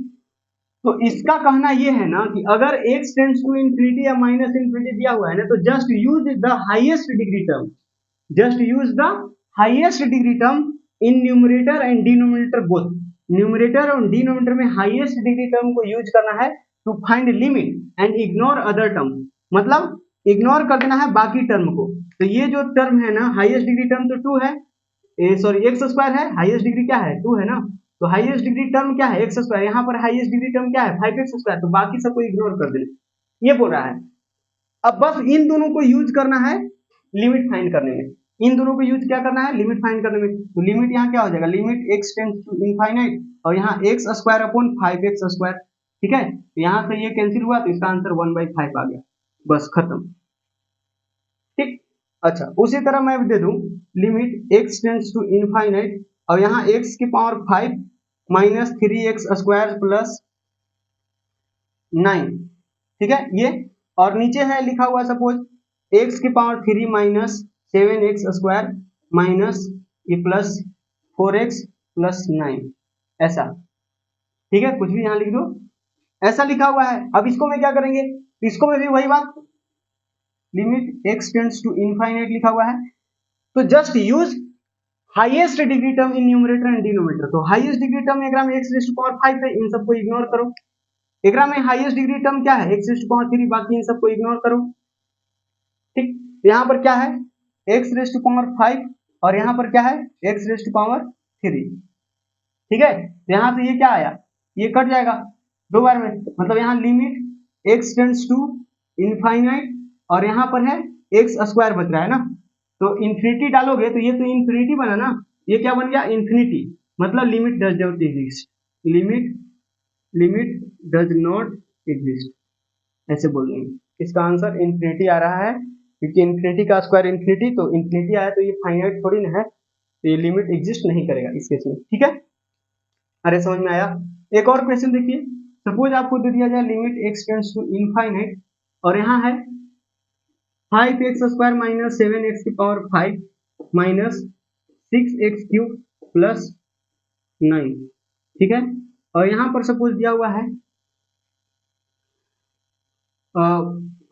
तो इसका कहना ये है ना कि अगर x टेंड्स टू इंफिनिटी या माइनस इंफिनिटी दिया हुआ है ना, तो just use the highest degree term, just use the highest degree term in numerator and denominator both, numerator और डिनोमिनेटर में हाईएस्ट डिग्री टर्म को यूज करना है to find limit and ignore other term, मतलब इग्नोर कर देना है बाकी टर्म को। तो ये जो टर्म है ना, हाईएस्ट डिग्री टर्म तो 2 है, सॉरी एक्स स्क्वायर है, हाईएस्ट डिग्री क्या है 2 है ना, तो हाईएस्ट डिग्री टर्म क्या है एक्स स्क्वायर, यहाँ पर हाईएस्ट डिग्री टर्म क्या है 5x स्क्वायर, तो बाकी सबको इग्नोर कर देना, ये बोल रहा है। अब बस इन दोनों को यूज करना है लिमिट फाइंड करने में, इन दोनों को यूज क्या करना है लिमिट फाइंड करने में। तो लिमिट यहाँ क्या हो जाएगा, limit x tends to infinite और यहाँ x square upon 5x square, ठीक है। तो यहाँ से ये कैंसिल हुआ तो इसका आंसर 1/5 आ गया, बस खत्म, ठीक। अच्छा उसी तरह मैं दे दूं limit x tends to infinite और यहाँ x की power 5 minus 3x square plus 9, ठीक है ये, और नीचे है लिखा हुआ सपोज x की power 3 minus 7x square minus ये प्लस 4x प्लस 9, ऐसा, ठीक है, कुछ भी यहाँ लिख दो, ऐसा लिखा हुआ है। अब इसको में क्या करेंगे, इसको में भी वही बात, limit x tends to infinite लिखा हुआ है, तो just use highest degree term in numerator and denominator. तो हाईएस्ट डिग्री टर्म एग्राम x रेज़ टू पावर 5 है, इन सबको इग्नोर करो। एग्राम में हाईएस्ट डिग्री टर्म क्या है x रेज़ टू पावर 3, बाकी इन सबको इग्नोर करो, ठीक। यहाँ पर क्या है x रेज़ टू पावर 5 और यहाँ पर क्या है x रेज़ टू पावर 3, ठीक है। तो यहाँ से ये क्या आया, ये कट जाएगा 2 बार में, मतलब यहाँ limit x tends to infinite और यहाँ पर है x स्क्वायर बच रहा है ना, तो इंफिनिटी डालोगे तो ये तो इंफिनिटी बना ना, ये क्या बन गया इंफिनिटी, मतलब limit does not exist, limit does not exist, ऐसे बोल देंगे। इसका आंसर इंफिनिटी आ रहा है, क्योंकि इंफिनिटी का स्क्वायर इंफिनिटी, तो इंफिनिटी आया तो ये फाइनाइट थोड़ी ना है, तो ये लिमिट एग्जिस्ट नहीं करेगा इस केस में, ठीक है। अरे समझ में आया। एक और क्वेश्चन देखिए, सपोज आपको दे दिया जाए limit x tends to infinite और यहाँ है 5x स्क्वायर माइनस 7x की power 5 minus 6x cube plus 9, ठीक है। और यहाँ पर सपोज दिया हुआ है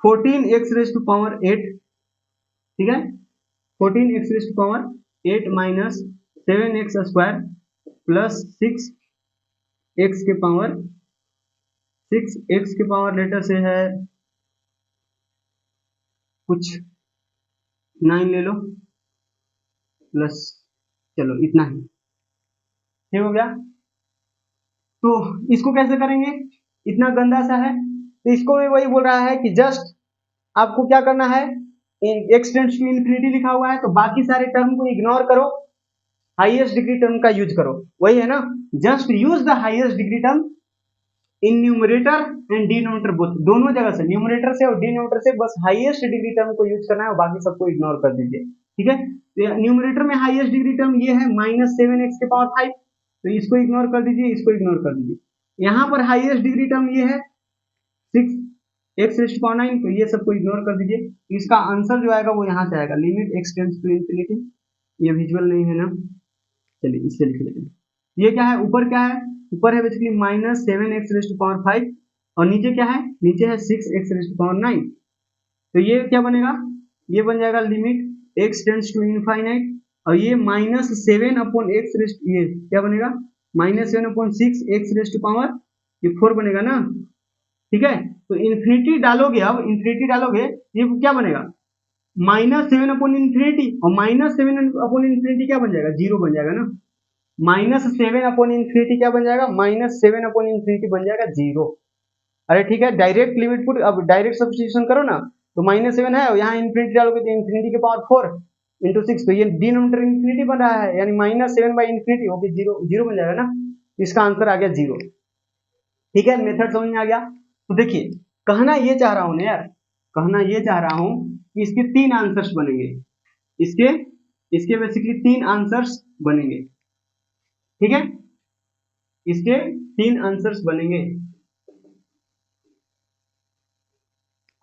14x रेज़ टू पावर 8, ठीक है, 14x raise to power 8 minus 7x square plus 6x के पावर 6x के पावर लेटर से है कुछ 9 ले लो प्लस, चलो इतना ही, ठीक हो गया। तो इसको कैसे करेंगे, इतना गंदा सा है, तो इसको भी वही बोल रहा है कि जस्ट आपको क्या करना है, x टेंड्स टू इनफिनिटी लिखा हुआ है तो बाकी सारे टर्म को इग्नोर करो, हाईएस्ट डिग्री टर्म का यूज करो, वही है ना, just use the highest degree term in numerator and denominator both, दोनों जगह से न्यूमरेटर से और डिनोमिनेटर से बस हाईएस्ट डिग्री टर्म को यूज करना है और बाकी सबको इग्नोर कर दीजिए, ठीक है। तो न्यूमरेटर में हाईएस्ट डिग्री टर्म ये है माइनस 7x के पावर 5, तो इसको इग्नोर कर दीजिए, इसको इग्नोर कर दीजिए। यहाँ पर हाईएस्ट डिग्री टर्म ये है x⁻⁹, तो ये सबको इग्नोर कर दीजिए। इसका आंसर जो आएगा वो यहाँ से आएगा, limit x tends to infinity. ये विजुअल नहीं है ना, चलिए इससे लिख लेते हैं। ये क्या है, ऊपर क्या है, ऊपर है बेसिकली -7x⁵ और नीचे क्या है, नीचे है 6x⁹। तो ये क्या बनेगा, ये बन जाएगा limit x tends to infinite, और ये -7/x, ये क्या बनेगा, -7/6x⁻, ये 4 बनेगा ना, ठीक है। तो इन्फिनिटी डालोगे, अब इन्फिनिटी डालोगे, ये क्या बनेगा, -7/∞, और -7/∞ क्या बन जाएगा, 0 बन जाएगा ना। -7/∞ क्या बन जाएगा, -7/∞ बन जाएगा 0। अरे ठीक है, डायरेक्ट लिमिट पुट, अब डायरेक्ट सब्स्टिट्यूशन करो ना, तो -7 है और यहाँ इन्फिनिटी डालोगे तो इन्फिनिटी के पावर 4 × 6, तो ये डिनोमिनेटर इन्फिनिटी बन रहा है, यानी -7/∞ होगी 0 बन जाएगा ना। इसका आंसर आ गया 0। ठीक है, मेथड समझ में आ गया। तो देखिए, कहना ये चाह रहा हूं ना यार, कहना ये चाह रहा हूं कि इसके 3 आंसर्स बनेंगे, इसके बेसिकली 3 आंसर्स बनेंगे, ठीक है, इसके 3 आंसर्स बनेंगे।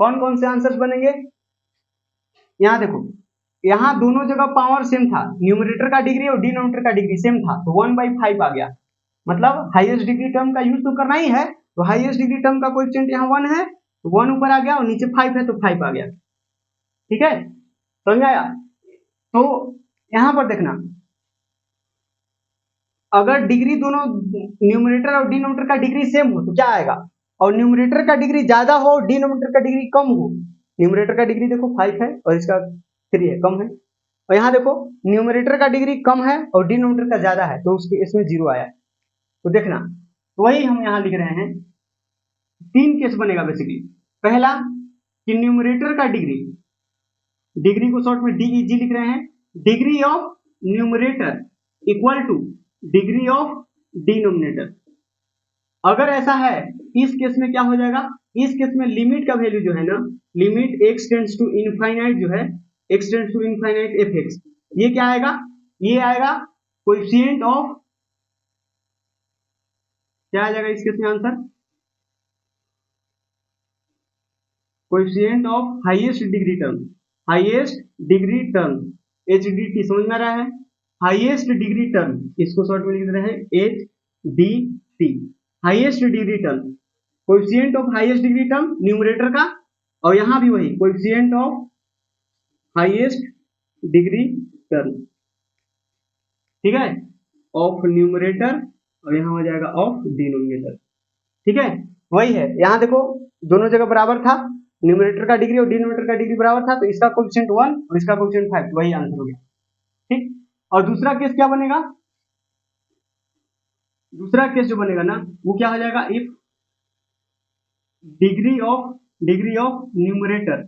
कौन कौन से आंसर्स बनेंगे, यहां देखो, यहां दोनों जगह पावर सेम था, न्यूमरेटर का डिग्री और डिनोमिनेटर का डिग्री सेम था, तो 1/5 आ गया। मतलब हाईएस्ट डिग्री टर्म का यूज तो करना ही है, तो हाईएस्ट डिग्री टर्म का कोएफिशिएंट यहाँ 1 है, तो 1 ऊपर आ गया, और नीचे 5 है तो 5 आ गया। ठीक है, समझ आया। तो यहां पर देखना, अगर डिग्री दोनों न्यूमरेटर और डिनोमिनेटर का डिग्री सेम हो तो क्या आएगा, और न्यूमरेटर का डिग्री ज्यादा हो, डिनोमिनेटर का डिग्री कम हो। न्यूमरेटर का डिग्री देखो 5 है और इसका 3 है, कम है, और यहाँ देखो न्यूमरेटर का डिग्री कम है और डिनोमिनेटर का ज्यादा है, तो उसके इसमें 0 आया। तो देखना, तो वही हम यहाँ लिख रहे हैं, 3 केस बनेगा बेसिकली। पहला कि न्यूमरेटर का डिग्री को शॉर्ट में DEG लिख रहे हैं, degree of numerator equal two degree of denominator. अगर ऐसा है, इस केस में क्या हो जाएगा, इस केस में लिमिट का वैल्यू जो है ना, limit x tends to infinite जो है, x tends to infinite fx, ये क्या आएगा, ये आएगा कोएफिशिएंट ऑफ, क्या आ जाएगा इस केस में answer, coefficient of highest degree term, highest degree term HDT, समझ में आ रहा है, हाईएस्ट डिग्री टर्म, इसको शॉर्ट में लिख रहे हैं HDT, highest degree term, coefficient of highest degree term numerator का, और यहां भी वही coefficient of highest degree term, ठीक है, ऑफ न्यूमरेटर, और यहां हो जाएगा ऑफ डिनोमिनेटर। ठीक है, वही है, यहां देखो दोनों जगह बराबर था, न्यूमरेटर का डिग्री और डिनोमिनेटर का डिग्री बराबर था, तो इसका कोएफिशिएंट 1 और इसका कोएफिशिएंट 5, वही आंसर हो गया। ठीक, और दूसरा केस क्या बनेगा, दूसरा केस जो बनेगा ना, वो क्या हो जाएगा, if degree of numerator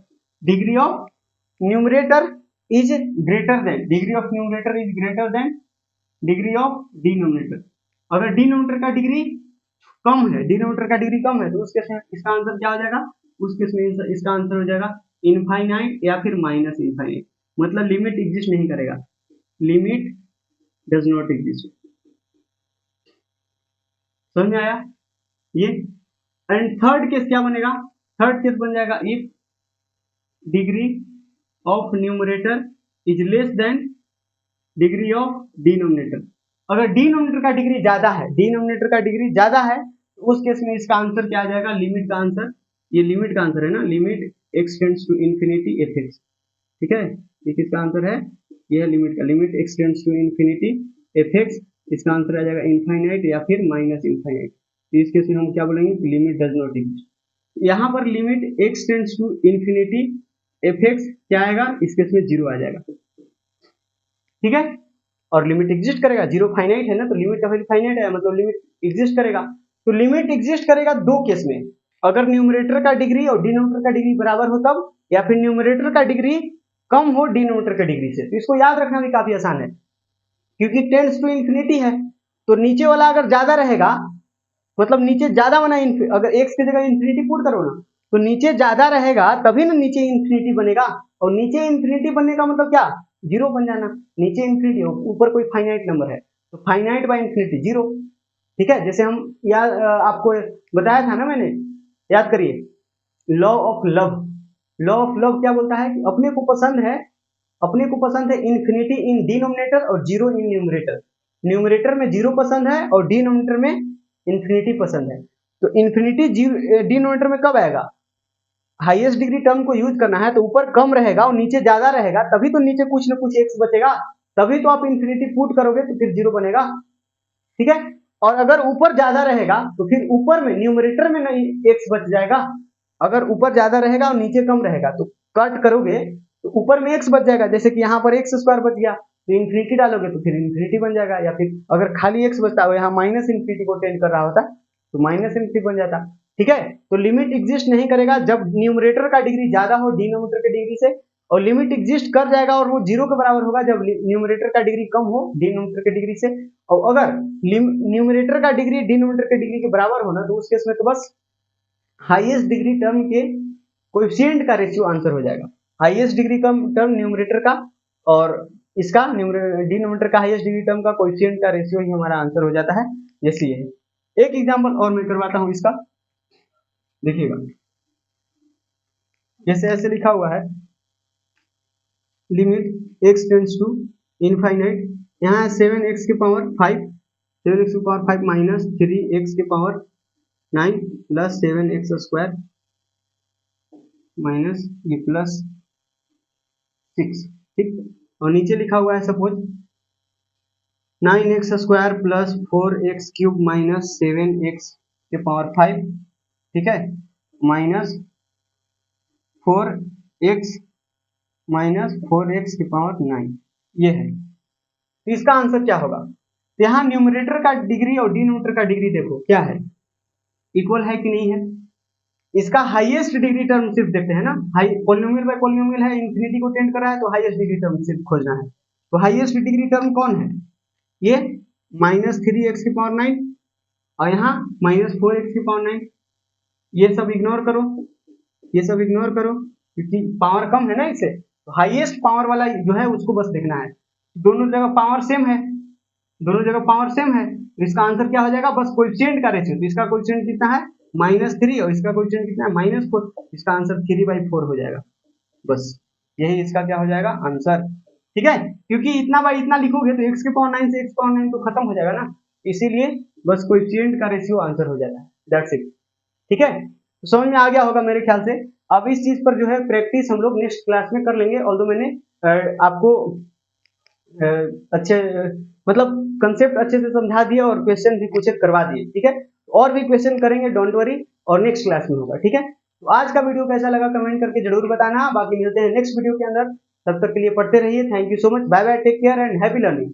is greater than, degree of numerator is greater than degree of denominator. अगर डिनोमिनेटर का डिग्री कम है, डिनोमिनेटर का डिग्री कम है, तो उस केस में इसका आंसर क्या हो जाएगा, उस केस में इसका आंसर हो जाएगा इनफाइनाइट या फिर माइनस इनफाइनाइट, मतलब लिमिट एग्जिस्ट नहीं करेगा, लिमिट डज नॉट एग्जिस्ट। समझ में आया ये। एंड थर्ड केस क्या बनेगा, थर्ड केस बन जाएगा if degree of numerator is less than degree of denominator. अगर डिनोमिनेटर का डिग्री ज्यादा है, डिनोमिनेटर का डिग्री ज्यादा है, तो उस केस में इसका आंसर क्या आ जाएगा, लिमिट का आंसर, ये लिमिट का आंसर है ना, limit x tends to infinity fx। ठीक है, ये किसका आंसर है, ये है लिमिट का, limit x tends to infinity fx, इसका आंसर आ जाएगा इनफाइनाइट या फिर माइनस इनफाइनाइट। तो इस केस में हम क्या बोलेंगे, लिमिट डज नॉट एग्जिस्ट। यहाँ पर limit x tends to infinity fx क्या आएगा, इस केस में 0 आ जाएगा। ठीक है, और लिमिट एग्जिस्ट करेगा, 0 फाइनाइट है ना, तो लिमिट का वैल्यू फाइनाइट है, मतलब लिमिट एग्जिस्ट करेगा। तो लिमिट एग्जिस्ट करेगा दो केस में, अगर न्यूमरेटर का डिग्री और डिनोमिनेटर का डिग्री बराबर हो तब, या फिर न्यूमरेटर का डिग्री कम हो डिनोमिनेटर का डिग्री से। तो इसको याद रखना भी काफी आसान है, क्योंकि टेंड्स टू इन्फिनिटी है, तो नीचे वाला अगर ज्यादा रहेगा, मतलब नीचे ज्यादा बना, अगर x की जगह इन्फिनिटी पुट करो ना, तो नीचे ज्यादा रहेगा तभी ना नीचे इन्फिनिटी बनेगा, और नीचे इन्फिनिटी बनने का मतलब क्या, 0 बन जाना। नीचे इन्फिनिटी हो, ऊपर कोई फाइनाइट नंबर है, तो फाइनाइट बाय इन्फिनिटी 0। ठीक है, जैसे हम याद आपको बताया था ना मैंने, याद करिए, law of love, law of love क्या बोलता है कि अपने को पसंद है इन्फिनिटी इन डिनोमिनेटर और जीरो इन न्यूमरेटर। न्यूमरेटर में जीरो पसंद है और डिनोमिनेटर में इन्फिनिटी पसंद है। तो इन्फिनिटी डिनोमिनेटर में कब आएगा, हाईएस्ट डिग्री टर्म को यूज करना है तो ऊपर कम रहेगा और नीचे ज्यादा रहेगा, तभी तो नीचे कुछ ना कुछ एक्स बचेगा, तभी तो आप इन्फिनिटी पुट करोगे तो फिर जीरो बनेगा, ठीक है। और अगर ऊपर ज्यादा रहेगा तो फिर ऊपर में न्यूमरेटर में नहीं एक्स बच जाएगा, अगर ऊपर ज्यादा रहेगा और नीचे कम रहेगा तो कट करोगे तो ऊपर में एक्स बच जाएगा, जैसे कि यहाँ पर एक्स स्क्वायर बच गया तो इन्फिनिटी डालोगे तो फिर इन्फिनिटी बन जाएगा, या फिर अगर खाली एक्स बचता हो यहाँ माइनस इन्फिनिटी को टेंड कर रहा होता तो माइनस इन्फिनिटी बन जाता, ठीक है। तो लिमिट एग्जिस्ट नहीं करेगा जब न्यूमरेटर का डिग्री ज्यादा हो डिनोमिनेटर के डिग्री से, और लिमिट एग्जिस्ट कर जाएगा और वो जीरो के बराबर होगा जब न्यूमरेटर का डिग्री कम हो डिनोमिनेटर के डिग्री से, और अगर न्यूमरेटर का डिग्री डिनोमिनेटर के डिग्री के बराबर होना तो उस केस में तो बस हाईएस्ट डिग्री टर्म के कोएफिशिएंट का रेशियो आंसर हो जाएगा। हाईएस्ट डिग्री का टर्म न्यूमरेटर का और इसका डिनोमिनेटर का हाईएस्ट डिग्री टर्म का कोएफिशिएंट का रेशियो ही हमारा आंसर हो जाता है, जैसे ये है। एक एग्जांपल और मैं करवाता हूं इसका, देखिएगा जैसे ऐसे लिखा हुआ है limit x tends to infinite, यहाँ है 7x की पावर 5, 7x की पावर 5 माइनस 3x की power 9 plus 7x square minus ये प्लस 6, ठीक। और नीचे लिखा हुआ है suppose 9x square plus 4x cube minus 7x के पावर 5, ठीक है, माइनस 4x माइनस 4x की पावर 9, ये है। तो इसका आंसर क्या होगा, तो यहाँ न्यूमरेटर का डिग्री और डिनोमिनेटर का डिग्री देखो क्या है, इक्वल है कि नहीं है। इसका हाईएस्ट डिग्री टर्म सिर्फ देखते हैं ना, हाई पॉलिनोमियल बाय पॉलिनोमियल है, इन्फिनिटी को टेंड कर रहा है तो हाईएस्ट डिग्री टर्म सिर्फ खोजना है। तो हाईएस्ट डिग्री टर्म कौन है, ये माइनस 3x की पावर 9 और यहाँ माइनस 4x की पावर 9, ये सब इग्नोर करो, ये सब इग्नोर करो क्योंकि पावर कम है ना इससे, तो हाईएस्ट पावर वाला जो है उसको बस देखना है। दोनों जगह पावर सेम है, दोनों जगह पावर सेम है, तो इसका आंसर क्या हो जाएगा, बस कोएफिशिएंट का रेशियो, तो इसका कोएफिशिएंट कितना है -3 और इसका कोएफिशिएंट कितना है -4, इसका आंसर 3/4 हो जाएगा, बस यही इसका क्या हो जाएगा आंसर, ठीक है। क्योंकि इतना बाई इतना लिखोगे तो x की पावर 9 से x पावर 9 तो खत्म हो जाएगा ना, इसीलिए बस कोएफिशिएंट का रेशियो आंसर हो जाता है, दैट्स इट, ठीक है। तो समझ में आ गया होगा मेरे ख्याल से। अब इस चीज पर जो है प्रैक्टिस हम लोग नेक्स्ट क्लास में कर लेंगे, ऑल्दो मैंने आपको अच्छे मतलब कंसेप्ट अच्छे से समझा दिया और क्वेश्चन भी कुछ करवा दिए, ठीक है। और भी क्वेश्चन करेंगे, डोंट वरी, और नेक्स्ट क्लास में होगा, ठीक है। तो आज का वीडियो कैसा लगा कमेंट करके जरूर बताना, बाकी मिलते हैं नेक्स्ट वीडियो के अंदर, तब तक के लिए पढ़ते रहिए, thank you so much, bye bye, take care and happy learning.